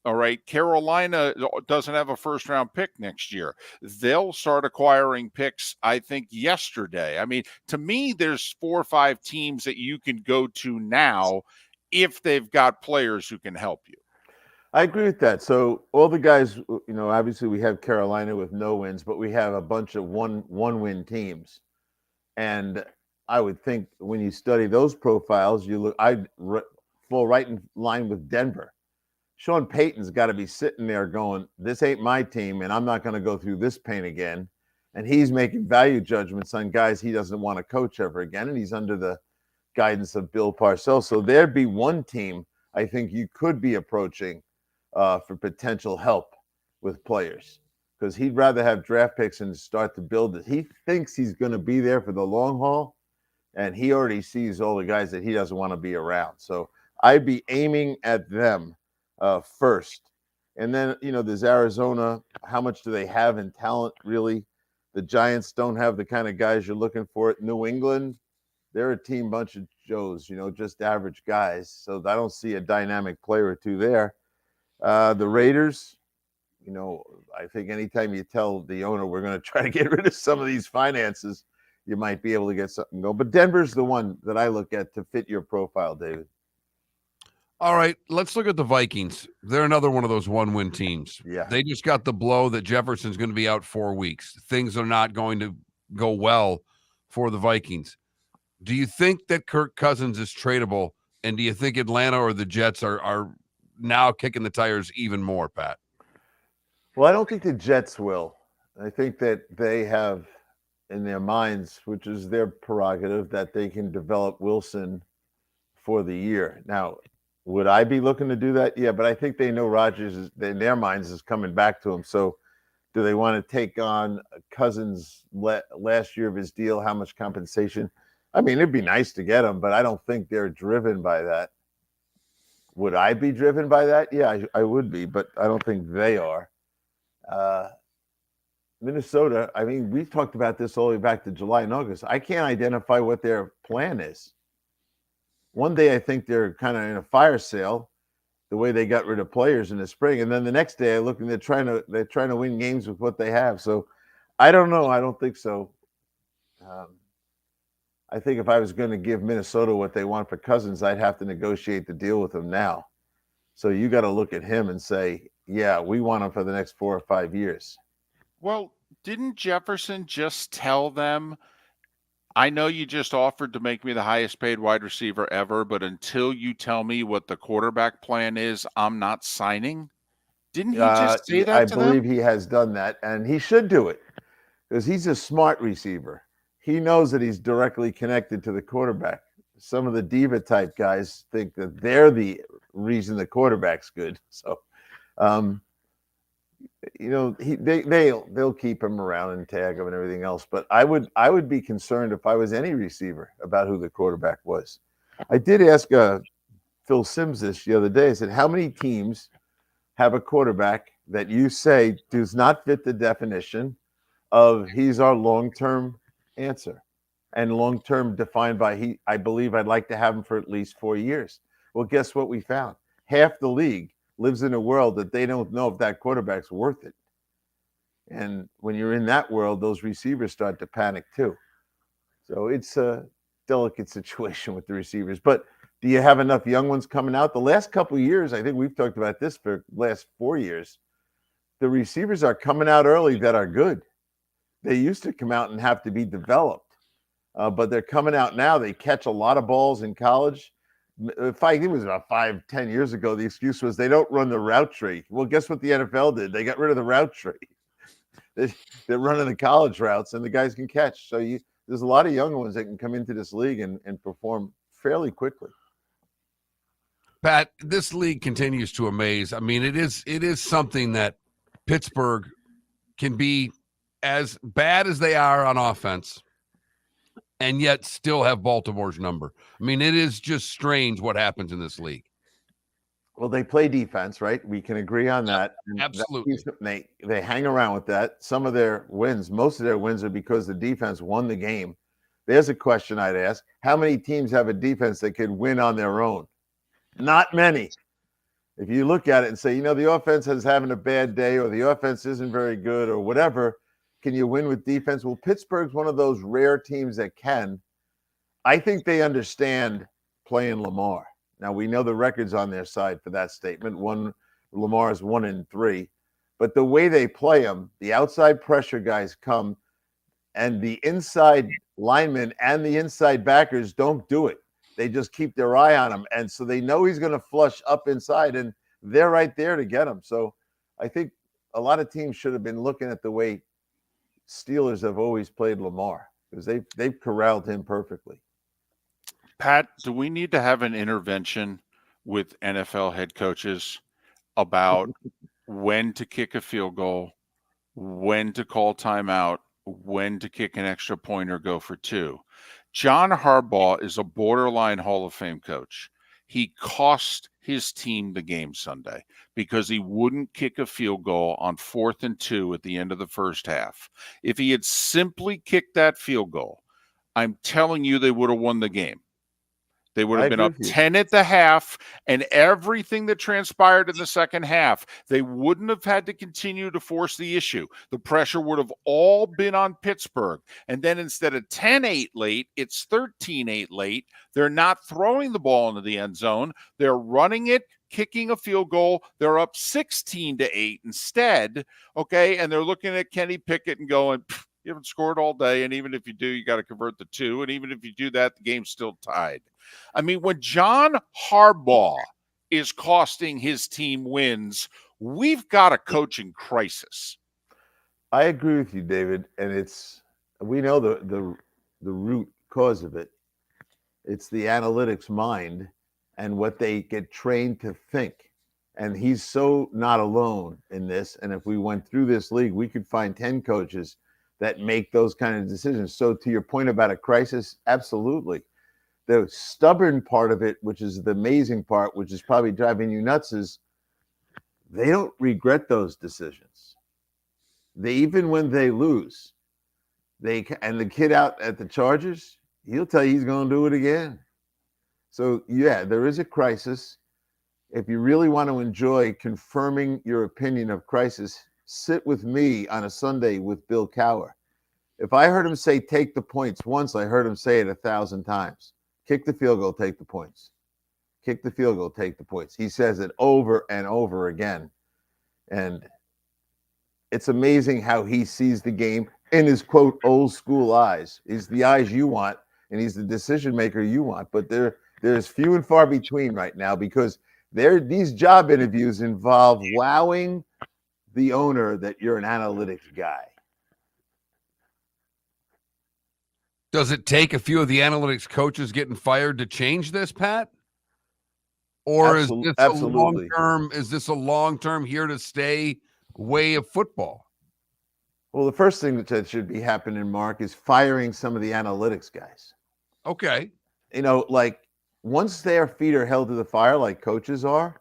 All right. Carolina doesn't have a first-round pick next year. They'll start acquiring picks, I think, yesterday. I mean, to me, there's 4 or 5 teams that you can go to now if they've got players who can help you. I agree with that. So all the guys, obviously we have Carolina with no wins, but we have a bunch of one-win teams. And I would think when you study those profiles, I'd fall right in line with Denver. Sean Payton's got to be sitting there going, this ain't my team, and I'm not going to go through this pain again. And he's making value judgments on guys he doesn't want to coach ever again, and he's under the guidance of Bill Parcells. So there'd be one team I think you could be approaching for potential help with players, because he'd rather have draft picks and start to build it. He thinks he's going to be there for the long haul, and he already sees all the guys that he doesn't want to be around. So I'd be aiming at them first. And then, there's Arizona. How much do they have in talent, really? The Giants don't have the kind of guys you're looking for. New England, they're a team bunch of Joes, just average guys. So I don't see a dynamic player or two there. The Raiders, I think anytime you tell the owner we're going to try to get rid of some of these finances, you might be able to get something going. But Denver's the one that I look at to fit your profile, David. All right, let's look at the Vikings. They're another one of those one-win teams. Yeah. They just got the blow that Jefferson's going to be out 4 weeks. Things are not going to go well for the Vikings. Do you think that Kirk Cousins is tradable? And do you think Atlanta or the Jets are now kicking the tires even more, Pat? Well, I don't think the Jets will. I think that they have in their minds, which is their prerogative, that they can develop Wilson for the year. Now, would I be looking to do that? Yeah, but I think they know Rodgers is, in their minds, is coming back to him. So do they want to take on Cousins last year of his deal? How much compensation? I mean, it'd be nice to get him, but I don't think they're driven by that. Would I be driven by that? Yeah, I would be, but I don't think they are. Minnesota, I mean, we've talked about this all the way back to July and August. I can't identify what their plan is. One day I think they're kind of in a fire sale, the way they got rid of players in the spring, and then the next day I look and they're trying to win games with what they have. So I don't know. I don't think so. I think if I was going to give Minnesota what they want for Cousins, I'd have to negotiate the deal with them now. So you got to look at him and say, yeah, we want him for the next 4 or 5 years. Well, didn't Jefferson just tell them, I know you just offered to make me the highest paid wide receiver ever, but until you tell me what the quarterback plan is, I'm not signing? Didn't he just say that I to believe them? he has done that, and he should do it because he's a smart receiver. He knows that he's directly connected to the quarterback. Some of the diva type guys think that they're the reason the quarterback's good. So, they'll keep him around and tag him and everything else. But I would be concerned if I was any receiver about who the quarterback was. I did ask Phil Simms this the other day. I said, how many teams have a quarterback that you say does not fit the definition of he's our long-term answer, and long-term defined by I believe I'd like to have him for at least 4 years. Well, guess what we found? Half the league lives in a world that they don't know if that quarterback's worth it. And when you're in that world, those receivers start to panic too. So it's a delicate situation with the receivers. But do you have enough young ones coming out? The last couple of years, I think we've talked about this for the last 4 years, the receivers are coming out early that are good. they used to come out and have to be developed, but they're coming out now. They catch a lot of balls in college. I think it was about 5-10 years ago. The excuse was they don't run the route tree. Well, guess what the NFL did? They got rid of the route tree. They're running the college routes, and the guys can catch. So there's a lot of young ones that can come into this league and perform fairly quickly. Pat, this league continues to amaze. I mean, it is something that Pittsburgh can be as bad as they are on offense and yet still have Baltimore's number. I mean, it is just strange what happens in this league. Well, they play defense, right? We can agree on that. And absolutely. They hang around with that. Some of their wins, most of their wins are because the defense won the game. There's a question I'd ask. How many teams have a defense that could win on their own? Not many. If you look at it and say, the offense is having a bad day or the offense isn't very good or whatever, can you win with defense? Well, Pittsburgh's one of those rare teams that can. I think they understand playing Lamar. Now, we know the record's on their side for that statement. Lamar's 1-3. But the way they play him, the outside pressure guys come, and the inside linemen and the inside backers don't do it. They just keep their eye on him. And so they know he's going to flush up inside, and they're right there to get him. So I think a lot of teams should have been looking at the way Steelers have always played Lamar, because they've corralled him perfectly. Pat, do we need to have an intervention with NFL head coaches about when to kick a field goal, when to call timeout, when to kick an extra point or go for two? John Harbaugh is a borderline Hall of Fame coach. He cost his team the game Sunday because he wouldn't kick a field goal on 4th and 2 at the end of the first half. If he had simply kicked that field goal, I'm telling you they would have won the game. They would have been up 10 at the half, and everything that transpired in the second half, they wouldn't have had to continue to force the issue. The pressure would have all been on Pittsburgh. And then instead of 10-8 late, it's 13-8 late. They're not throwing the ball into the end zone. They're running it, kicking a field goal. They're up 16-8 instead, okay? And they're looking at Kenny Pickett and going, you haven't scored all day, and even if you do, you got to convert the two. And even if you do that, the game's still tied. I mean, when John Harbaugh is costing his team wins, we've got a coaching crisis. I agree with you, David, and we know the root cause of it. It's the analytics mind and what they get trained to think. And he's so not alone in this. And if we went through this league, we could find 10 coaches that make those kind of decisions. So to your point about a crisis, absolutely. The stubborn part of it, which is the amazing part, which is probably driving you nuts, is they don't regret those decisions. Even when they lose, and the kid out at the Chargers, he'll tell you he's going to do it again. So yeah, there is a crisis. If you really want to enjoy confirming your opinion of crisis, sit with me on a Sunday with Bill Cowher. If I heard him say take the points once, I heard him say it 1,000 times. Kick the field goal, take the points. Kick the field goal, take the points. He says it over and over again. And it's amazing how he sees the game in his, quote, old school eyes. He's the eyes you want, and he's the decision maker you want. But there's few and far between right now, because these job interviews involve wowing the owner that you're an analytics guy. Does it take a few of the analytics coaches getting fired to change this, Pat? Or is this a long-term here to stay way of football? Well, the first thing that should be happening, Mark, is firing some of the analytics guys. Okay. Like once their feet are held to the fire, like coaches are,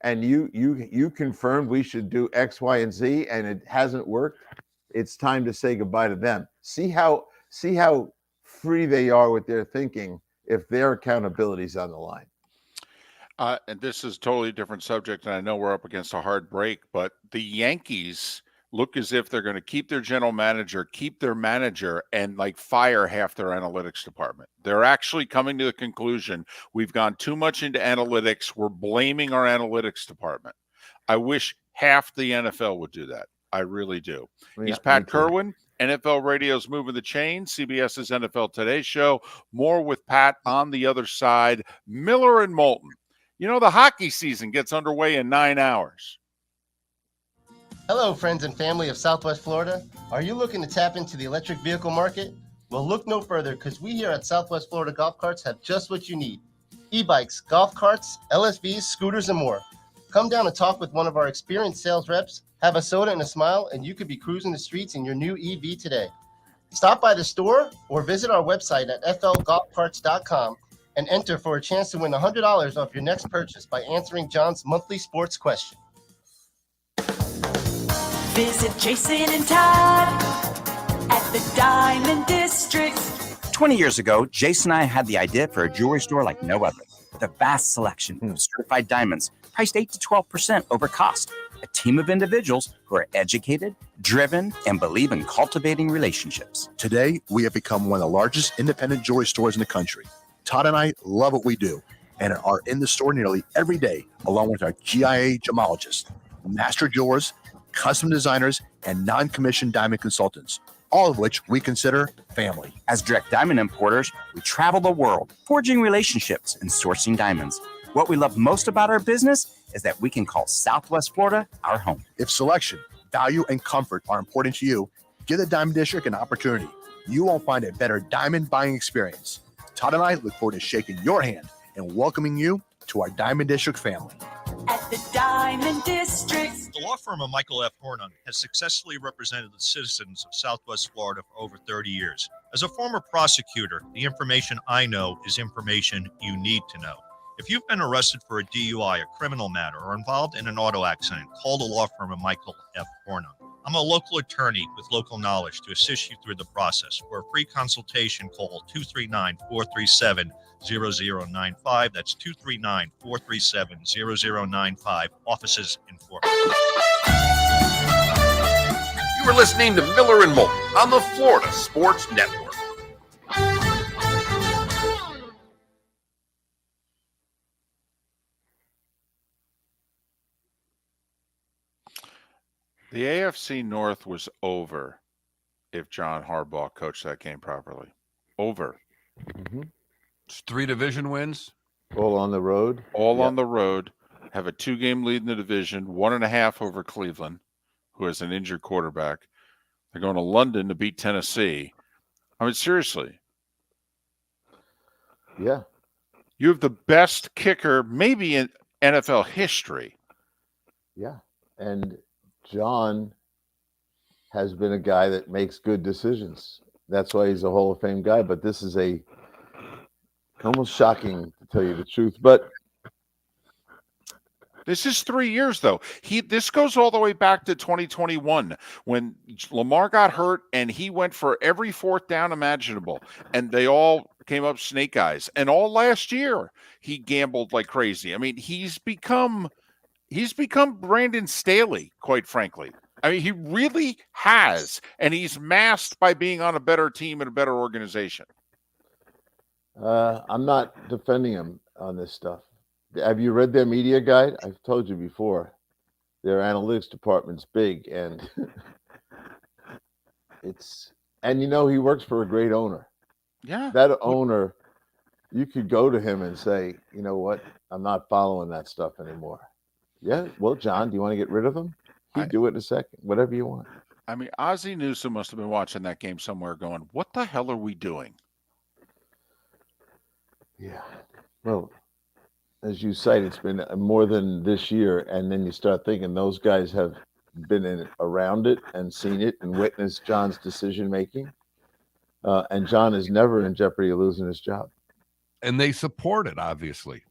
and you confirmed we should do X, Y, and Z, and it hasn't worked, it's time to say goodbye to them. See how free they are with their thinking if their accountability is on the line. And this is a totally different subject, and I know we're up against a hard break, but the Yankees look as if they're going to keep their general manager, keep their manager, and fire half their analytics department. They're actually coming to the conclusion we've gone too much into analytics. We're blaming our analytics department. I wish half the NFL would do that. I really do. Yeah, He's Pat Kirwan. NFL Radio's Moving the Chain, CBS's NFL Today show. More with Pat on the other side. Miller and Moulton. You know, the hockey season gets underway in 9 hours. Hello, friends and family of Southwest Florida. Are you looking to tap into the electric vehicle market? Well, look no further, because we here at Southwest Florida Golf Carts have just what you need. E-bikes, golf carts, LSVs, scooters, and more. Come down and talk with one of our experienced sales reps, have a soda and a smile, and you could be cruising the streets in your new EV today. Stop by the store or visit our website at flgolfcarts.com and enter for a chance to win $100 off your next purchase by answering John's monthly sports question. Visit Jason and Todd at the Diamond District. 20 years ago, Jason and I had the idea for a jewelry store like no other. With a vast selection of certified diamonds priced 8 to 12% over cost. A team of individuals who are educated, driven, and believe in cultivating relationships. Today, we have become one of the largest independent jewelry stores in the country. Todd and I love what we do and are in the store nearly every day, along with our GIA gemologists, master jewelers, custom designers, and non-commissioned diamond consultants, all of which we consider family. As direct diamond importers, we travel the world, forging relationships and sourcing diamonds. What we love most about our business is that we can call Southwest Florida our home. If selection, value, and comfort are important to you, give the Diamond District an opportunity. You won't find a better diamond buying experience. Todd and I look forward to shaking your hand and welcoming you to our Diamond District family. At the Diamond District. The law firm of Michael F. Hornung has successfully represented the citizens of Southwest Florida for over 30 years. As a former prosecutor, the information I know is information you need to know. If you've been arrested for a DUI, a criminal matter, or involved in an auto accident, call the law firm of Michael F. Hornung. I'm a local attorney with local knowledge to assist you through the process. For a free consultation, call 239-437-0095. That's 239-437-0095. Offices in Fort Worth. You are listening to Miller and Moulton on the Florida Sports Network. The AFC North was over if John Harbaugh coached that game properly. Over. It's 3 division wins. All on the road. All on the road. Have a 2-game lead in the division, 1.5 over Cleveland, who has an injured quarterback. They're going to London to beat Tennessee. I mean, seriously. Yeah. You have the best kicker maybe in NFL history. Yeah. And John has been a guy that makes good decisions. That's why he's a Hall of Fame guy. But this is almost shocking, to tell you the truth. But this is 3 years, though. This goes all the way back to 2021 when Lamar got hurt and he went for every 4th down imaginable, and they all came up snake eyes. And all last year, he gambled like crazy. I mean, he's become Brandon Staley, quite frankly. I mean, he really has, and he's masked by being on a better team and a better organization. I'm not defending him on this stuff. Have you read their media guide? I've told you before. Their analytics department's big, and he works for a great owner. Yeah. That owner, you could go to him and say, you know what? I'm not following that stuff anymore. Yeah, well, John, do you want to get rid of him? He'd do it in a second, whatever you want. I mean, Ozzie Newsome must have been watching that game somewhere going, what the hell are we doing? Yeah. Well, as you cite, it's been more than this year. And then you start thinking those guys have been around it and seen it and witnessed John's decision-making. And John is never in jeopardy of losing his job. And they support it, obviously.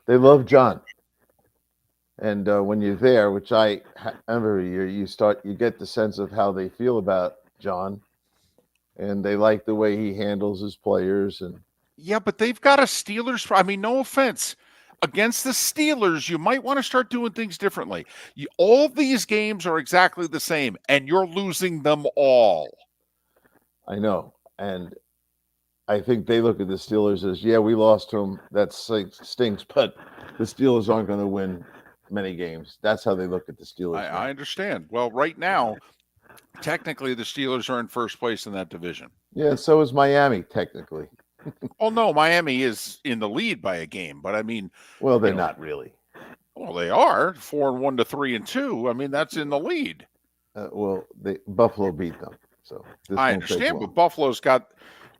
They love John. And when you're there, which every year, you get the sense of how they feel about John, and they like the way he handles his players. And yeah, but they've got a Steelers. I mean, no offense. Against the Steelers, you might want to start doing things differently. All of these games are exactly the same, and you're losing them all. I know. And I think they look at the Steelers as, yeah, we lost to them. That stinks, but the Steelers aren't going to win many games. That's how they look at the Steelers. I understand. Well, right now, Technically, the Steelers are in first place in that division. Yeah, so is Miami, technically. Oh, no, Miami is in the lead by a game, but I mean, Well, they're not really. Well, they are 4-1 to 3-2. I mean, that's in the lead. Buffalo beat them, so this I won't take understand, long. but Buffalo's got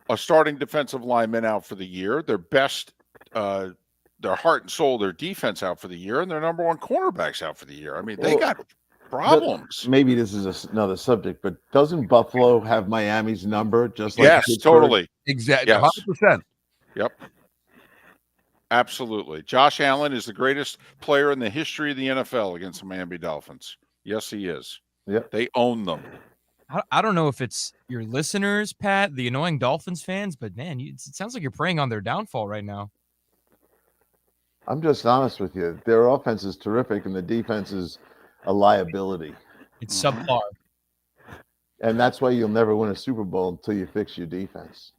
a starting defensive lineman out for the year. Their best, their heart and soul, their defense out for the year, and their number one cornerbacks out for the year. I mean, they got problems. Maybe this is another subject, but doesn't Buffalo have Miami's number just like Yes, Pittsburgh? totally. Exactly. Yes. 100%. Yep. Absolutely. Josh Allen is the greatest player in the history of the NFL against the Miami Dolphins. Yes, he is. Yep. They own them. I don't know if it's your listeners, Pat, the annoying Dolphins fans, but man, it sounds like you're preying on their downfall right now. I'm just honest with you. Their offense is terrific, and the defense is a liability. It's subpar. And that's why you'll never win a Super Bowl until you fix your defense.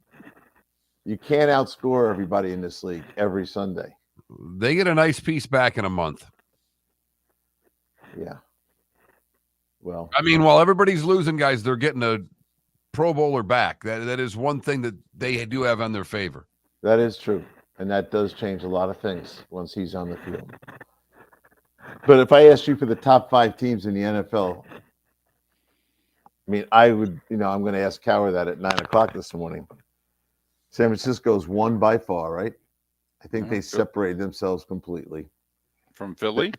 You can't outscore everybody in this league every Sunday. They get a nice piece back in a month. Yeah. Well, I mean, while everybody's losing, guys, they're getting a Pro Bowler back. That is one thing that they do have on their favor. that is true. And that does change a lot of things once he's on the field. But if I asked you for the top 5 teams in the NFL, I mean, I would, I'm going to ask Cowher that at 9 o'clock this morning. San Francisco's won by far, right? I think they separated themselves completely. From Philly?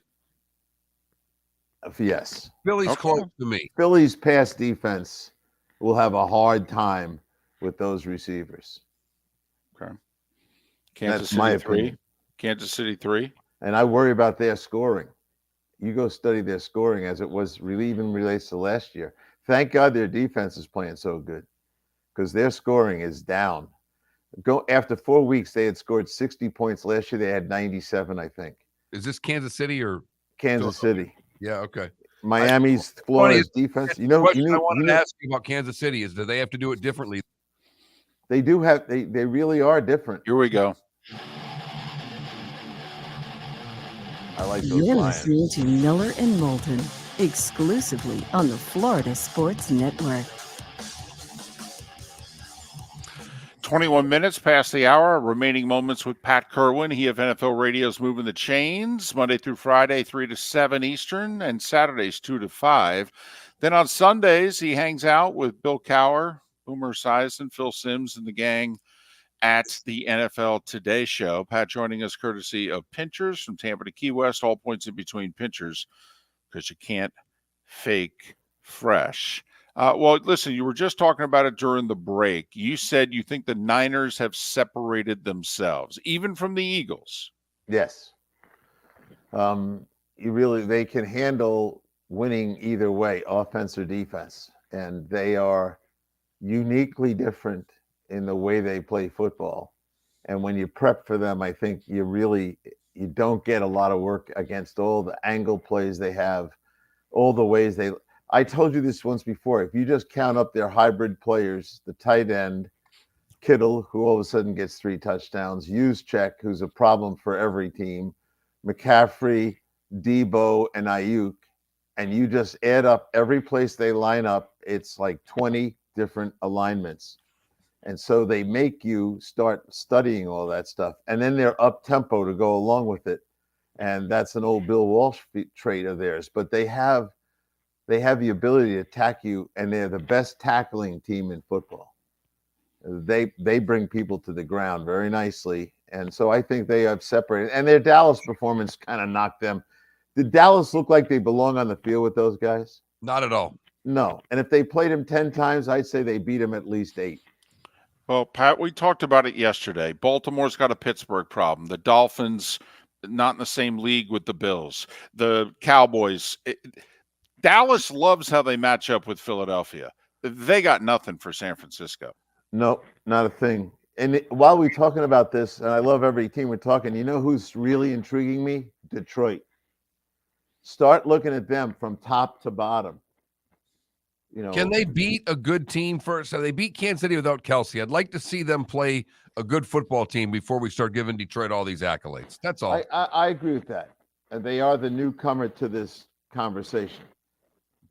Yes. Philly's close to me. Philly's pass defense will have a hard time with those receivers. Okay. Kansas That's City my 3. opinion. Kansas City 3. And I worry about their scoring. You go study their scoring as it was even relates to last year. Thank God their defense is playing so good because their scoring is down. After 4 weeks, they had scored 60 points. Last year, they had 97, I think. Is this Kansas City or Kansas City? Yeah, okay. Miami's Florida's defense. The question I wanted to ask you about Kansas City is, do they have to do it differently? They do have. They really are different. Here we go. I like those You're Lions. listening to Miller and Moulton, exclusively on the Florida Sports Network. 21 minutes past the hour. Remaining moments with Pat Kirwan. He of NFL Radio's Moving the Chains, Monday through Friday, 3 to 7 Eastern, and Saturdays, 2 to 5. Then on Sundays, he hangs out with Bill Cowher, Boomer Esiason, Phil Simms, and the gang at the NFL Today Show. Pat joining us courtesy of Pinchers from Tampa to Key West, all points in between Pinchers, because you can't fake fresh. Well, listen, you were just talking about it during the break. You said you think the Niners have separated themselves, even from the Eagles. Yes. They can handle winning either way, offense or defense. And they are uniquely different in the way they play football. And when you prep for them, I think you don't get a lot of work against all the angle plays they have, all the ways I told you this once before. If you just count up their hybrid players, the tight end, Kittle, who all of a sudden gets 3 touchdowns, Juszczyk, who's a problem for every team, McCaffrey, Debo, and Ayuk, and you just add up every place they line up, it's like 20 different alignments. And so they make you start studying all that stuff. And then they're up tempo to go along with it. And that's an old Bill Walsh trait of theirs. But they have the ability to attack you, and they're the best tackling team in football. They bring people to the ground very nicely. And so I think they have separated. And their Dallas performance kind of knocked them. Did Dallas look like they belong on the field with those guys? Not at all. No. And if they played them 10 times, I'd say they beat them at least 8. Well, Pat, we talked about it yesterday. Baltimore's got a Pittsburgh problem. The Dolphins, not in the same league with the Bills. The Cowboys. Dallas loves how they match up with Philadelphia. They got nothing for San Francisco. No, not a thing. And while we're talking about this, and I love every team we're talking, you know who's really intriguing me? Detroit. Start looking at them from top to bottom. Can they beat a good team first? So they beat Kansas City without Kelsey. I'd like to see them play a good football team before we start giving Detroit all these accolades. That's all. I agree with that. And they are the newcomer to this conversation.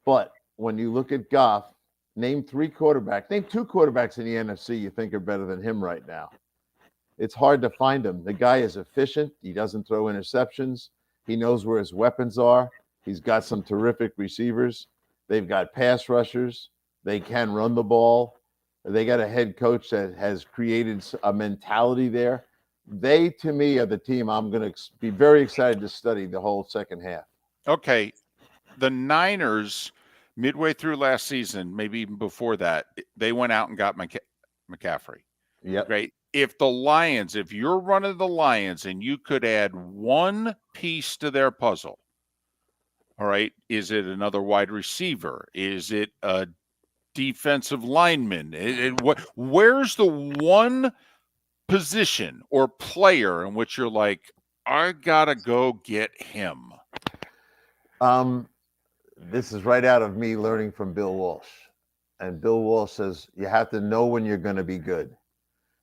But when you look at Goff, name two quarterbacks in the NFC you think are better than him right now. It's hard to find him. The guy is efficient. He doesn't throw interceptions. He knows where his weapons are. He's got some terrific receivers. They've got pass rushers. They can run the ball. They got a head coach that has created a mentality there. They, to me, are the team I'm going to be very excited to study the whole second half. Okay. The Niners, midway through last season, maybe even before that, they went out and got McCaffrey. Yep. Great. If you're running the Lions and you could add one piece to their puzzle, all right, is it another wide receiver? Is it a defensive lineman? Where's the one position or player in which you're like, I gotta go get him? This is right out of me learning from Bill Walsh. And Bill Walsh says you have to know when you're going to be good.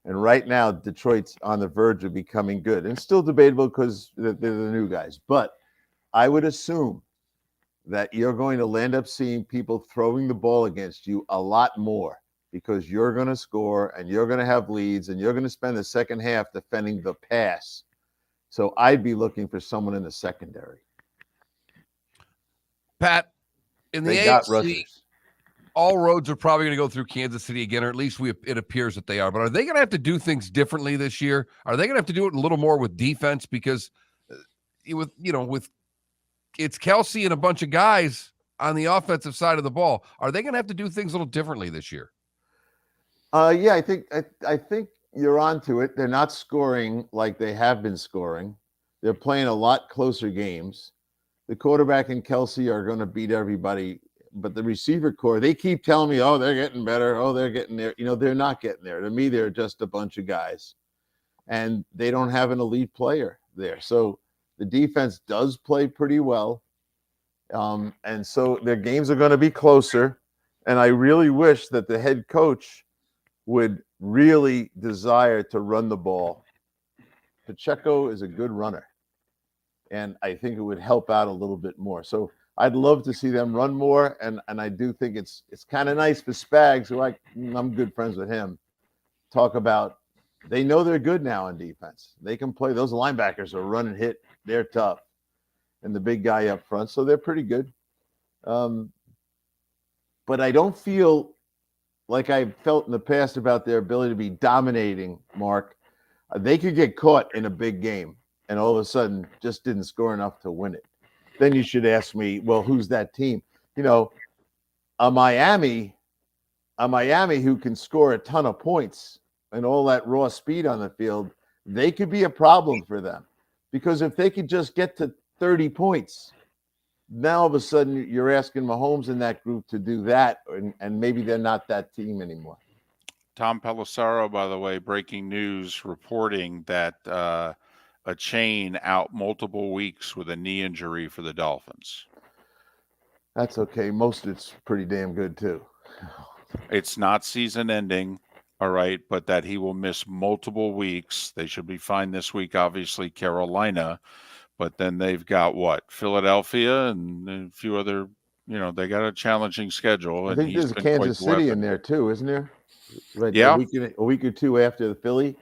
And right now, Detroit's on the verge of becoming good. And still debatable because they're the new guys. But I would assume that you're going to end up seeing people throwing the ball against you a lot more because you're going to score and you're going to have leads and you're going to spend the second half defending the pass. So I'd be looking for someone in the secondary. Pat, in the They got AFC, rushers. all roads are probably going to go through Kansas City again, or at least it appears that they are. But are they going to have to do things differently this year? Are they going to have to do it a little more with defense? Because with it's Kelsey and a bunch of guys on the offensive side of the ball. Are they going to have to do things a little differently this year? Yeah, I think you're onto it. They're not scoring like they have been scoring. They're playing a lot closer games. The quarterback and Kelsey are going to beat everybody, but the receiver core, they keep telling me, oh, they're getting better. Oh, they're getting there. They're not getting there. To me, they're just a bunch of guys, and they don't have an elite player there. So the defense does play pretty well, and so their games are going to be closer, and I really wish that the head coach would really desire to run the ball. Pacheco is a good runner. And I think it would help out a little bit more. So I'd love to see them run more. And I do think it's kind of nice for Spags, who I'm good friends with him, talk about they know they're good now on defense. They can play. Those linebackers are run and hit. They're tough. And the big guy up front. So they're pretty good. But I don't feel like I felt in the past about their ability to be dominating, Mark. They could get caught in a big game and all of a sudden just didn't score enough to win it. Then you should ask me, well, who's that team? A Miami who can score a ton of points and all that raw speed on the field, they could be a problem for them. Because if they could just get to 30 points, now all of a sudden you're asking Mahomes and that group to do that, and maybe they're not that team anymore. Tom Pelissero, by the way, breaking news reporting that a chain out multiple weeks with a knee injury for the Dolphins. That's okay. It's pretty damn good too. It's not season ending, all right, but that he will miss multiple weeks. They should be fine this week, obviously, Carolina, but then they've got Philadelphia and a few other, they got a challenging schedule. I think there's Kansas City in there too, isn't there? Right. Yeah. A week or two after the Philly.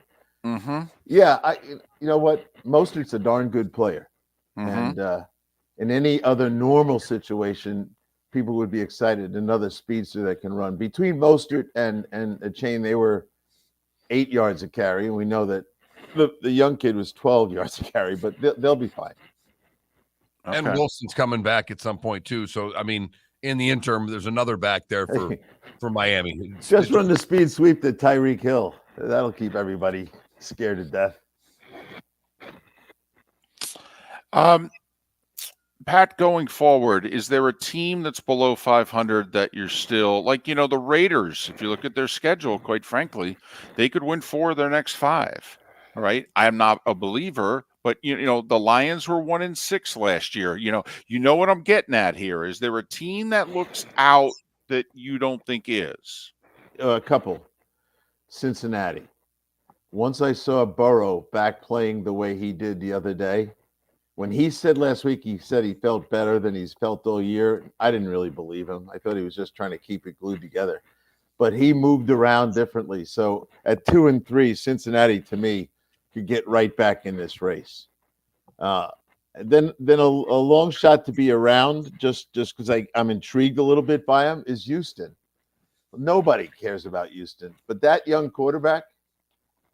Mm-hmm. Yeah, you know what? Mostert's a darn good player. Mm-hmm. And in any other normal situation, people would be excited. Another speedster that can run. Between Mostert and a chain, they were 8 yards a carry. And we know that the young kid was 12 yards a carry, but they'll be fine. Okay. And Wilson's coming back at some point too. So, I mean, in the interim, there's another back there for Miami. Just run the speed sweep to Tyreek Hill. That'll keep everybody scared to death. Pat, going forward, is there a team that's below 500 that you're still like, the Raiders? If you look at their schedule, quite frankly, they could win 4 of their next 5. All right. I'm not a believer, but the Lions were 1-6 last year. You know what I'm getting at here. Is there a team that looks out that you don't think is? A couple. Cincinnati. Once I saw Burrow back playing the way he did the other day, When he said last week, he said he felt better than he's felt all year. I didn't really believe him. I thought he was just trying to keep it glued together. But he moved around differently. So at 2-3, Cincinnati to me could get right back in this race. Then a long shot to be around just because I'm intrigued a little bit by him is Houston. Nobody cares about Houston, but that young quarterback,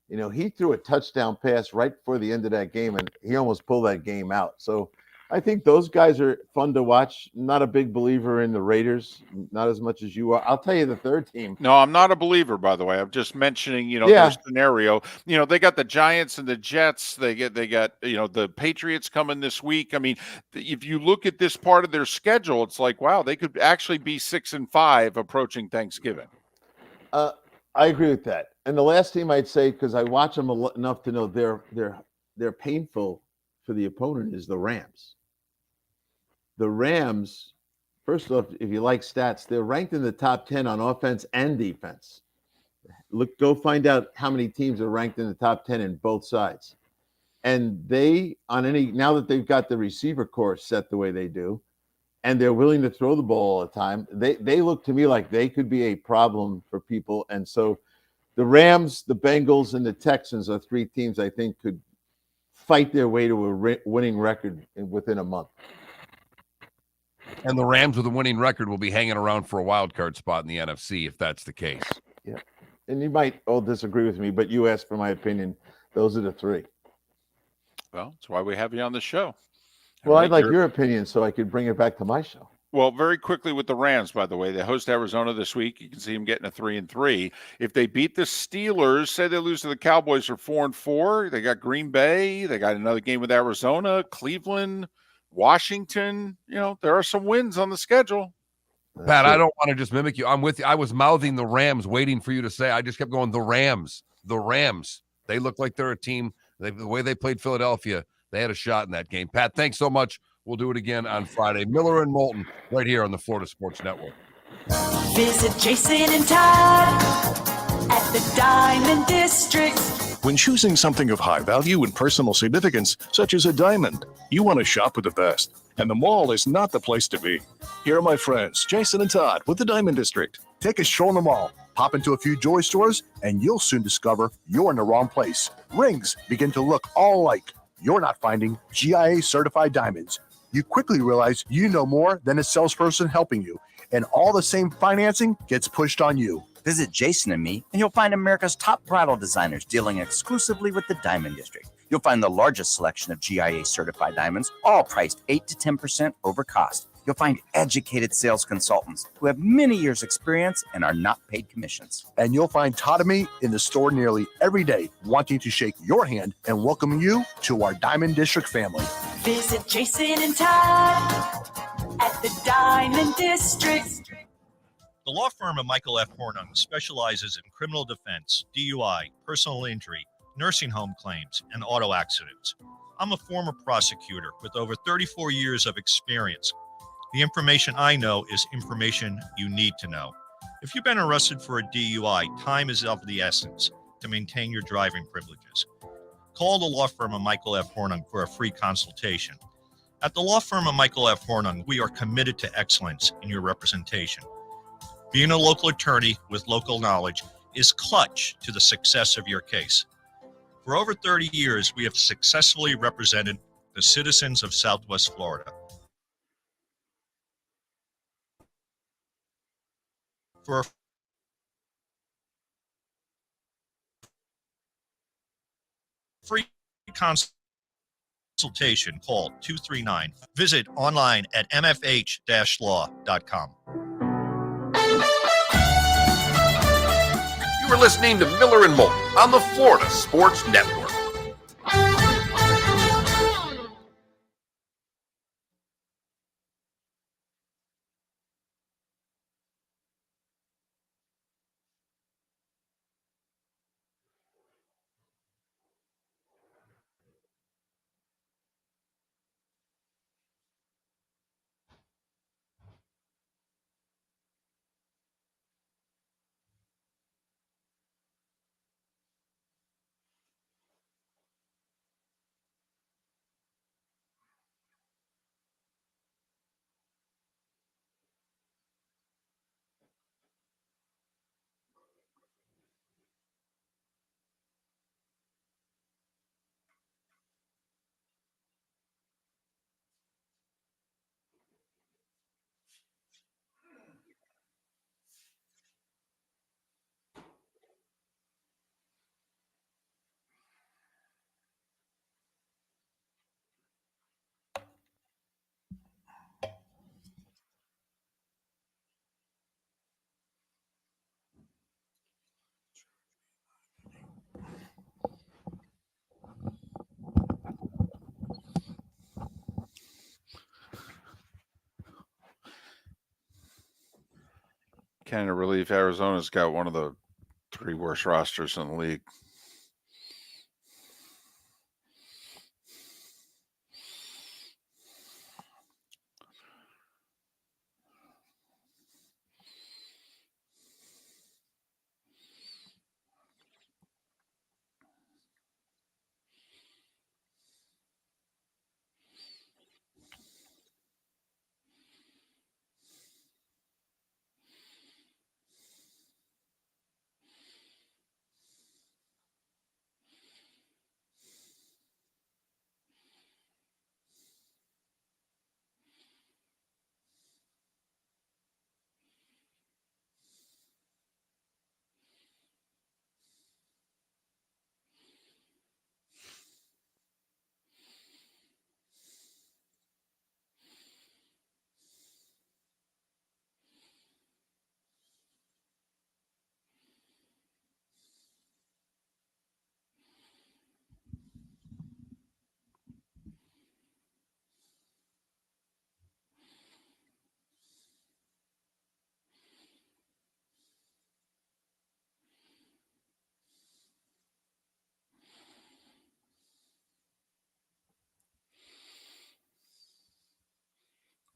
he threw a touchdown pass right before the end of that game, and he almost pulled that game out. So I think those guys are fun to watch. Not a big believer in the Raiders, not as much as you are. I'll tell you the third team. No, I'm not a believer, by the way. I'm just mentioning, Yeah. their scenario. They got the Giants and the Jets. They got, the Patriots coming this week. I mean, if you look at this part of their schedule, it's like, wow, they could actually be 6-5 approaching Thanksgiving. I agree with that. And the last team I'd say, because I watch them enough to know they're painful for the opponent, is the Rams. The Rams, first off, if you like stats, they're ranked in the top 10 on offense and defense. Go find out how many teams are ranked in the top 10 in both sides. And now that they've got the receiver core set the way they do, and they're willing to throw the ball all the time, they look to me like they could be a problem for people. And so the Rams, the Bengals, and the Texans are three teams I think could fight their way to a winning record within a month. And the Rams with a winning record will be hanging around for a wild card spot in the NFC if that's the case. Yeah. And you might all disagree with me, but you asked for my opinion. Those are the three. Well, that's why we have you on the show. Well, I'd like your opinion so I could bring it back to my show. Well, very quickly with the Rams, by the way, they host Arizona this week. You can see them getting a 3-3. If they beat the Steelers, say they lose to the Cowboys for 4-4, they got Green Bay, they got another game with Arizona, Cleveland, Washington. There are some wins on the schedule. Pat, I don't want to just mimic you. I'm with you. I was mouthing the Rams, waiting for you to say. I just kept going, the Rams. The Rams. They look like they're a team. The way they played Philadelphia, they had a shot in that game. Pat, thanks so much. We'll do it again on Friday. Miller and Moulton, right here on the Florida Sports Network. Visit Jason and Todd at the Diamond District. When choosing something of high value and personal significance, such as a diamond, you want to shop with the best. And the mall is not the place to be. Here are my friends, Jason and Todd, with the Diamond District. Take a stroll in the mall, pop into a few jewelry stores, and you'll soon discover you're in the wrong place. Rings begin to look all alike. You're not finding GIA certified diamonds. You quickly realize you know more than a salesperson helping you, and all the same financing gets pushed on you. Visit Jason and me, and you'll find America's top bridal designers dealing exclusively with the Diamond District. You'll find the largest selection of GIA certified diamonds, all priced 8 to 10% over cost. You'll find educated sales consultants who have many years' experience and are not paid commissions. And you'll find Todd and me in the store nearly every day, wanting to shake your hand and welcome you to our Diamond District family. Visit Jason and Todd at the Diamond District. The law firm of Michael F. Hornung specializes in criminal defense, DUI, personal injury, nursing home claims, and auto accidents. I'm a former prosecutor with over 34 years of experience. The information I know is information you need to know. If you've been arrested for a DUI, time is of the essence to maintain your driving privileges. Call the law firm of Michael F. Hornung for a free consultation. At the law firm of Michael F. Hornung, we are committed to excellence in your representation. Being a local attorney with local knowledge is clutch to the success of your case. For over 30 years, we have successfully represented the citizens of Southwest Florida. For a free consultation, call 239. Visit online at mfh-law.com. You are listening to Miller and Moulton on the Florida Sports Network. kind of relief. Arizona's got one of the 3 worst rosters in the league.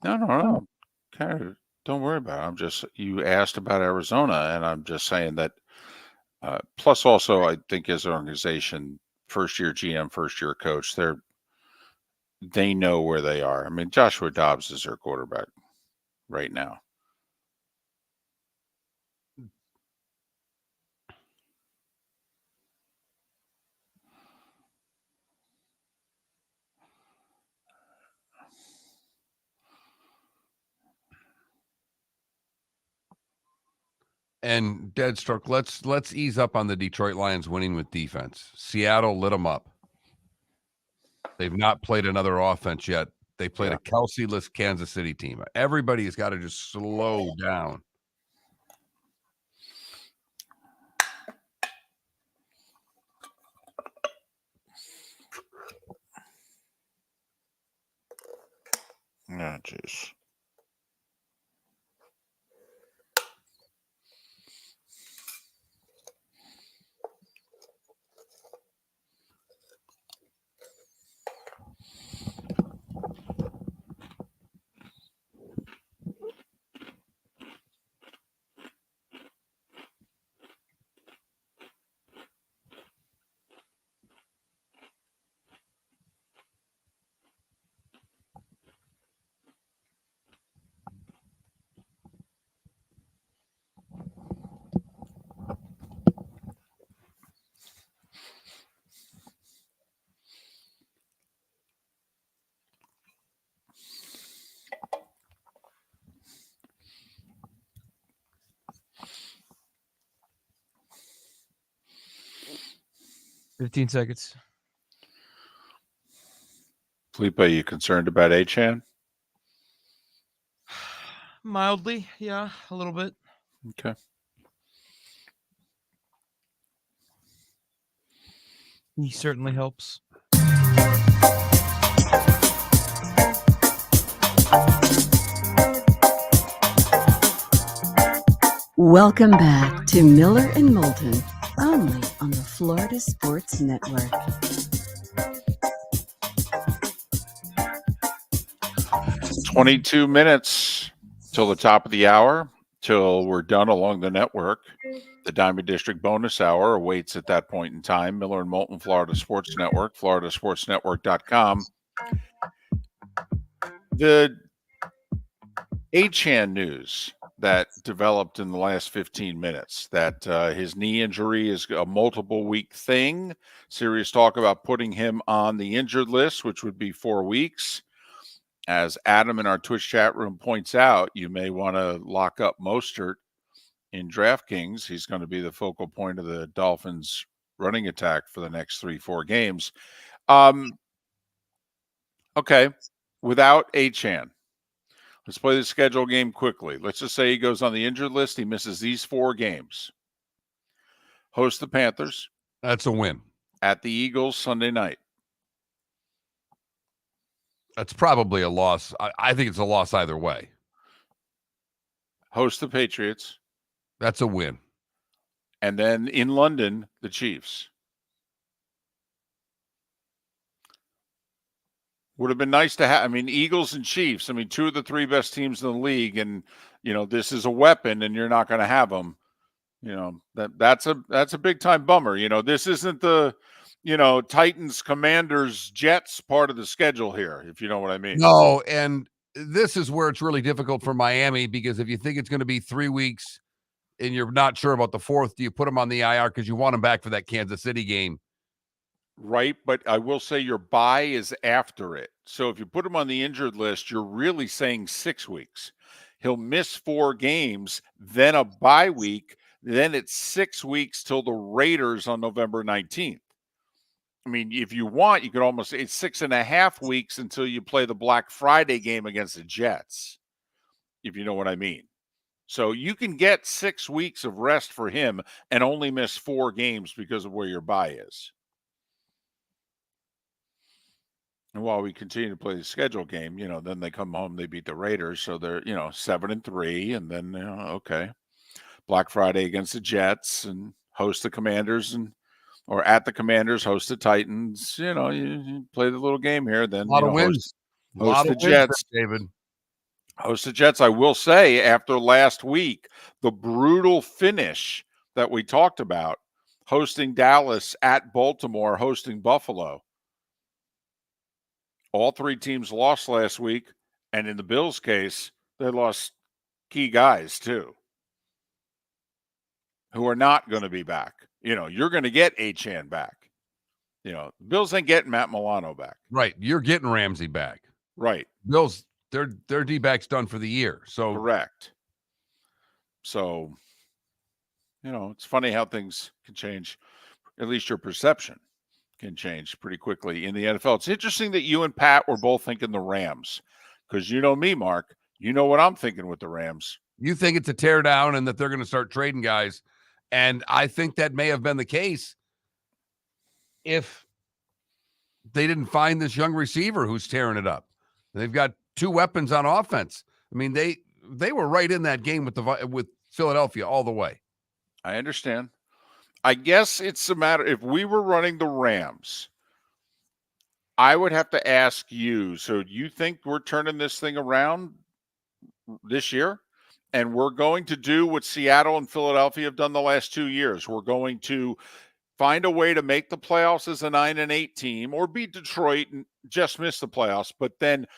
No. Kind of, don't worry about it. I'm just, you asked about Arizona, and I'm just saying that. Plus, also, I think as an organization, first year GM, first year coach, they know where they are. I mean, Joshua Dobbs is their quarterback right now. And Deadstroke, let's ease up on the Detroit Lions winning with defense. Seattle lit them up. They've not played another offense yet. They played a Kelsey-less Kansas City team. Everybody's got to just slow down. Oh, jeez. $15 seconds. Felipe, are you concerned about Achane? Mildly, yeah, a little bit. Okay. He certainly helps. Welcome back to Miller and Moulton, only on the Florida Sports Network. It's 22 minutes till the top of the hour, till we're done along the network. The Diamond District bonus hour awaits at that point in time. Miller and Moulton, Florida Sports Network, floridasportsnetwork.com. The Achane news that developed in the last 15 minutes, that his knee injury is a multiple week thing. Serious talk about putting him on the injured list, which would be 4 weeks. As Adam in our Twitch chat room points out, you may want to lock up Mostert in DraftKings. He's going to be the focal point of the Dolphins running attack for the next 3-4 games. Okay, without Achane, let's play the schedule game quickly. Let's just say he goes on the injured list. He misses these 4 games. Host the Panthers. That's a win. At the Eagles Sunday night. That's probably a loss. I think it's a loss either way. Host the Patriots. That's a win. And then in London, the Chiefs. Would have been nice to have. I mean, Eagles and Chiefs. I mean, two of the three best teams in the league, and this is a weapon, and you're not going to have them. That's a big time bummer. This isn't the Titans, Commanders, Jets part of the schedule here, if you know what I mean. No, and this is where it's really difficult for Miami, because if you think it's going to be 3 weeks and you're not sure about the fourth, do you put them on the IR because you want them back for that Kansas City game? Right, but I will say your bye is after it. So if you put him on the injured list, you're really saying 6 weeks. He'll miss 4 games, then a bye week, then it's 6 weeks till the Raiders on November 19th. I mean, if you want, you could almost say it's 6.5 weeks until you play the Black Friday game against the Jets, if you know what I mean. So you can get 6 weeks of rest for him and only miss 4 games because of where your bye is. And while we continue to play the schedule game, then they come home, they beat the Raiders, so they're 7-3, and then okay, Black Friday against the Jets and host the Commanders, or at the Commanders, host the Titans. You play the little game here, then a lot of wins. Host the Jets, David. Host the Jets. I will say, after last week, the brutal finish that we talked about, hosting Dallas, at Baltimore, hosting Buffalo. All 3 teams lost last week, and in the Bills' case, they lost key guys too, who are not going to be back. You're going to get Achane back. Bills ain't getting Matt Milano back. Right, you're getting Ramsey back. Right, Bills, their D-back's done for the year. So correct. So, it's funny how things can change. At least your perception can change pretty quickly in the NFL. It's interesting that you and Pat were both thinking the Rams, because you know me, Mark. You know what I'm thinking with the Rams. You think it's a tear down and that they're going to start trading guys, and I think that may have been the case if they didn't find this young receiver who's tearing it up. They've got 2 weapons on offense. I mean, they were right in that game with Philadelphia all the way. I understand. I guess it's a matter, if we were running the Rams, I would have to ask you, so do you think we're turning this thing around this year? And we're going to do what Seattle and Philadelphia have done the last 2 years. We're going to find a way to make the playoffs as a 9-8 team, or beat Detroit and just miss the playoffs. But then,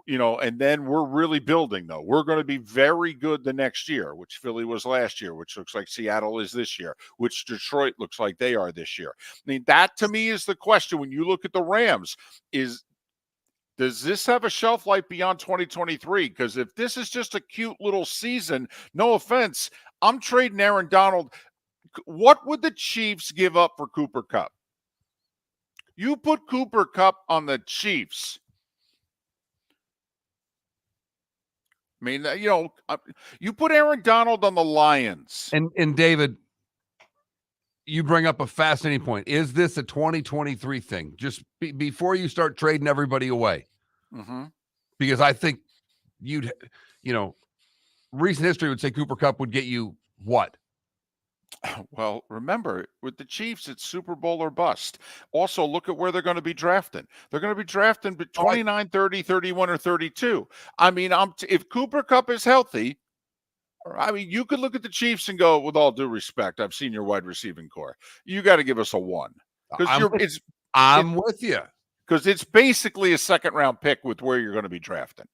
and then we're really building, though. We're going to be very good the next year, which Philly was last year, which looks like Seattle is this year, which Detroit looks like they are this year. I mean, that to me is the question when you look at the Rams is, does this have a shelf life beyond 2023? Because if this is just a cute little season, no offense, I'm trading Aaron Donald. What would the Chiefs give up for Cooper Kupp? You put Cooper Kupp on the Chiefs. I mean, you put Aaron Donald on the Lions. And David, you bring up a fascinating point. Is this a 2023 thing? Just before you start trading everybody away. Mm-hmm. Because I think recent history would say Cooper Kupp would get you what? Well, remember, with the Chiefs, it's Super Bowl or bust. Also, look at where they're going to be drafting. They're going to be drafting 29, 30, 31, or 32. I mean, if Cooper Kupp is healthy, I mean, you could look at the Chiefs and go, with all due respect, I've seen your wide receiving core. You got to give us a 1. I'm with you. Because it's basically a second-round pick with where you're going to be drafting.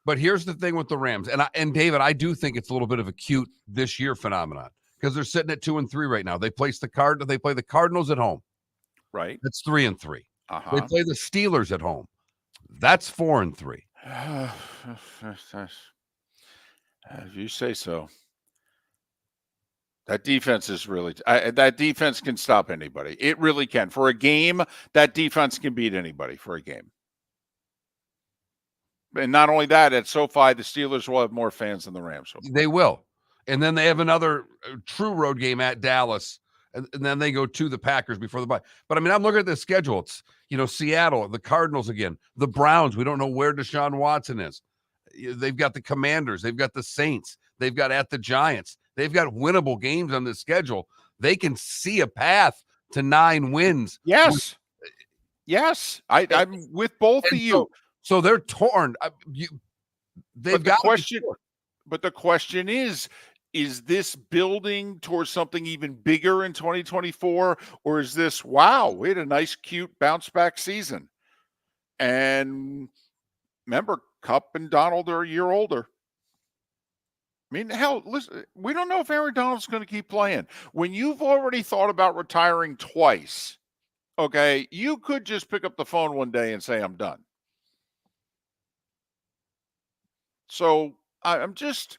But here's the thing with the Rams. And David, I do think it's a little bit of a cute this year phenomenon, because they're sitting at 2-3 right now. They play the Cardinals at home. Right. That's 3-3. Uh-huh. They play the Steelers at home. That's 4-3. If you say so. That defense is really that defense can stop anybody. It really can. For a game, that defense can beat anybody for a game. And not only that, at SoFi, the Steelers will have more fans than the Rams will. They will. And then they have another true road game at Dallas, and then they go to the Packers before the bye. But, I mean, I'm looking at the schedule. It's, Seattle, the Cardinals again, the Browns. We don't know where Deshaun Watson is. They've got the Commanders. They've got the Saints. They've got at the Giants. They've got winnable games on the schedule. They can see a path to 9 wins. Yes. Yes. I'm with both of you. So they're torn. They've got But the question is this building towards something even bigger in 2024? Or is this, wow, we had a nice, cute bounce back season? And remember, Kupp and Donald are a year older. I mean, hell, listen, we don't know if Aaron Donald's going to keep playing. When you've already thought about retiring twice, okay, you could just pick up the phone one day and say, I'm done. So I'm just,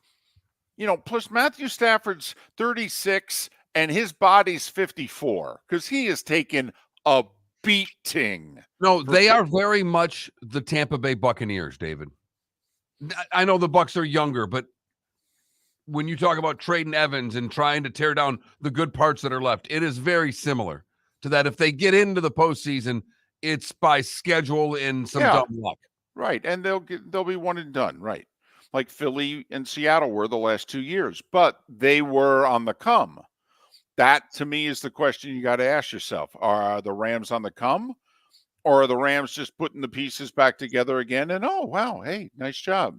plus Matthew Stafford's 36 and his body's 54 because he has taken a beating. No, they are very much the Tampa Bay Buccaneers, David. I know the Bucs are younger, but when you talk about trading Evans and trying to tear down the good parts that are left, it is very similar to that. If they get into the postseason, it's by schedule and some dumb luck. Right, and they'll be one and done, right? Like Philly and Seattle were the last 2 years, but they were on the come. That, to me, is the question you got to ask yourself. Are the Rams on the come, or are the Rams just putting the pieces back together again? And, oh, wow, hey, nice job.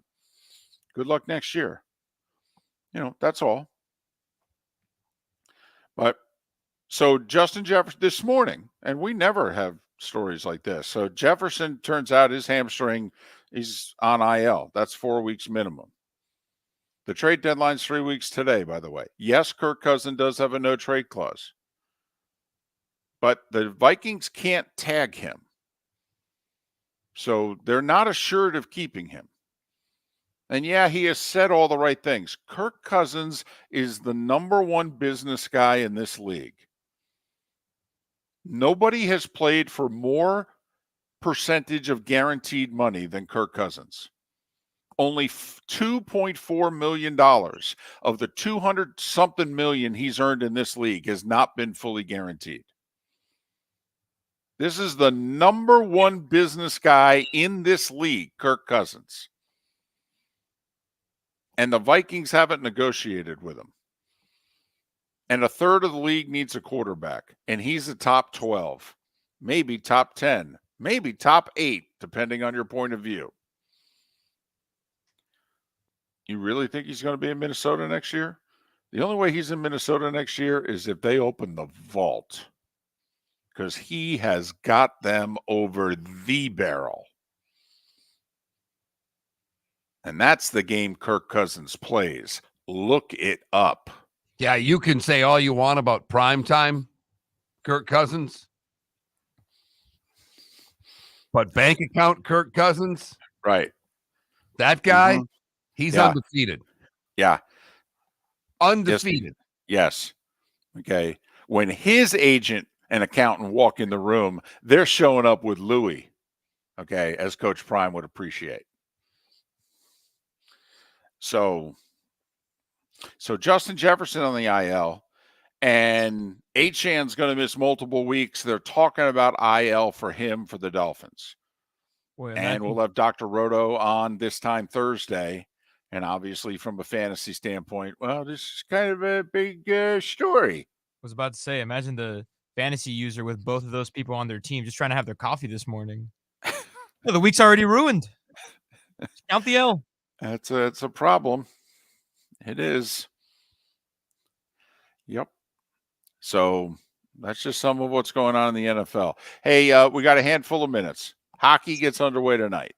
Good luck next year. That's all. But so Justin Jefferson this morning, and we never have stories like this. So Jefferson, turns out his hamstring is on IL. That's 4 weeks minimum. The trade deadline's 3 weeks today, by the way. Yes, Kirk Cousins does have a no trade clause, but the Vikings can't tag him. So they're not assured of keeping him. And yeah, he has said all the right things. Kirk Cousins is the number one business guy in this league. Nobody has played for more percentage of guaranteed money than Kirk Cousins. Only $2.4 million of the 200-something million he's earned in this league has not been fully guaranteed. This is the number one business guy in this league, Kirk Cousins. And the Vikings haven't negotiated with him. And a third of the league needs a quarterback. And he's a top 12, maybe top 10, maybe top 8, depending on your point of view. You really think he's going to be in Minnesota next year? The only way he's in Minnesota next year is if they open the vault. Because he has got them over the barrel. And that's the game Kirk Cousins plays. Look it up. Yeah, you can say all you want about primetime Kirk Cousins. But bank account Kirk Cousins. Right. That guy, he's undefeated. Yeah. Undefeated. Yes. Okay. When his agent and accountant walk in the room, they're showing up with Louis. Okay. As Coach Prime would appreciate. So Justin Jefferson on the IL, and Achan's going to miss multiple weeks. They're talking about IL for him for the Dolphins. Boy, and we'll have Dr. Roto on this time Thursday. And obviously from a fantasy standpoint, well, this is kind of a big story. I was about to say, imagine the fantasy user with both of those people on their team just trying to have their coffee this morning. The week's already ruined. Count the L. It's a problem. It is. Yep. So that's just some of what's going on in the NFL. Hey, we got a handful of minutes. Hockey gets underway tonight.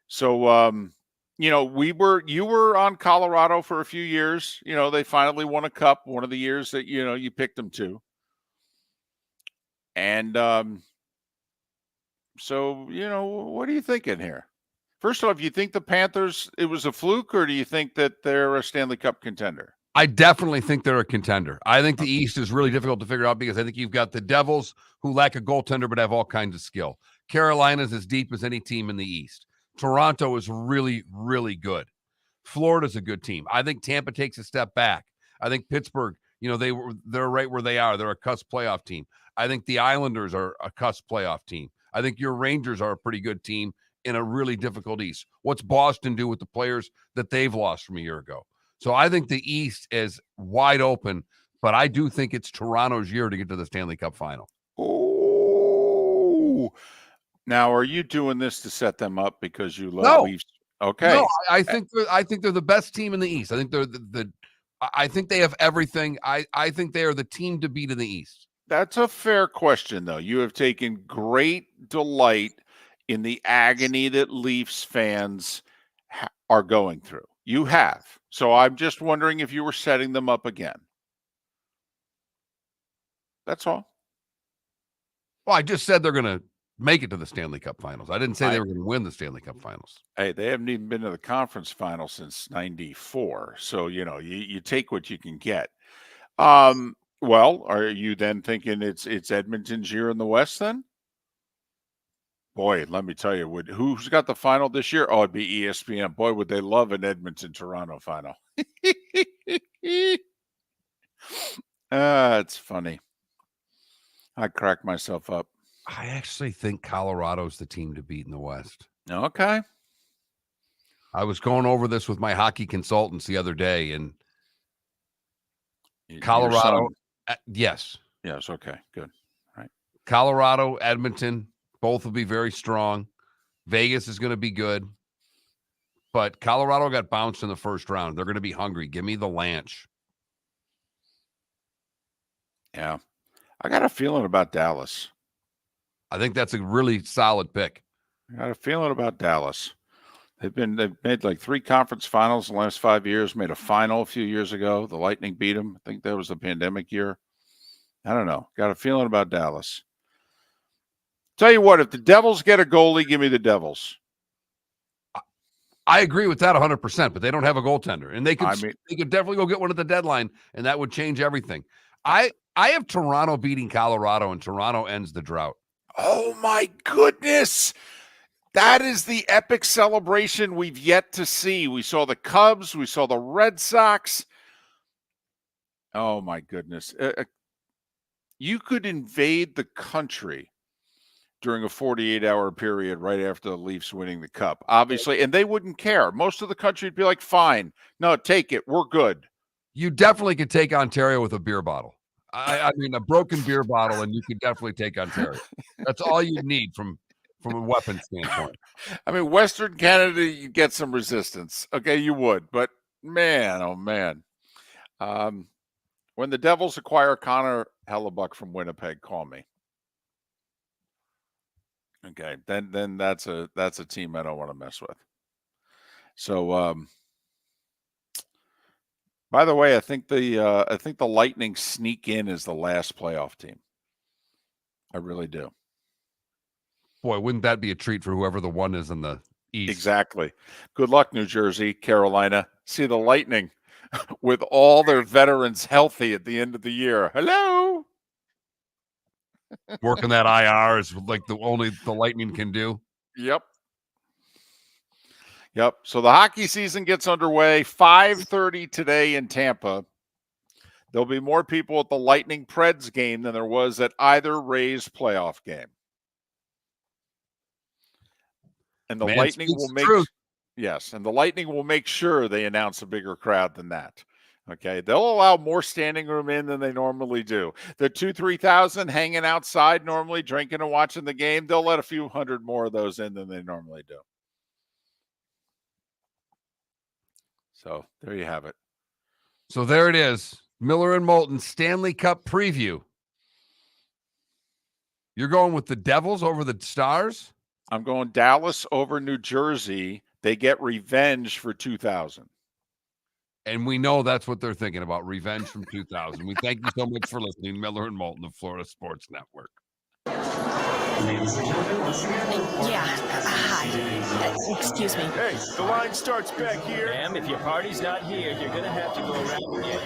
So, you were on Colorado for a few years. They finally won a cup one of the years that, you picked them to. And so, what are you thinking here? First off, you think the Panthers, it was a fluke, or do you think that they're a Stanley Cup contender? I definitely think they're a contender. I think the East is really difficult to figure out because I think you've got the Devils, who lack a goaltender but have all kinds of skill. Carolina's as deep as any team in the East. Toronto is really, really good. Florida's a good team. I think Tampa takes a step back. I think Pittsburgh, they're right where they are. They're a cusp playoff team. I think the Islanders are a cusp playoff team. I think your Rangers are a pretty good team in a really difficult East. What's Boston do with the players that they've lost from a year ago? So I think the East is wide open, but I do think it's Toronto's year to get to the Stanley Cup final. Oh, now are you doing this to set them up because you love No. Leafs? Okay. No, I think they're the best team in the East. I think they're I think they have everything. I think they are the team to beat in the East. That's a fair question, though. You have taken great delight in the agony that Leafs fans are going through. You have. So I'm just wondering if you were setting them up again. That's all. Well, I just said they're going to make it to the Stanley Cup finals. I didn't say they were going to win the Stanley Cup finals. Hey, they haven't even been to the conference final since '94. So, you take what you can get. Well, are you then thinking it's Edmonton's year in the West then? Boy, let me tell you, who's got the final this year? Oh, it'd be ESPN. Boy, would they love an Edmonton-Toronto final. It's funny. I crack myself up. I actually think Colorado's the team to beat in the West. Okay. I was going over this with my hockey consultants the other day, and Colorado, yes. Yes, okay, good. Right. Colorado, Edmonton, both will be very strong. Vegas is going to be good. But Colorado got bounced in the first round. They're going to be hungry. Give me the Lanch. Yeah. I got a feeling about Dallas. I think that's a really solid pick. I got a feeling about Dallas. They've made like 3 conference finals in the last 5 years, made a final a few years ago. The Lightning beat them. I think that was the pandemic year. I don't know. Got a feeling about Dallas. Tell you what, if the Devils get a goalie, give me the Devils. I agree with that 100%, but they don't have a goaltender. And they could definitely go get one at the deadline, and that would change everything. I have Toronto beating Colorado, and Toronto ends the drought. Oh, my goodness. That is the epic celebration we've yet to see. We saw the Cubs. We saw the Red Sox. Oh, my goodness. You could invade the country during a 48-hour period right after the Leafs winning the Cup, obviously, and they wouldn't care. Most of the country would be like, fine. No, take it. We're good. You definitely could take Ontario with a beer bottle. I mean, a broken beer bottle, and you could definitely take Ontario. That's all you need from a weapon standpoint. I mean, Western Canada, you get some resistance. Okay, you would. But, man, oh, man. When the Devils acquire Connor Hellebuck from Winnipeg, call me. Okay, then that's a team I don't want to mess with. So, by the way, I think the Lightning sneak in as the last playoff team. I really do. Boy, wouldn't that be a treat for whoever the one is in the East? Exactly. Good luck, New Jersey, Carolina. See the Lightning with all their veterans healthy at the end of the year. Hello. Working that IR is like only the Lightning can do. Yep. So the hockey season gets underway 5:30 today in Tampa. There'll be more people at the Lightning Preds game than there was at either Rays playoff game. And the Lightning will make and the Lightning will make sure they announce a bigger crowd than that. Okay, they'll allow more standing room in than they normally do. The 2,000-3,000 hanging outside normally, drinking and watching the game, they'll let a few hundred more of those in than they normally do. So there you have it. So there it is. Miller and Moulton Stanley Cup preview. You're going with the Devils over the Stars? I'm going Dallas over New Jersey. They get revenge for 2000. And we know that's what they're thinking about, revenge from 2000. We thank you so much for listening. Miller and Moulton, the Florida Sports Network. Hi. Excuse me. Hey, the line starts back here. Ma'am, if your party's not here, you're going to have to go around again.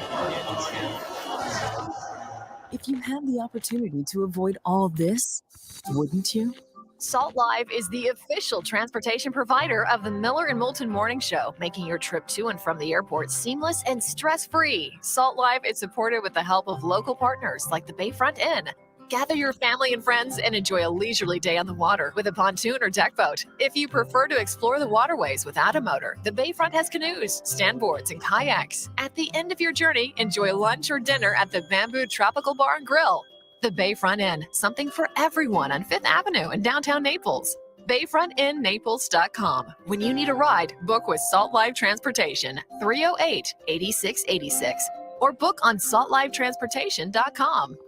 If you had the opportunity to avoid all this, wouldn't you? Salt Live is the official transportation provider of the Miller and Moulton Morning Show, making your trip to and from the airport seamless and stress-free. Salt Live is supported with the help of local partners like the Bayfront Inn. Gather your family and friends and enjoy a leisurely day on the water with a pontoon or deck boat. If you prefer to explore the waterways without a motor, the Bayfront has canoes, standboards, and kayaks. At the end of your journey, enjoy lunch or dinner at the Bamboo Tropical Bar and Grill. The Bayfront Inn, something for everyone on 5th Avenue in downtown Naples. BayfrontInNaples.com. When you need a ride, book with Salt Life Transportation, 308-8686, or book on saltlifetransportation.com.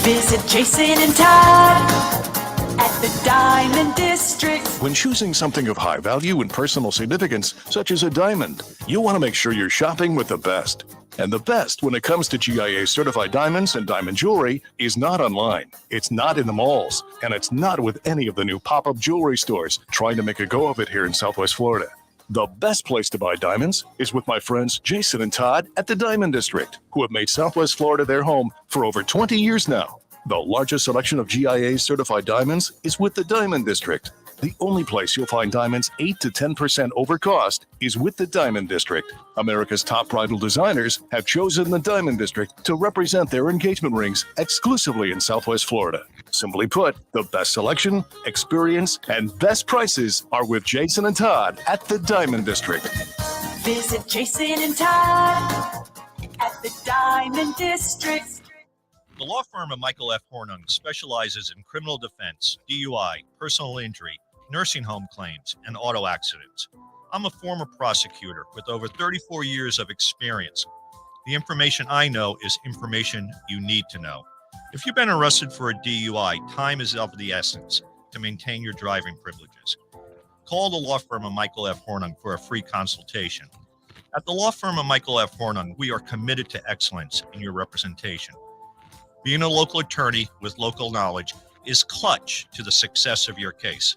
Visit Jason and Todd at the Diamond District. When choosing something of high value and personal significance, such as a diamond, you want to make sure you're shopping with the best. And the best when it comes to GIA certified diamonds and diamond jewelry is not online. It's not in the malls. And it's not with any of the new pop-up jewelry stores trying to make a go of it here in Southwest Florida. The best place to buy diamonds is with my friends Jason and Todd at the Diamond District, who have made Southwest Florida their home for over 20 years now. The largest selection of GIA certified diamonds is with the Diamond District. The only place you'll find diamonds 8 to 10% over cost is with the Diamond District. America's top bridal designers have chosen the Diamond District to represent their engagement rings exclusively in Southwest Florida. Simply put, the best selection, experience, and best prices are with Jason and Todd at the Diamond District. Visit Jason and Todd at the Diamond District. The law firm of Michael F. Hornung specializes in criminal defense, DUI, personal injury, nursing home claims, and auto accidents. I'm a former prosecutor with over 34 years of experience. The information I know is information you need to know. If you've been arrested for a DUI, time is of the essence to maintain your driving privileges. Call the law firm of Michael F. Hornung for a free consultation. At the law firm of Michael F. Hornung, we are committed to excellence in your representation. Being a local attorney with local knowledge is clutch to the success of your case.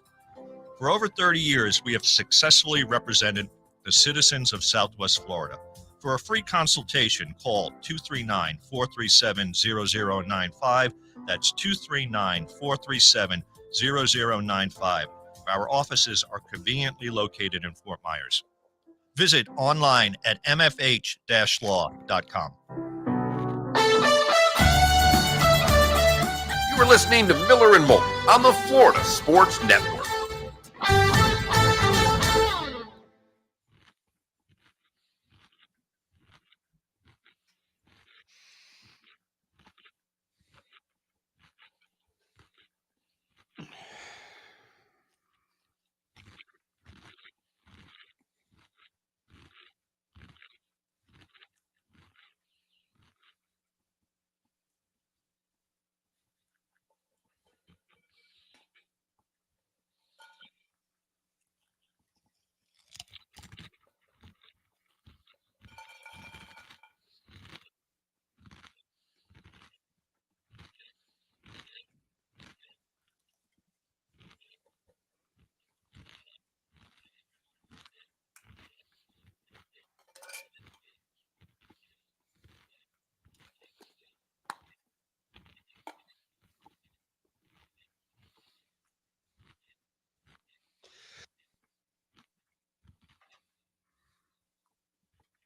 For over 30 years, we have successfully represented the citizens of Southwest Florida. For a free consultation, call 239-437-0095. That's 239-437-0095. Our offices are conveniently located in Fort Myers. Visit online at mfh-law.com. You are listening to Miller and Moulton on the Florida Sports Network.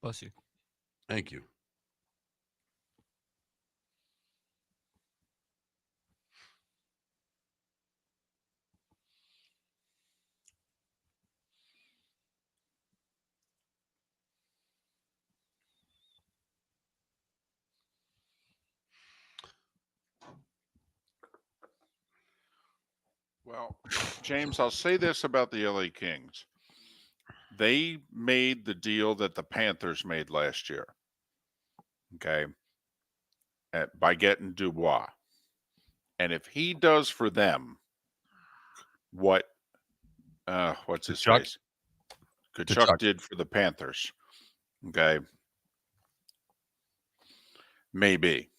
Bless you. Thank you. Well, James, I'll say this about the LA Kings. They made the deal that the Panthers made last year. Okay. By getting Dubois. And if he does for them what what's his face? Kachuk did for the Panthers. Okay. Maybe.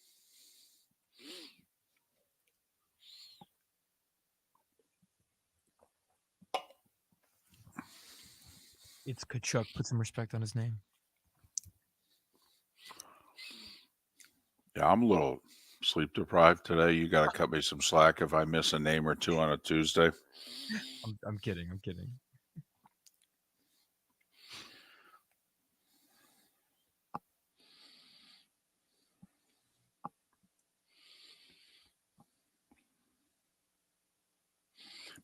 It's Kachuk. Put some respect on his name. Yeah, I'm a little sleep deprived today. You got to cut me some slack if I miss a name or two on a Tuesday. I'm kidding. I'm kidding.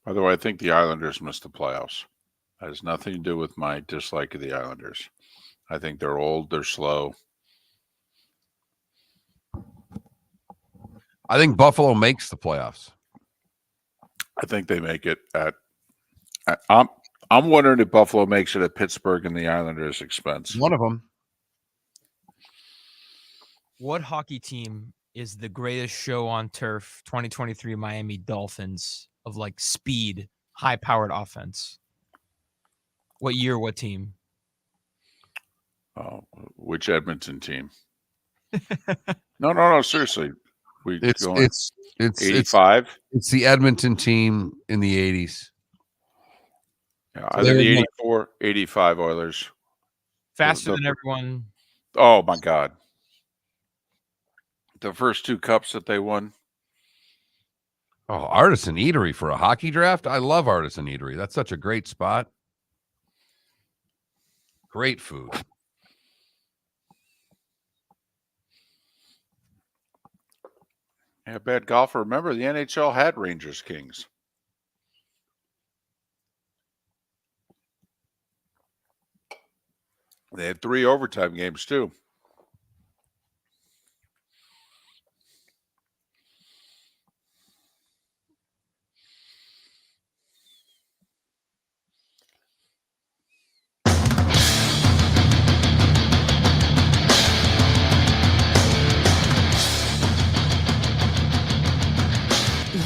By the way, I think the Islanders missed the playoffs. That has nothing to do with my dislike of the Islanders. I think they're old, they're slow. I think Buffalo makes the playoffs. I think they make it I'm wondering if Buffalo makes it at Pittsburgh and the Islanders' expense. One of them. What hockey team is the greatest show on turf? 2023 Miami Dolphins of like speed, high-powered offense. What year? What team? Oh, which Edmonton team? No. Seriously, It's 85. It's the Edmonton team in the 80s. Yeah, either the 84, 85 Oilers. Faster than everyone. Oh my God! The first two cups that they won. Oh, Artisan Eatery for a hockey draft. I love Artisan Eatery. That's such a great spot. Great food. Yeah, bad golfer. Remember, the NHL had Rangers Kings. They had 3 overtime games too.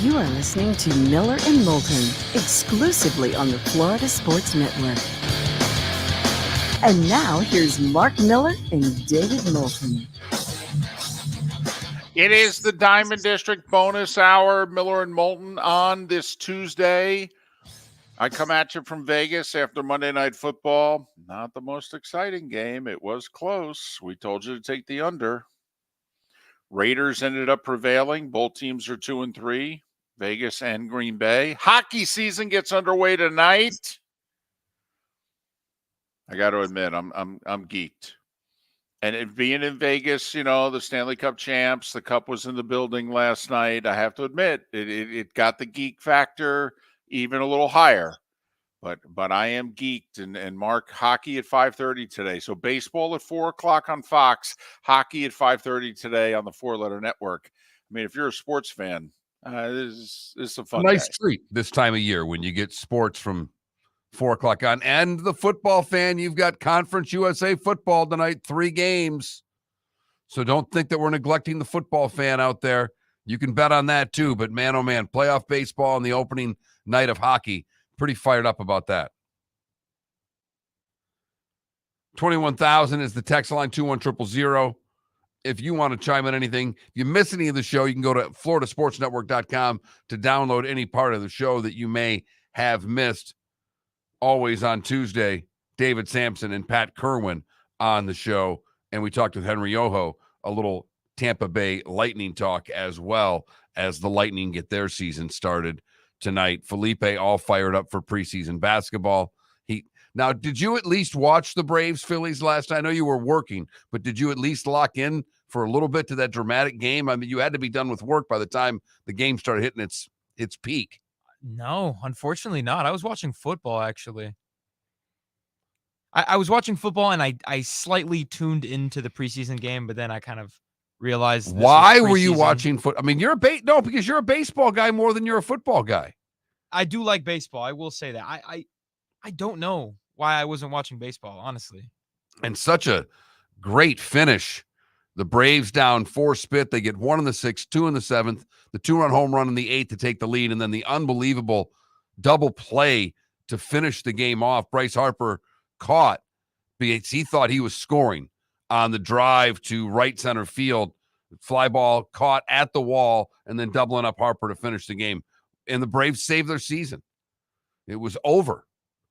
You are listening to Miller and Moulton, exclusively on the Florida Sports Network. And now here's Mark Miller and David Moulton. It is the Diamond District bonus hour, Miller and Moulton, on this Tuesday. I come at you from Vegas after Monday Night Football. Not the most exciting game. It was close. We told you to take the under. Raiders ended up prevailing. Both teams are 2-3. Vegas and Green Bay. Hockey season gets underway tonight. I got to admit, I'm geeked. And it being in Vegas, the Stanley Cup champs, the cup was in the building last night. I have to admit, it got the geek factor even a little higher. But I am geeked, and Mark, hockey at 5:30 today. So baseball at 4 o'clock on Fox, hockey at 5:30 today on the 4-letter network. I mean, if you're a sports fan, this is a fun nice day. treat this time of year when you get sports from 4 o'clock on. And the football fan, you've got Conference USA football tonight, 3 games. So don't think that we're neglecting the football fan out there. You can bet on that too. But man, oh man, playoff baseball and the opening night of hockey. Pretty fired up about that. 21,000 is the text line, 21000. If you want to chime in anything, if you miss any of the show, you can go to floridasportsnetwork.com to download any part of the show that you may have missed. Always on Tuesday, David Samson and Pat Kirwan on the show. And we talked with Henry Yoho, a little Tampa Bay Lightning talk, as well as the Lightning get their season started tonight. Felipe all fired up for preseason basketball. Now, did you at least watch the Braves Phillies last night? I know you were working, but did you at least lock in for a little bit to that dramatic game? I mean, you had to be done with work by the time the game started hitting its peak. No, unfortunately not. I was watching football, actually. I was watching football, and I slightly tuned into the preseason game, but then I kind of realized. Why were you watching foot? I mean, because you're a baseball guy more than you're a football guy. I do like baseball. I will say that. I don't know why I wasn't watching baseball, honestly. And such a great finish. The Braves down 4 spit. They get 1 in the 6th, 2 in the 7th, the 2-run home run in the 8th to take the lead, and then the unbelievable double play to finish the game off. Bryce Harper caught because he thought he was scoring on the drive to right center field. Fly ball caught at the wall, and then doubling up Harper to finish the game. And the Braves saved their season. It was over.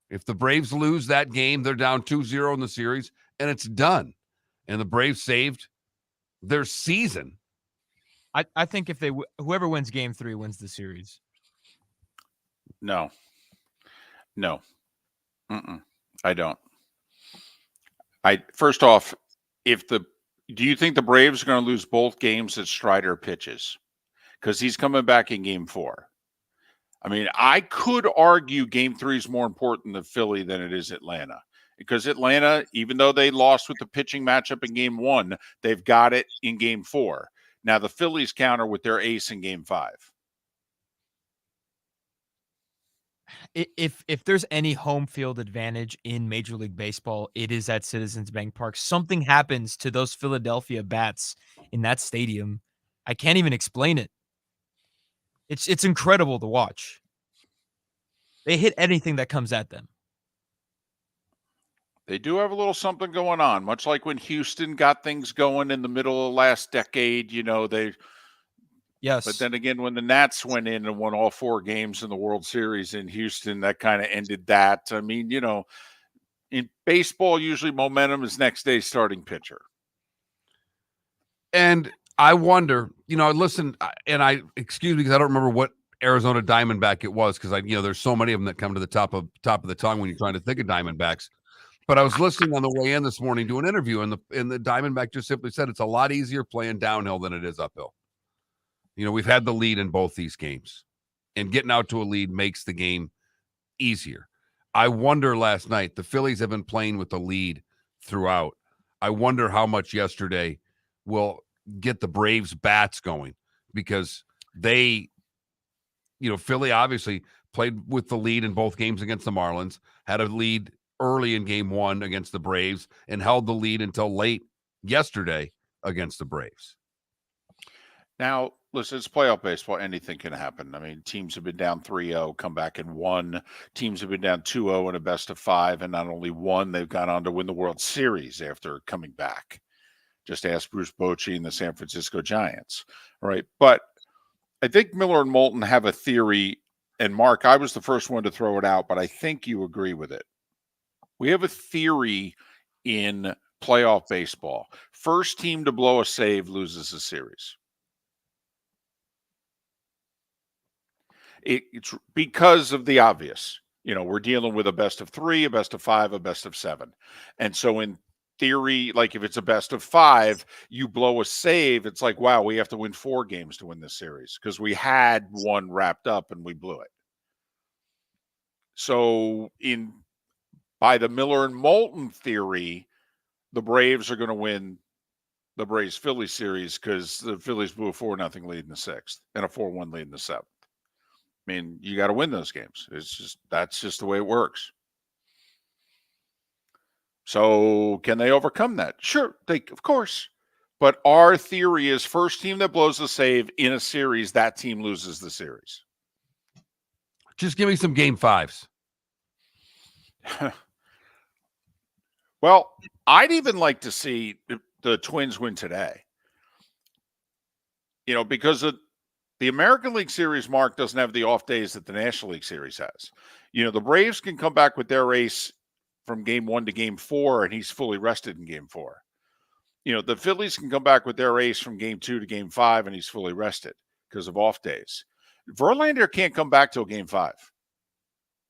If the Braves lose that game, they're down 2-0 in the series, and it's done. And the Braves saved their season. I think if whoever wins game 3 wins the series. No. I don't. First off, do you think the Braves are going to lose both games that Strider pitches? Because he's coming back in game 4. I mean, I could argue game 3 is more important than Philly than it is Atlanta. Because Atlanta, even though they lost with the pitching matchup in game 1, they've got it in game 4. Now the Phillies counter with their ace in game 5. If there's any home field advantage in Major League Baseball, it is at Citizens Bank Park. Something happens to those Philadelphia bats in that stadium. I can't even explain it. It's incredible to watch. They hit anything that comes at them. They do have a little something going on, much like when Houston got things going in the middle of last decade. Yes. But then again, when the Nats went in and won all 4 games in the World Series in Houston, that kind of ended that. I mean, in baseball, usually momentum is next day's starting pitcher. And I wonder, listen, excuse me because I don't remember what Arizona Diamondback it was, because there's so many of them that come to the top of the tongue when you're trying to think of Diamondbacks. But I was listening on the way in this morning to an interview, and the Diamondback just simply said it's a lot easier playing downhill than it is uphill. We've had the lead in both these games, and getting out to a lead makes the game easier. I wonder last night, the Phillies have been playing with the lead throughout. I wonder how much yesterday will get the Braves bats going, because Philly obviously played with the lead in both games against the Marlins, had a lead early in game 1 against the Braves, and held the lead until late yesterday against the Braves. Now, listen, it's playoff baseball. Anything can happen. I mean, teams have been down 3-0, come back and won. Teams have been down 2-0 in a best of 5, and not only won, they've gone on to win the World Series after coming back. Just ask Bruce Bochy and the San Francisco Giants, right? But I think Miller and Moulton have a theory, and Mark, I was the first one to throw it out, but I think you agree with it. We have a theory in playoff baseball. First team to blow a save loses a series. It's because of the obvious. We're dealing with a best of 3, a best of 5, a best of 7. And so in theory, like if it's a best of 5, you blow a save, it's like, wow, we have to win 4 games to win this series because we had one wrapped up and we blew it. So by the Miller and Moulton theory, the Braves are going to win the Braves-Phillies series because the Phillies blew a 4-0 lead in the 6th and a 4-1 lead in the 7th. I mean, you got to win those games. That's just the way it works. So can they overcome that? Sure, of course. But our theory is first team that blows the save in a series, that team loses the series. Just give me some game 5s. Well, I'd even like to see the Twins win today. Because the American League Series, Mark, doesn't have the off days that the National League Series has. The Braves can come back with their ace from game 1 to game 4, and he's fully rested in game 4. The Phillies can come back with their ace from game 2 to game 5, and he's fully rested because of off days. Verlander can't come back till game 5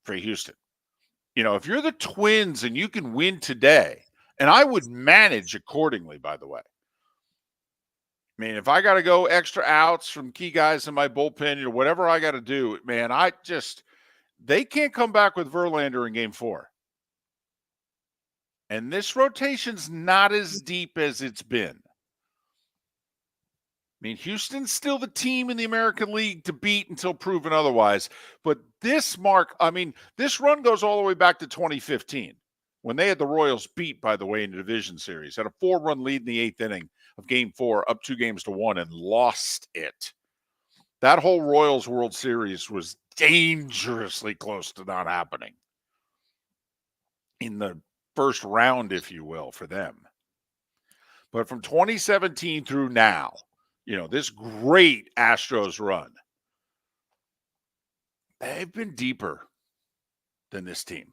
for Houston. If you're the Twins and you can win today, and I would manage accordingly, by the way. I mean, if I got to go extra outs from key guys in my bullpen, whatever I got to do, man, they can't come back with Verlander in game 4. And this rotation's not as deep as it's been. I mean, Houston's still the team in the American League to beat until proven otherwise. But this run goes all the way back to 2015 when they had the Royals beat, by the way, in the division series. Had a 4-run lead in the 8th inning of game 4, up 2-1, and lost it. That whole Royals World Series was dangerously close to not happening in the first round, if you will, for them. But from 2017 through now, this great Astros run, they've been deeper than this team.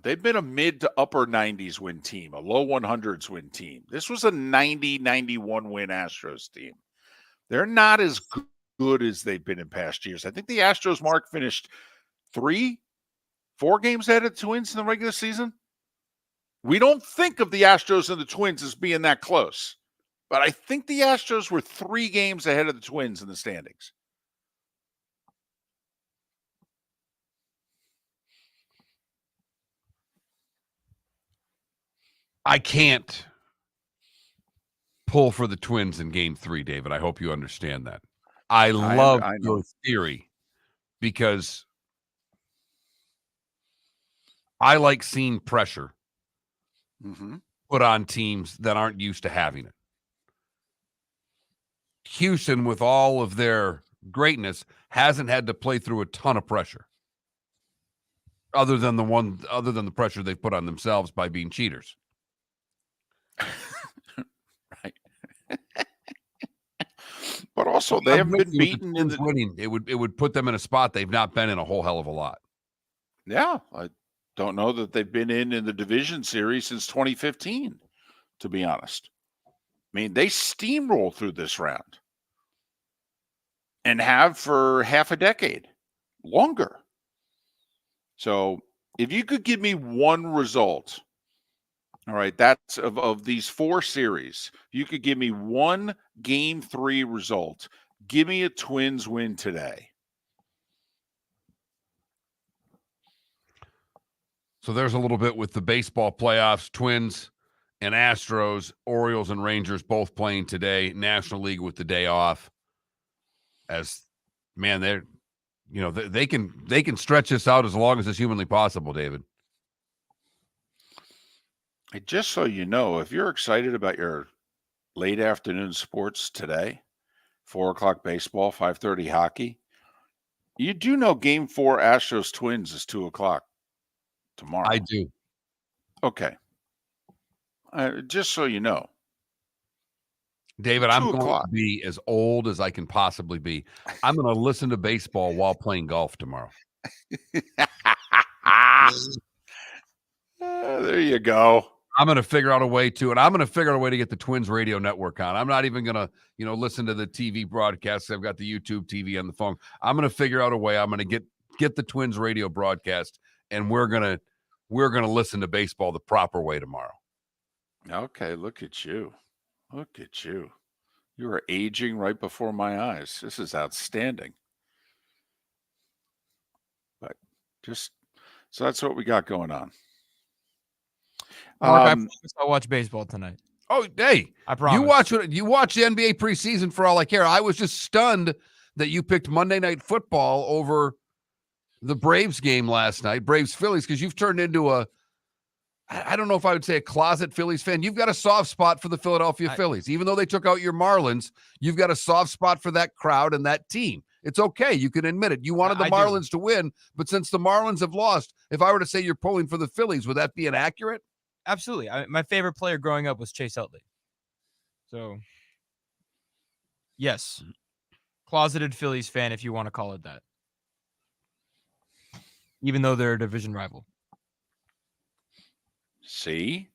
They've been a mid to upper 90s win team, a low 100s win team. This was a 90-91 win Astros team. They're not as good as they've been in past years. I think the Astros, Mark, finished 3-4 games ahead of the Twins in the regular season. We don't think of the Astros and the Twins as being that close. But I think the Astros were 3 games ahead of the Twins in the standings. I can't pull for the Twins in Game 3, David. I hope you understand that. I love your theory because I like seeing pressure put on teams that aren't used to having it. Houston, with all of their greatness, hasn't had to play through a ton of pressure. Other than the pressure they've put on themselves by being cheaters. Right. But also they haven't been beaten in the winning. It would put them in a spot they've not been in a whole hell of a lot. Yeah, I don't know that they've been in the division series since 2015, to be honest. I mean, they steamroll through this round and have for half a decade, longer. So if you could give me one result, all right, that's of these 4 series, you could give me one Game 3 result. Give me a Twins win today. So there's a little bit with the baseball playoffs, Twins and Astros, Orioles and Rangers both playing today, National League with the day off. As man, they're they can stretch this out as long as it's humanly possible, David. Just so you know, if you're excited about your late afternoon sports today, 4:00 baseball, 5:30 hockey, you do know Game 4 Astros Twins is 2:00 tomorrow. I do. Okay. Just so you know. David, I'm going to be as old as I can possibly be. I'm going to listen to baseball while playing golf tomorrow. There you go. I'm going to figure out a way to, and I'm going to figure out a way to get the Twins radio network on. I'm not even going to, listen to the TV broadcasts. I've got the YouTube TV on the phone. I'm going to figure out a way. I'm going to get the Twins radio broadcast, and we're going to listen to baseball the proper way tomorrow. Okay, look at you. Look at you. You are aging right before my eyes. This is outstanding. But so that's what we got going on. Mark, I promise I'll watch baseball tonight. Oh, hey, I promise. You watch the NBA preseason for all I care. I was just stunned that you picked Monday Night Football over the Braves game last night, Braves-Phillies, because you've turned into I don't know if I would say a closet Phillies fan. You've got a soft spot for the Philadelphia Phillies. Even though they took out your Marlins, you've got a soft spot for that crowd and that team. It's okay. You can admit it. You wanted the Marlins to win, but since the Marlins have lost, if I were to say you're pulling for the Phillies, would that be inaccurate? Absolutely. My favorite player growing up was Chase Utley. So, yes, closeted Phillies fan, if you want to call it that. Even though they're a division rival. See,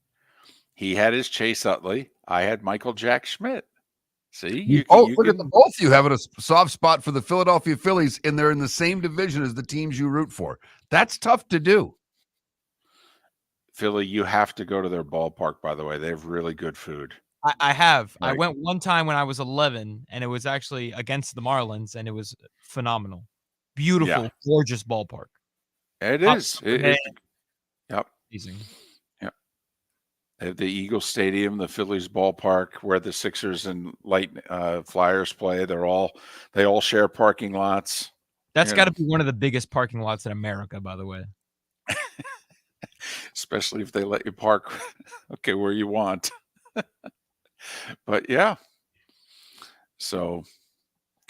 he had his Chase Utley. I had Michael Jack Schmidt. See, look at the both of you having a soft spot for the Philadelphia Phillies, and they're in the same division as the teams you root for. That's tough to do. Philly, you have to go to their ballpark, by the way. They have really good food. I have. Right. I went one time when I was 11, and it was actually against the Marlins, and it was phenomenal. Beautiful, gorgeous ballpark. It is. Yep. Amazing. Yep. They have the Eagle Stadium, the Phillies ballpark, where the Sixers and Flyers play. They all share parking lots. That's got to be one of the biggest parking lots in America, by the way. Especially if they let you park where you want. But yeah. So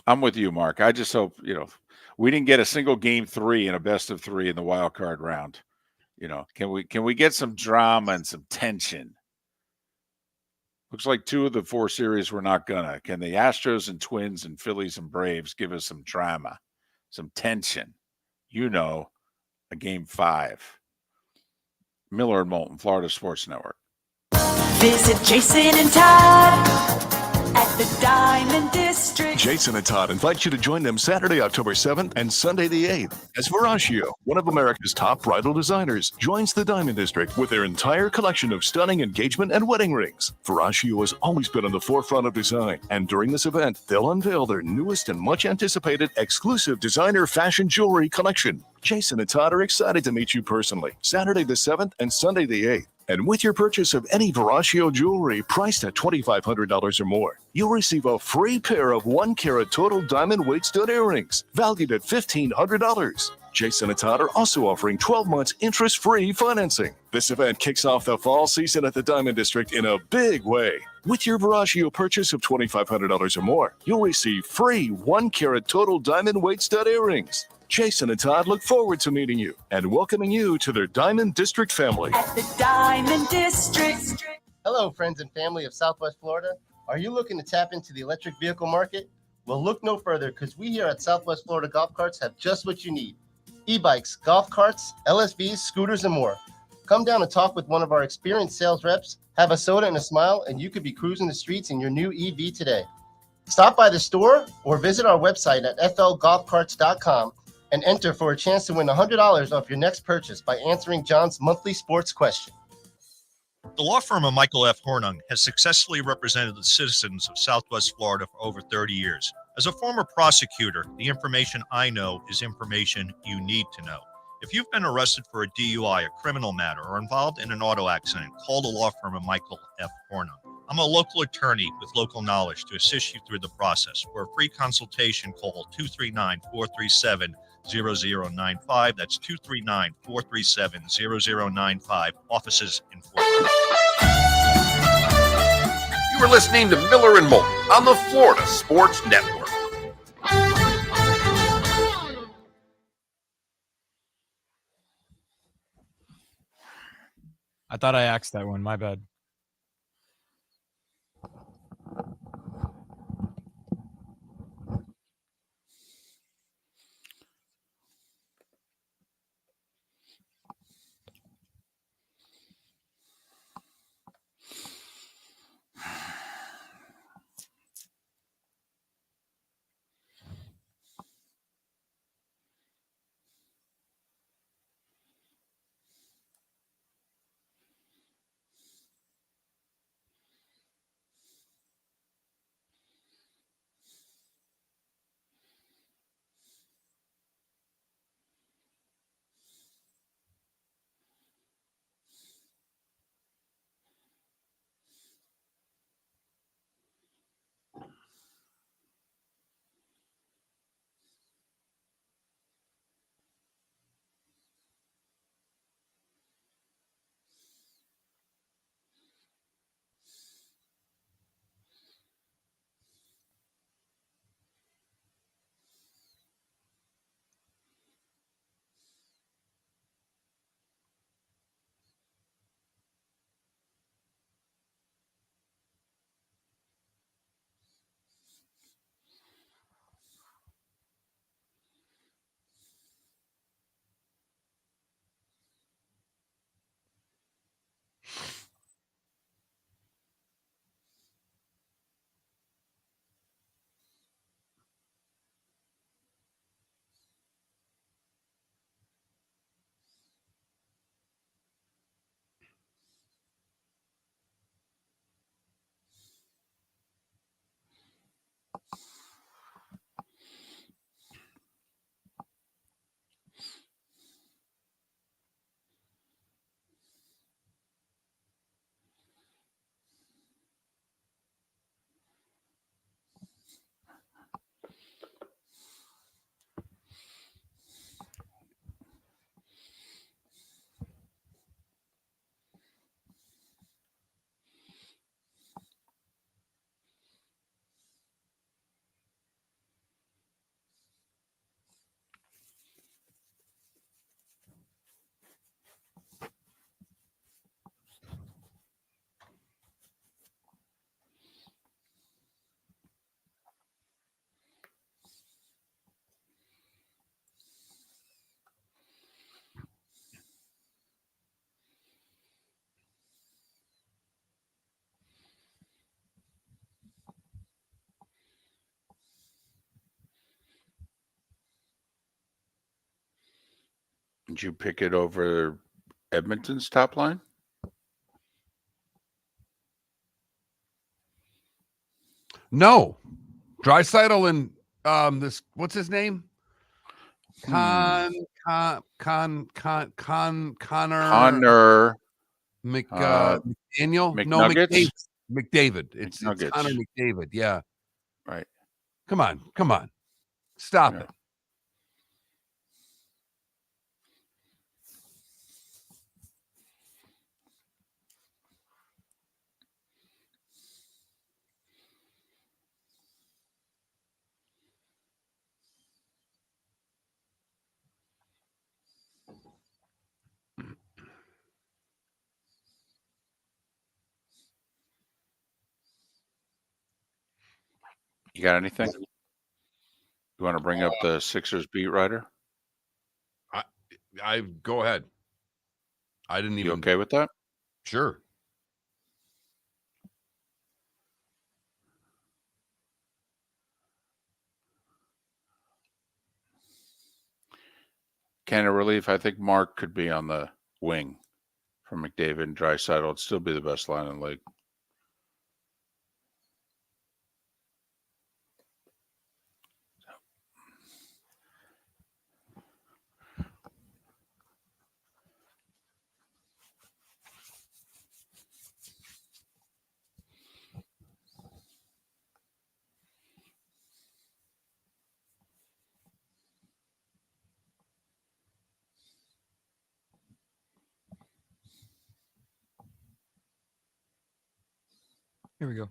I'm with you, Mark. I just hope, we didn't get a single Game 3 in a best of 3 in the wild card round. Can we get some drama and some tension? Looks like 2 of the 4 series we're not gonna. Can the Astros and Twins and Phillies and Braves give us some drama, some tension? A Game 5. Miller and Moulton, Florida Sports Network. Visit Jason and Todd at the Diamond District. Jason and Todd invite you to join them Saturday, October 7th and Sunday the 8th as Veraccio, one of America's top bridal designers, joins the Diamond District with their entire collection of stunning engagement and wedding rings. Veraccio has always been on the forefront of design, and during this event, they'll unveil their newest and much anticipated exclusive designer fashion jewelry collection. Jason and Todd are excited to meet you personally Saturday the 7th and Sunday the 8th. And with your purchase of any Veraccio jewelry priced at $2,500 or more, you'll receive a free pair of 1-carat total diamond weight stud earrings valued at $1,500. Jason and Todd are also offering 12 months interest-free financing. This event kicks off the fall season at the Diamond District in a big way. With your Veraccio purchase of $2,500 or more, you'll receive free 1-carat total diamond weight stud earrings. Jason and Todd look forward to meeting you and welcoming you to their Diamond District family. At the Diamond District. Hello, friends and family of Southwest Florida. Are you looking to tap into the electric vehicle market? Well, look no further, because we here at Southwest Florida Golf Carts have just what you need. E-bikes, golf carts, LSVs, scooters, and more. Come down and talk with one of our experienced sales reps, have a soda and a smile, and you could be cruising the streets in your new EV today. Stop by the store or visit our website at flgolfcarts.com and enter for a chance to win $100 off your next purchase by answering John's monthly sports question. The law firm of Michael F. Hornung has successfully represented the citizens of Southwest Florida for over 30 years. As a former prosecutor, the information I know is information you need to know. If you've been arrested for a DUI, a criminal matter, or involved in an auto accident, call the law firm of Michael F. Hornung. I'm a local attorney with local knowledge to assist you through the process. For a free consultation, call 239-437-0095. That's 239-437-0095. Offices in Fort Worth. You are listening to Miller and Moulton on the Florida Sports Network. I thought I axed that one. My bad. Did you pick it over Edmonton's top line? No. Draisaitl and this, what's his name? Connor. Connor McDaniel? No, McNuggets? McDavid. It's McNuggets. Connor McDavid. Yeah. Right. Come on. Stop it. You got anything? You want to bring up the Sixers beat writer? I go ahead. I didn't even. You okay with that? Sure. Kind of relief. I think Mark could be on the wing from McDavid and Draisaitl. It'd still be the best line in the league. Here we go.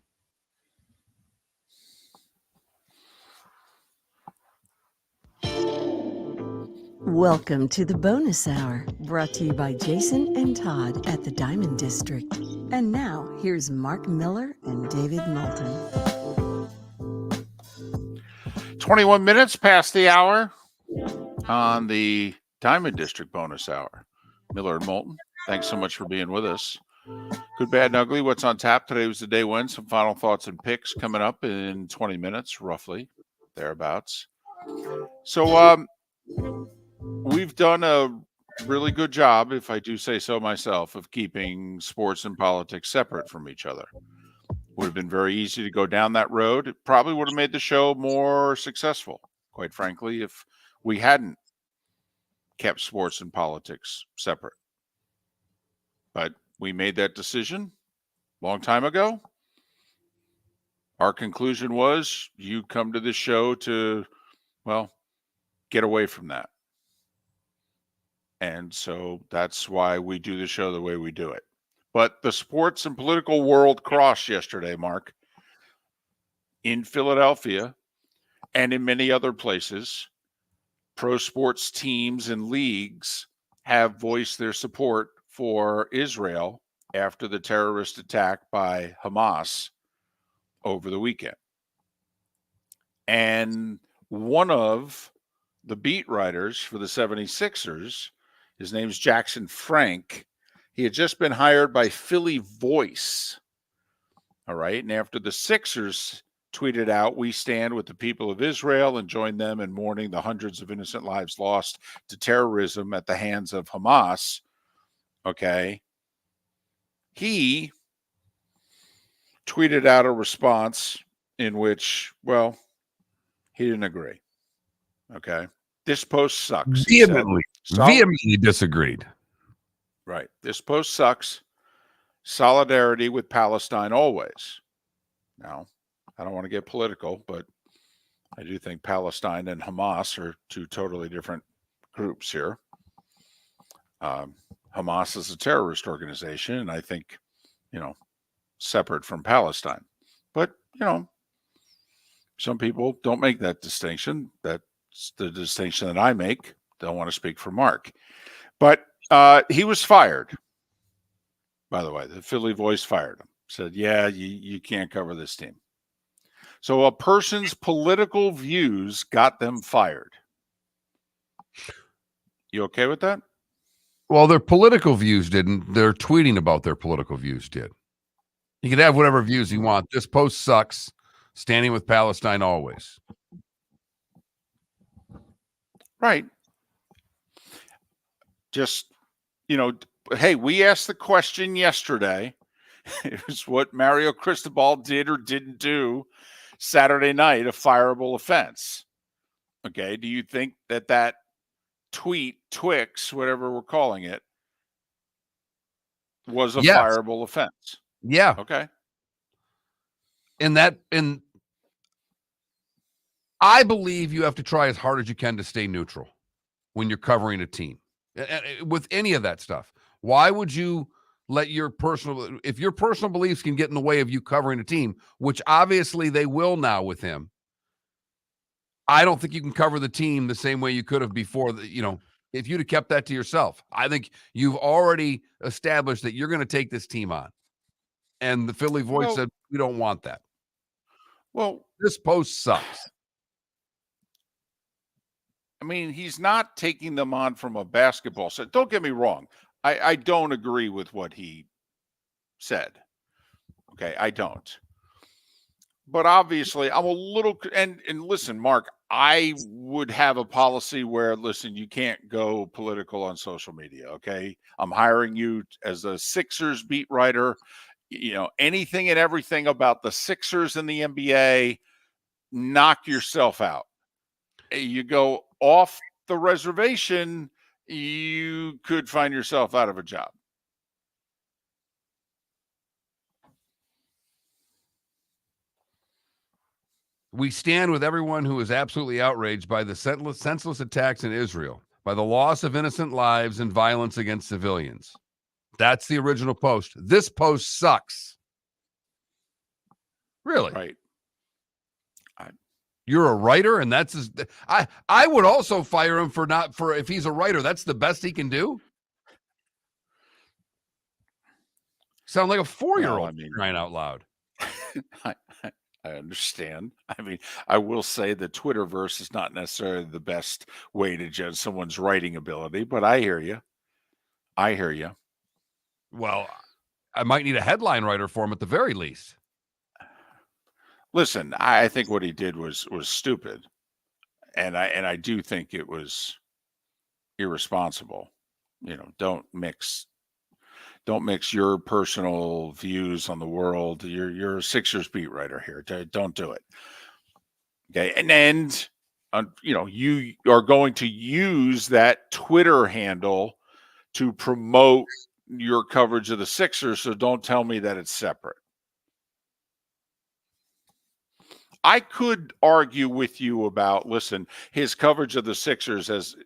Welcome to the bonus hour, brought to you by Jason and Todd at the Diamond District. And now, here's Mark Miller and David Moulton. 21 minutes past the hour on the Diamond District bonus hour. Miller and Moulton, thanks so much for being with us. Good, bad, and ugly. What's on tap? Today was the day when. Some final thoughts and picks coming up in 20 minutes, roughly, thereabouts. So we've done a really good job, if I do say so myself, of keeping sports and politics separate from each other. Would have been very easy to go down that road. It probably would have made the show more successful, quite frankly, if we hadn't kept sports and politics separate. But we made that decision a long time ago. Our conclusion was you come to this show to, well, get away from that. And so that's why we do the show the way we do it. But the sports and political world crossed yesterday, Mark, in Philadelphia and in many other places. Pro sports teams and leagues have voiced their support for Israel after the terrorist attack by Hamas over the weekend. And one of the beat writers for the 76ers, his name's Jackson Frank, he had just been hired by Philly Voice. All right. And after the Sixers tweeted out, "We stand with the people of Israel and join them in mourning the hundreds of innocent lives lost to terrorism at the hands of Hamas." Okay. He tweeted out a response in which, well, he didn't agree. Okay. This post sucks. Vehemently disagreed. Right. This post sucks. Solidarity with Palestine always. Now, I don't want to get political, but I do think Palestine and Hamas are two totally different groups here. Hamas is a terrorist organization, and I think, separate from Palestine. But, some people don't make that distinction. That's the distinction that I make. Don't want to speak for Mark. But he was fired. By the way, the Philly Voice fired him. Said, yeah, you can't cover this team. So a person's political views got them fired. You okay with that? Well, their political views didn't. Their tweeting about their political views did. You can have whatever views you want. This post sucks. Standing with Palestine always. Right. Just, hey, we asked the question yesterday. It was what Mario Cristobal did or didn't do Saturday night, a fireable offense. Okay. Do you think that tweet, Twix, whatever we're calling it, was a Yes. fireable offense. Yeah. Okay. And I believe you have to try as hard as you can to stay neutral when you're covering a team with any of that stuff. Why would you let if your personal beliefs can get in the way of you covering a team, which obviously they will now with him? I don't think you can cover the team the same way you could have before. If you'd have kept that to yourself. I think you've already established that you're going to take this team on. And the Philly Voice said, we don't want that. Well, this post sucks. I mean, he's not taking them on from a basketball set. Don't get me wrong. I don't agree with what he said. Okay, I don't. But obviously, I'm a little and listen, Mark, I would have a policy where, listen, you can't go political on social media, okay? I'm hiring you as a Sixers beat writer. Anything and everything about the Sixers in the NBA, knock yourself out. You go off the reservation, you could find yourself out of a job. We stand with everyone who is absolutely outraged by the senseless attacks in Israel, by the loss of innocent lives and violence against civilians. That's the original post. This post sucks. Really? Right. You're a writer, and that's his. I would also fire him for if he's a writer. That's the best he can do. Sound like a 4-year-old crying out loud. I understand. I mean, I will say the Twitterverse is not necessarily the best way to judge someone's writing ability, but I hear you. Well, I might need a headline writer for him at the very least. Listen, I think what he did was stupid, and I do think it was irresponsible. Don't mix your personal views on the world. You're a Sixers beat writer here. Don't do it. Okay, and you are going to use that Twitter handle to promote your coverage of the Sixers. So don't tell me that it's separate. I could argue with you about, listen, his coverage of the Sixers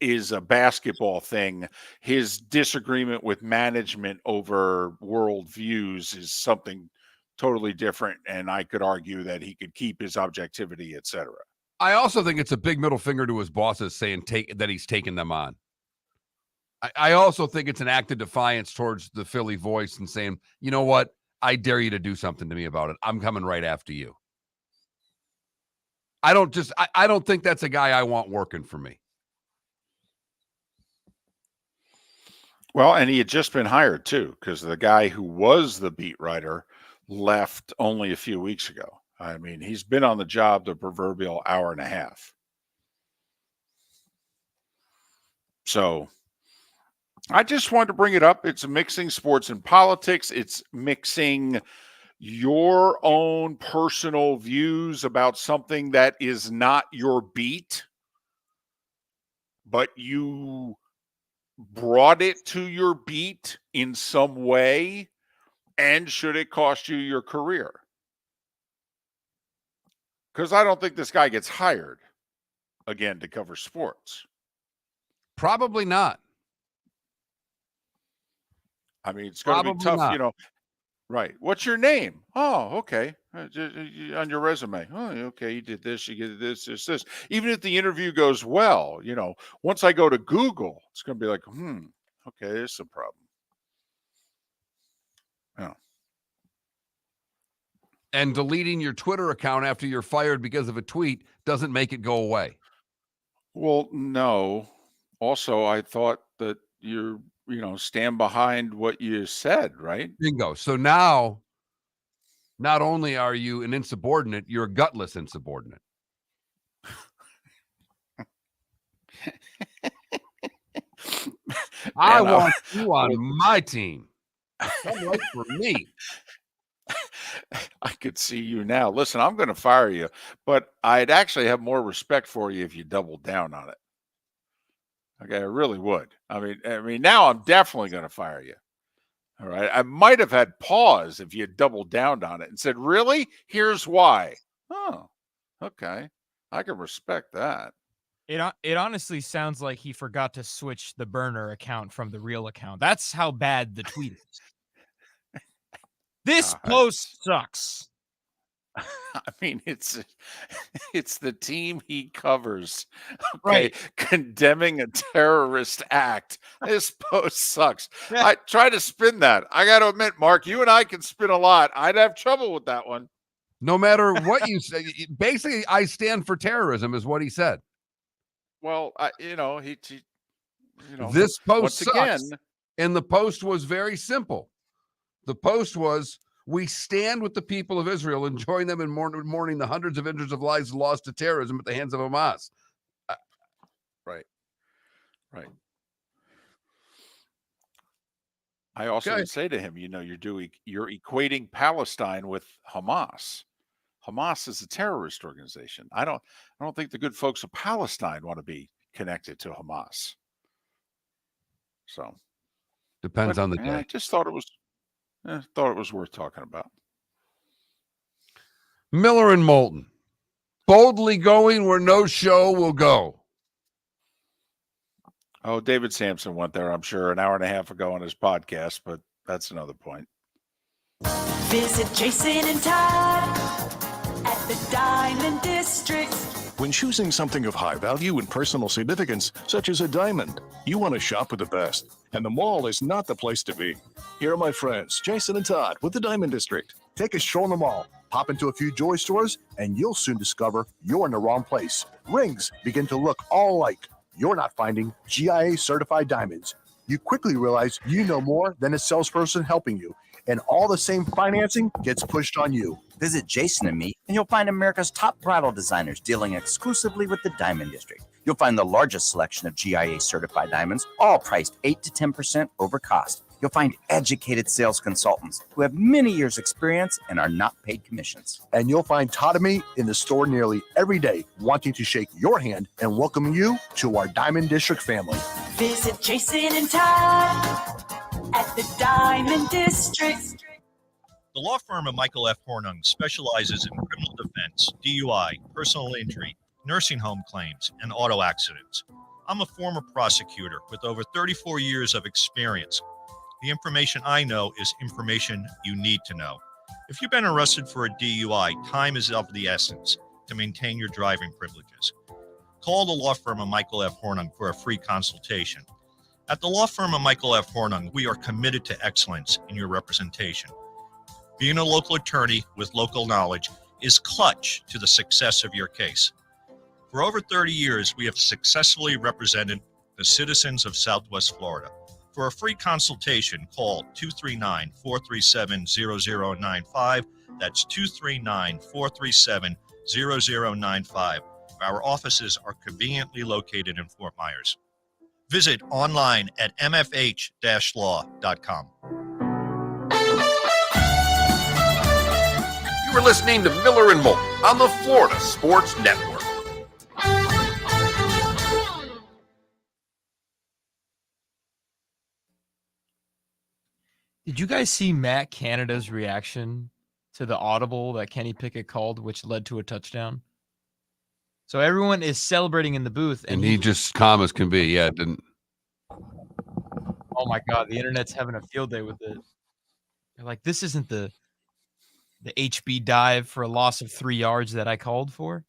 is a basketball thing. His disagreement with management over world views is something totally different. And I could argue that he could keep his objectivity, etc. I also think it's a big middle finger to his bosses saying that he's taking them on. I also think it's an act of defiance towards the Philly Voice and saying, you know what? I dare you to do something to me about it. I'm coming right after you. I don't think that's a guy I want working for me. Well, and he had just been hired too, because the guy who was the beat writer left only a few weeks ago. I mean, he's been on the job the proverbial hour and a half. So I just wanted to bring it up. It's mixing sports and politics. It's mixing your own personal views about something that is not your beat, but you brought it to your beat in some way, and should it cost you your career? Because I don't think this guy gets hired again to cover sports. Probably not. I mean, it's going to be tough, Right. What's your name? Oh, okay. On your resume. Oh, okay. You did this. You did this. Even if the interview goes well, once I go to Google, it's going to be like, okay, there's a problem. Yeah. And deleting your Twitter account after you're fired because of a tweet doesn't make it go away. Well, no. Also, I thought that you're stand behind what you said, right? Bingo. So now, not only are you an insubordinate, you're a gutless insubordinate. I want you on my team. Come right for me. I could see you now. Listen, I'm going to fire you, but I'd actually have more respect for you if you doubled down on it. Okay, I really would. I mean, now I'm definitely going to fire you. All right. I might have had pause if you had doubled down on it and said, really? Here's why. Oh, okay. I can respect that. It honestly sounds like he forgot to switch the burner account from the real account. That's how bad the tweet is. This post sucks. I mean, it's the team he covers, okay, Right. condemning a terrorist act. This post sucks. I try to spin that. I got to admit, Mark, you and I can spin a lot. I'd have trouble with that one. No matter what you say, basically, I stand for terrorism is what he said. Well, he you know, This post once sucks, again, and the post was very simple. The post was, we stand with the people of Israel and join them in mourning the hundreds of injuries of lives lost to terrorism at the hands of Hamas. Right. I also would say to him, you're equating Palestine with Hamas. Hamas is a terrorist organization. I don't think the good folks of Palestine want to be connected to Hamas. So depends on the day. I just thought it was worth talking about. Miller and Moulton, boldly going where no show will go. Oh, David Samson went there, I'm sure, an hour and a half ago on his podcast, but that's another point. Visit Jason and Todd at the Diamond District. When choosing something of high value and personal significance, such as a diamond, you want to shop with the best. And the mall is not the place to be. Here are my friends, Jason and Todd, with the Diamond District. Take a stroll in the mall, pop into a few jewelry stores, and you'll soon discover you're in the wrong place. Rings begin to look all alike. You're not finding GIA certified diamonds. You quickly realize you know more than a salesperson helping you, and all the same financing gets pushed on you. Visit Jason and me, and you'll find America's top bridal designers dealing exclusively with the Diamond District. You'll find the largest selection of GIA certified diamonds, all priced 8 to 10% over cost. You'll find educated sales consultants who have many years' experience and are not paid commissions. And you'll find Todd and me in the store nearly every day, wanting to shake your hand and welcome you to our Diamond District family. Visit Jason and Todd at the Diamond District. The law firm of Michael F. Hornung specializes in criminal defense, DUI, personal injury, nursing home claims, and auto accidents. I'm a former prosecutor with over 34 years of experience. The information I know is information you need to know. If you've been arrested for a DUI, time is of the essence to maintain your driving privileges. Call the law firm of Michael F. Hornung for a free consultation. At the law firm of Michael F. Hornung, we are committed to excellence in your representation. Being a local attorney with local knowledge is clutch to the success of your case. For over 30 years, we have successfully represented the citizens of Southwest Florida. For a free consultation, call 239-437-0095. That's 239-437-0095. Our offices are conveniently located in Fort Myers. Visit online at mfh-law.com. You are listening to Miller and Moulton on the Florida Sports Network. Did you guys see Matt Canada's reaction to the audible that Kenny Pickett called, which led to a touchdown? So everyone is celebrating in the booth, And he just calm as can be. Yeah, it didn't. Oh my God, the internet's having a field day with it. They're like, this isn't the HB dive for a loss of 3 yards that I called for.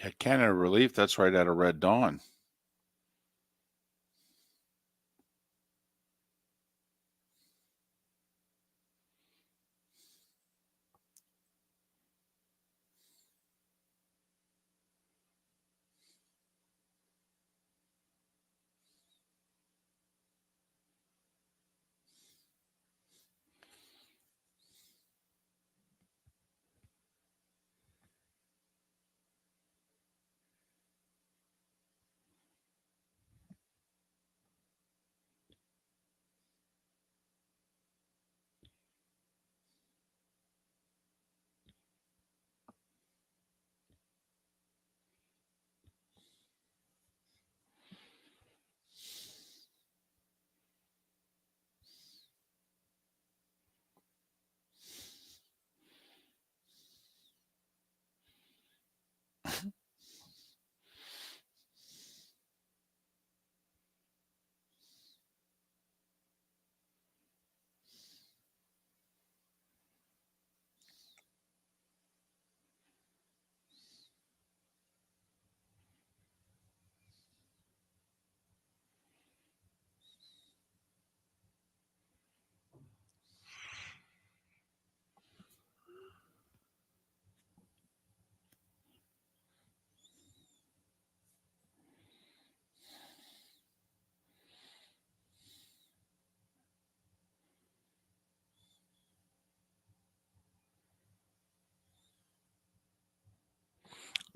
Yeah, Canada Relief, that's right out of Red Dawn.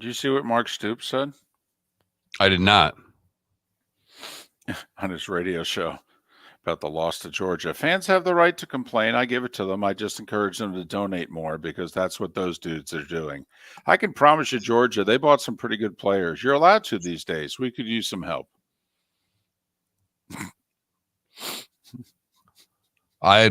Did you see what Mark Stoops said? I did not. On his radio show about the loss to Georgia. Fans have the right to complain. I give it to them. I just encourage them to donate more because that's what those dudes are doing. I can promise you, Georgia, they bought some pretty good players. You're allowed to these days. We could use some help. I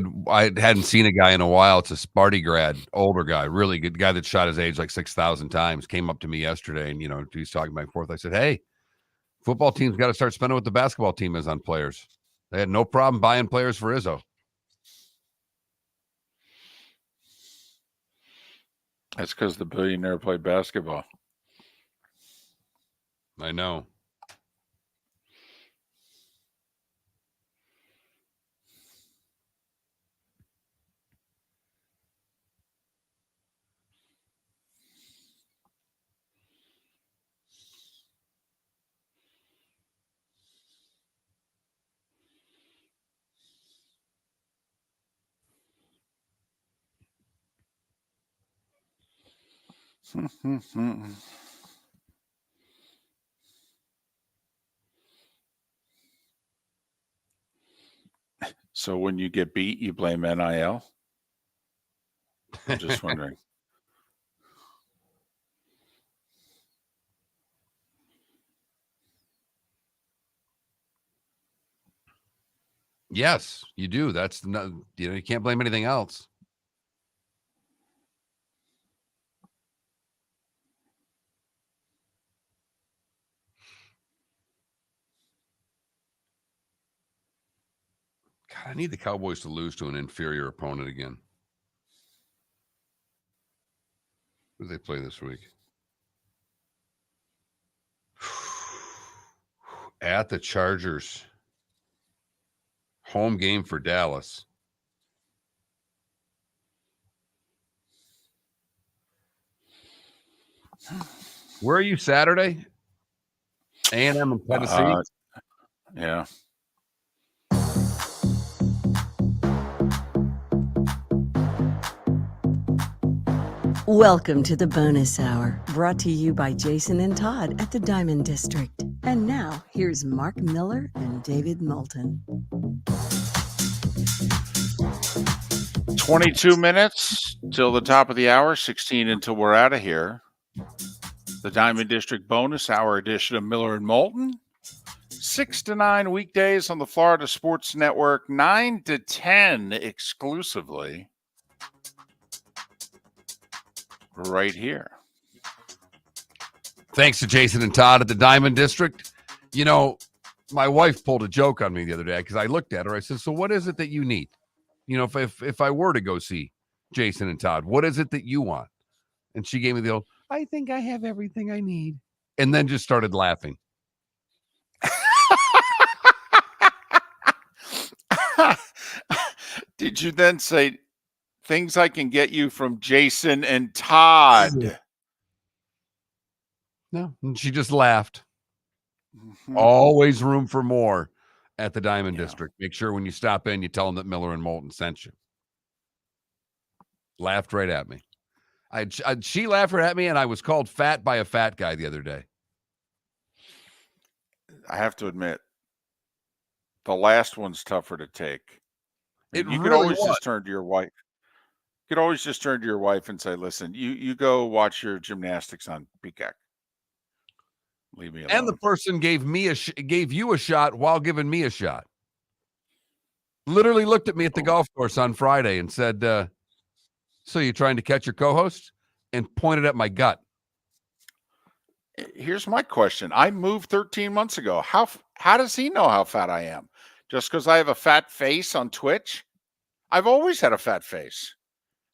hadn't seen a guy in a while. It's a Sparty grad, older guy, really good guy that shot his age like 6,000 times. Came up to me yesterday, and he's talking back and forth. I said, "Hey, football team's got to start spending what the basketball team is on players. They had no problem buying players for Izzo." That's because the billionaire played basketball. I know. So when you get beat, you blame NIL? I'm just wondering. Yes, you do. That's not, you can't blame anything else. God, I need the Cowboys to lose to an inferior opponent again. Who do they play this week? At the Chargers. Home game for Dallas. Where are you Saturday? A&M in Tennessee? Yeah. Welcome to the bonus hour, brought to you by Jason and Todd at the Diamond District. And now, here's Mark Miller and David Moulton. 22 minutes till the top of the hour, 16 until we're out of here. The Diamond District bonus hour edition of Miller and Moulton. 6 to 9 weekdays on the Florida Sports Network, 9 to 10 exclusively right here. Thanks to Jason and Todd at the Diamond District. My wife pulled a joke on me the other day because I looked at her. I said, "So what is it that you need? If I were to go see Jason and Todd, what is it that you want?" And she gave me the old, "I think I have everything I need," and then just started laughing. Did you then say things I can get you from Jason and Todd? No, and she just laughed. Always room for more at the Diamond District. Make sure when you stop in, you tell them that Miller and Moulton sent you. Laughed right at me. She laughed right at me, and I was called fat by a fat guy the other day. I have to admit, the last one's tougher to take. You could always just turn to your wife. You could always just turn to your wife and say, "Listen, you go watch your gymnastics on Peacock. Leave me alone." And the person gave you a shot while giving me a shot. Literally looked at me at the golf course on Friday and said, "So you trying to catch your co-host?" and pointed at my gut. Here's my question. I moved 13 months ago. How does he know how fat I am? Just because I have a fat face on Twitch? I've always had a fat face.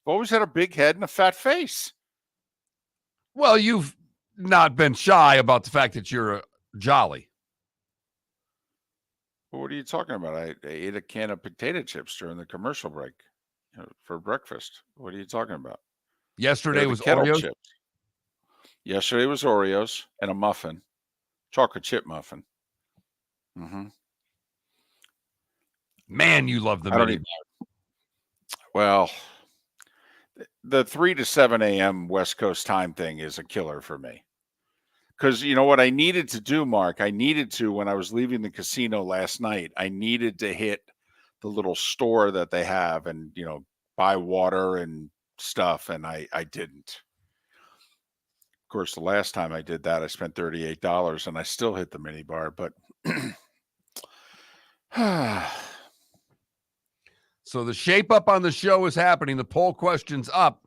I've always had a big head and a fat face. Well, you've not been shy about the fact that you're jolly. What are you talking about? I ate a can of potato chips during the commercial break for breakfast. What are you talking about? Yesterday was kettle Oreos? chips. Yesterday was Oreos and a muffin, chocolate chip muffin. Mm-hmm. Man, you love the mini. Well, the 3 to 7 a.m. West Coast time thing is a killer for me. Because you know what I needed to do, Mark? I needed to, when I was leaving the casino last night, I needed to hit the little store that they have and, buy water and stuff. And I didn't. Of course, the last time I did that, I spent $38 and I still hit the mini bar. But so the shape up on the show is happening. The poll question's up.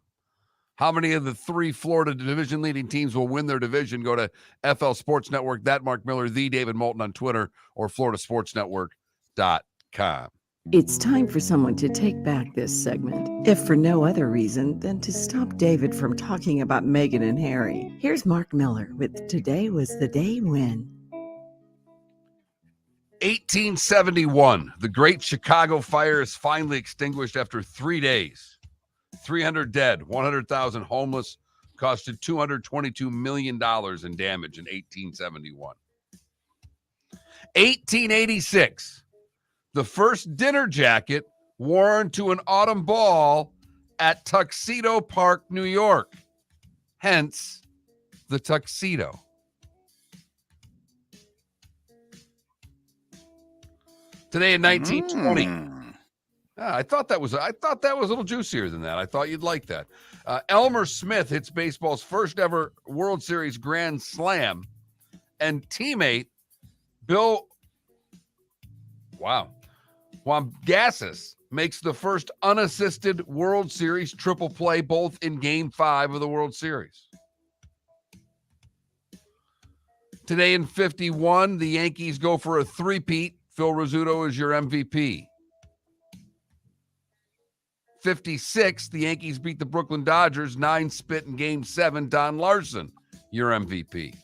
How many of the 3 Florida division leading teams will win their division? Go to FL Sports Network, that Mark Miller, the David Moulton on Twitter, or floridasportsnetwork.com. It's time for someone to take back this segment, if for no other reason than to stop David from talking about Meghan and Harry. Here's Mark Miller with Today Was the Day When. 1871, the Great Chicago Fire is finally extinguished after 3 days. 300 dead, 100,000 homeless, costed $222 million in damage in 1871. 1886, the first dinner jacket worn to an autumn ball at Tuxedo Park, New York. Hence, the tuxedo. Today in 1920. I thought that was a little juicier than that. I thought you'd like that. Elmer Smith hits baseball's first ever World Series grand slam, and teammate Bill Wamgasis makes the first unassisted World Series triple play, both in Game 5 of the World Series. Today in 51, the Yankees go for a three-peat. Phil Rizzuto is your MVP. 56, the Yankees beat the Brooklyn Dodgers 9-spit in Game 7. Don Larson, your MVP.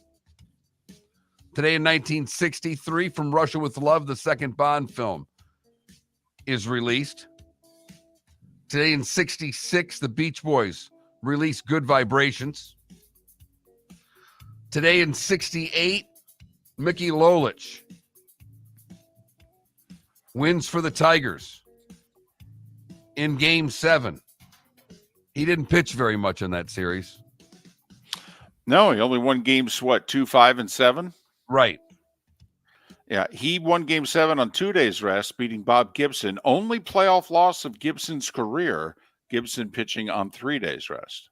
Today in 1963, From Russia with Love, the second Bond film, is released. Today in 66, the Beach Boys release Good Vibrations. Today in 68, Mickey Lolich wins for the Tigers in Game 7. He didn't pitch very much in that series. No, he only won games, 2, 5, and 7? Right. Yeah, he won Game 7 on 2 days rest, beating Bob Gibson. Only playoff loss of Gibson's career, Gibson pitching on 3 days rest.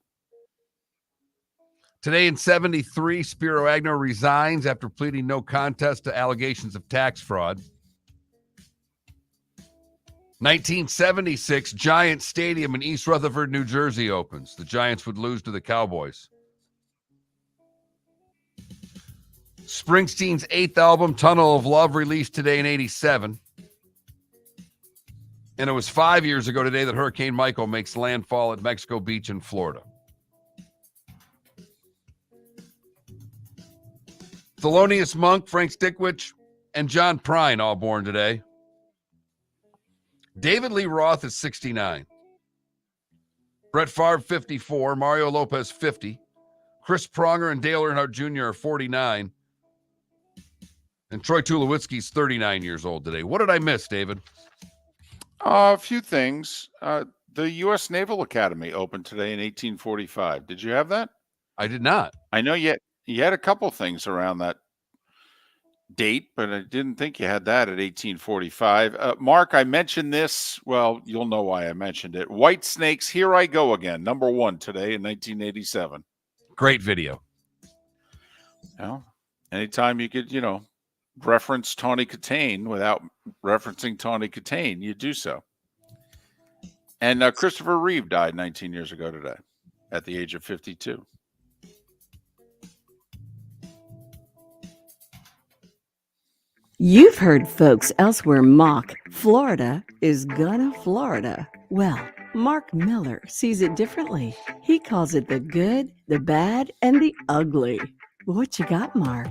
Today in 73, Spiro Agnew resigns after pleading no contest to allegations of tax fraud. 1976, Giants Stadium in East Rutherford, New Jersey opens. The Giants would lose to the Cowboys. Springsteen's 8th album, Tunnel of Love, released today in 87. And it was 5 years ago today that Hurricane Michael makes landfall at Mexico Beach in Florida. Thelonious Monk, Frank Stickwich, and John Prine all born today. David Lee Roth is 69. Brett Favre, 54. Mario Lopez, 50. Chris Pronger and Dale Earnhardt Jr. are 49. And Troy Tulowitzki's 39 years old today. What did I miss, David? A few things. The U.S. Naval Academy opened today in 1845. Did you have that? I did not. I know you had a couple things around that date, but I didn't think you had that at 1845. Mark, I mentioned this. Well, you'll know why I mentioned it. White Snake's Here I Go Again, number 1 today in 1987. Great video. Well, anytime you could, reference Tawny Katane without referencing Tawny Katane, you do so. And Christopher Reeve died 19 years ago today at the age of 52. You've heard folks elsewhere mock Florida is gonna Florida. Well, Mark Miller sees it differently. He calls it the good, the bad, and the ugly. What you got, Mark?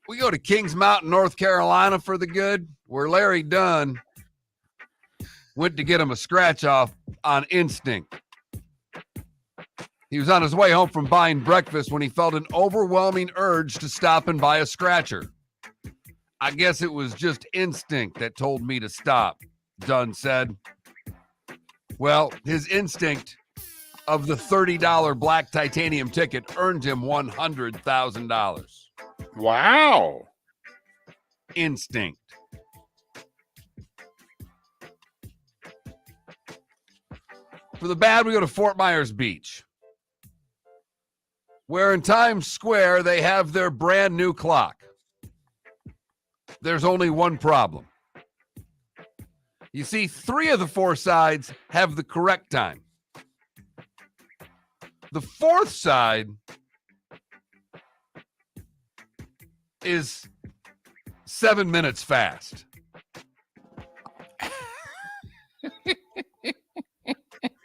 We go to Kings Mountain, North Carolina for the good, where Larry Dunn went to get him a scratch off on instinct. He was on his way home from buying breakfast when he felt an overwhelming urge to stop and buy a scratcher. I guess it was just instinct that told me to stop, Dunn said. Well, his instinct of the $30 black titanium ticket earned him $100,000. Wow. Instinct. For the bad, we go to Fort Myers Beach, where in Times Square they have their brand new clock. There's only one problem. You see, 3 of the 4 sides have the correct time. The 4th side is 7 minutes fast.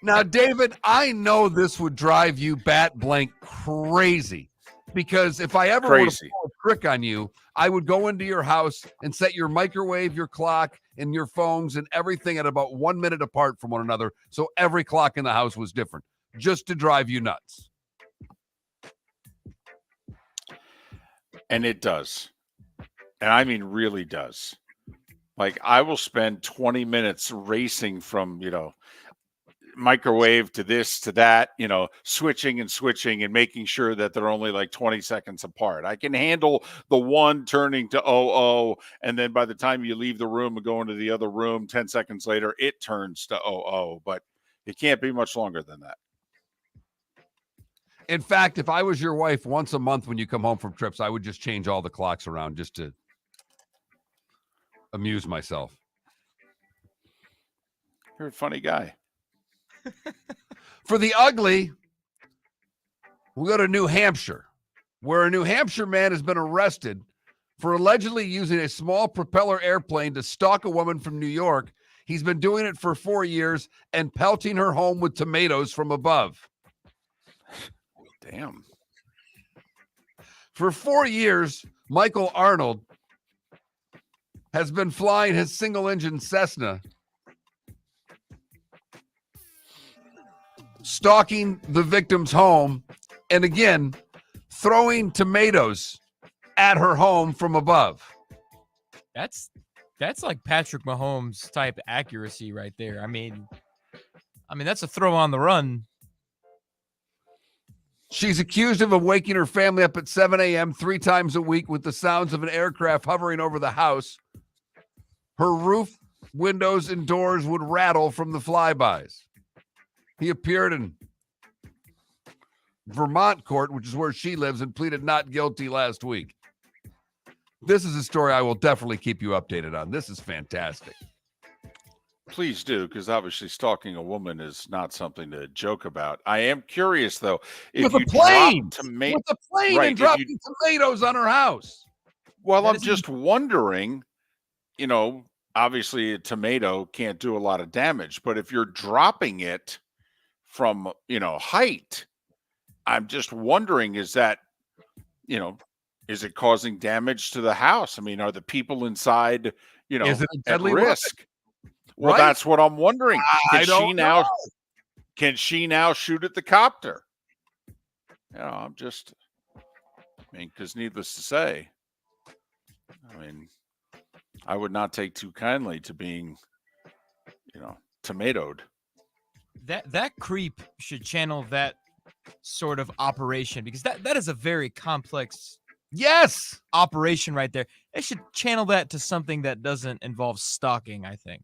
Now, David, I know this would drive you bat blank crazy, because if I ever would pull a trick on you, I would go into your house and set your microwave, your clock, and your phones and everything at about 1 minute apart from one another, so every clock in the house was different, just to drive you nuts. And it does. And I mean, really does. Like, I will spend 20 minutes racing from, microwave to this to that, switching and making sure that they're only like 20 seconds apart. I can handle the one turning to 00, and then by the time you leave the room and go into the other room 10 seconds later, it turns to 00, but it can't be much longer than that. In fact, if I was your wife, once a month when you come home from trips, I would just change all the clocks around just to amuse myself. You're a funny guy. For the ugly, we go to New Hampshire, where a New Hampshire man has been arrested for allegedly using a small propeller airplane to stalk a woman from New York. He's been doing it for 4 years and pelting her home with tomatoes from above. Damn. For 4 years, Michael Arnold has been flying his single-engine Cessna, stalking the victim's home, and again, throwing tomatoes at her home from above. That's like Patrick Mahomes type accuracy right there. I mean, that's a throw on the run. She's accused of waking her family up at 7 a.m. 3 times a week with the sounds of an aircraft hovering over the house. Her roof, windows, and doors would rattle from the flybys. He appeared in Vermont court, which is where she lives, and pleaded not guilty last week. This is a story I will definitely keep you updated on. This is fantastic. Please do, because obviously stalking a woman is not something to joke about. I am curious, though. With a plane and dropping tomatoes on her house. Well, I'm just wondering, obviously a tomato can't do a lot of damage, but if you're dropping it from, height, I'm just wondering, is that, is it causing damage to the house? I mean, are the people inside, is it a at deadly risk? weapon? Well, Right? that's what I'm wondering. Can she now shoot at the copter? Because needless to say, I would not take too kindly to being, tomatoed. That creep should channel that sort of operation, because that is a very complex operation right there. They should channel that to something that doesn't involve stalking, I think.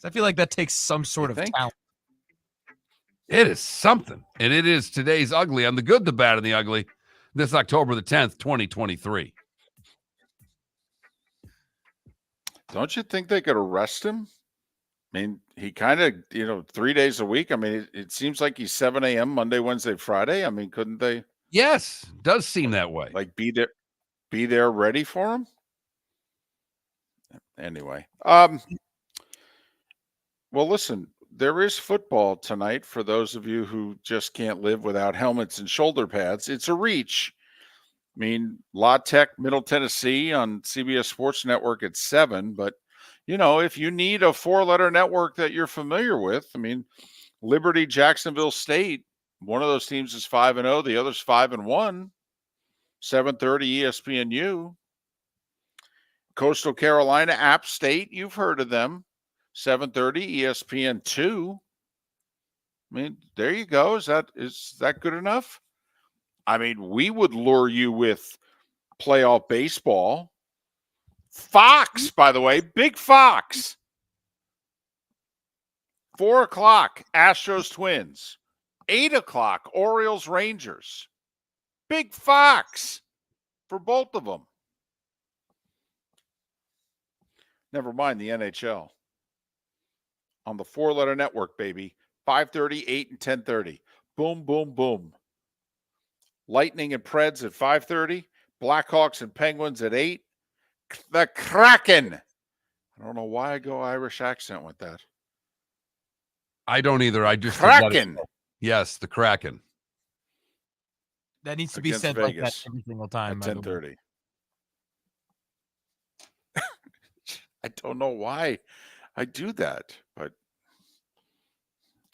I feel like that takes some sort of talent. It is something. And it is today's ugly on the good, the bad, and the ugly. This October the 10th, 2023. Don't you think they could arrest him? He kind of, 3 days a week. It seems like he's 7 a.m. Monday, Wednesday, Friday. Couldn't they? Yes, does seem that way. Like be there ready for him? Anyway. Well, listen, there is football tonight for those of you who just can't live without helmets and shoulder pads. It's a reach. La Tech, Middle Tennessee on CBS Sports Network at 7. But, if you need a 4-letter network that you're familiar with, Liberty, Jacksonville State, one of those teams is 5-0, the other's 5-1. 7:30 ESPNU. Coastal Carolina, App State, you've heard of them. 7:30 ESPN2. I mean, there you go. Is that good enough? I mean, we would lure you with playoff baseball. Fox, by the way, big Fox. 4 o'clock, Astros Twins. 8 o'clock, Orioles Rangers. Big Fox for both of them. Never mind the NHL. On the 4-letter network, baby. 5:30, 8, and 10:30. Boom, boom, boom. Lightning and Preds at 5:30. Blackhawks and Penguins at 8. The Kraken. I don't know why I go Irish accent with that. I don't either. I just Kraken. Yes, the Kraken. That needs to be Against said like that Vegas every single time. at 10:30. I don't know why I do that, but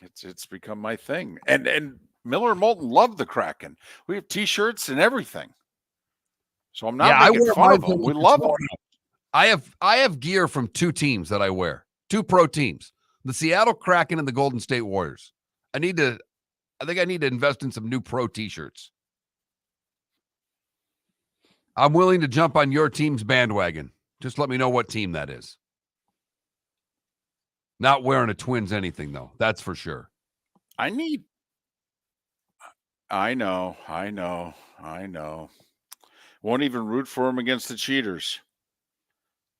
it's become my thing. And Miller and Moulton love the Kraken. We have T-shirts and everything. So I'm not making fun of them. We love them. I have gear from 2 teams that I wear. 2 pro teams. The Seattle Kraken and the Golden State Warriors. I think I need to invest in some new pro T-shirts. I'm willing to jump on your team's bandwagon. Just let me know what team that is. Not wearing a Twins anything, though. That's for sure. I know. Won't even root for them against the cheaters.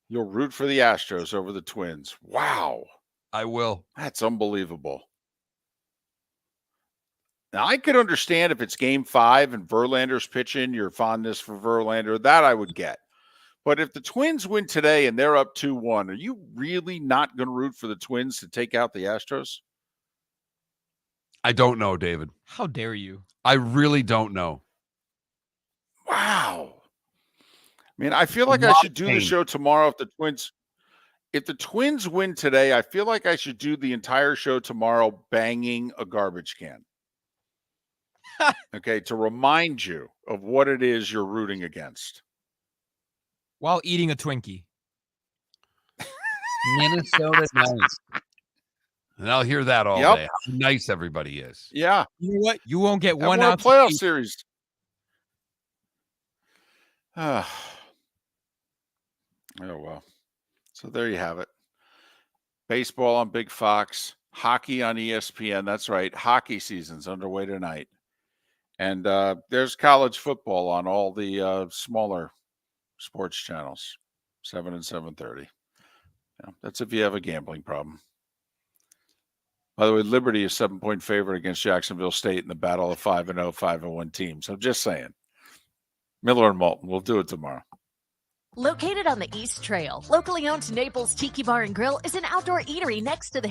You'll root for the Astros over the Twins. Wow. I will. That's unbelievable. Now, I could understand if it's game 5 and Verlander's pitching, your fondness for Verlander. That I would get. But if the Twins win today and they're up 2-1, are you really not going to root for the Twins to take out the Astros? I don't know, David. How dare you? I really don't know. Wow. I mean, I feel like I should do the show tomorrow if the Twins win today. I feel like I should do the entire show tomorrow banging a garbage can. Okay, to remind you of what it is you're rooting against. While eating a Twinkie. Minnesota nice. And I'll hear that all day. How nice everybody is. Yeah. You know what? You won't get And one we're a ounce playoff of series. Oh, well. So there you have it. Baseball on Big Fox, hockey on ESPN. That's right. Hockey season's underway tonight. And there's college football on all the smaller sports channels, 7 and 7:30. Yeah, that's if you have a gambling problem. By the way, Liberty is 7-point favorite against Jacksonville State in the battle of 5-0, 5-1 teams. I'm just saying. Miller and Moulton, we'll do it tomorrow. Located on the East Trail, locally owned Naples Tiki Bar and Grill is an outdoor eatery next to the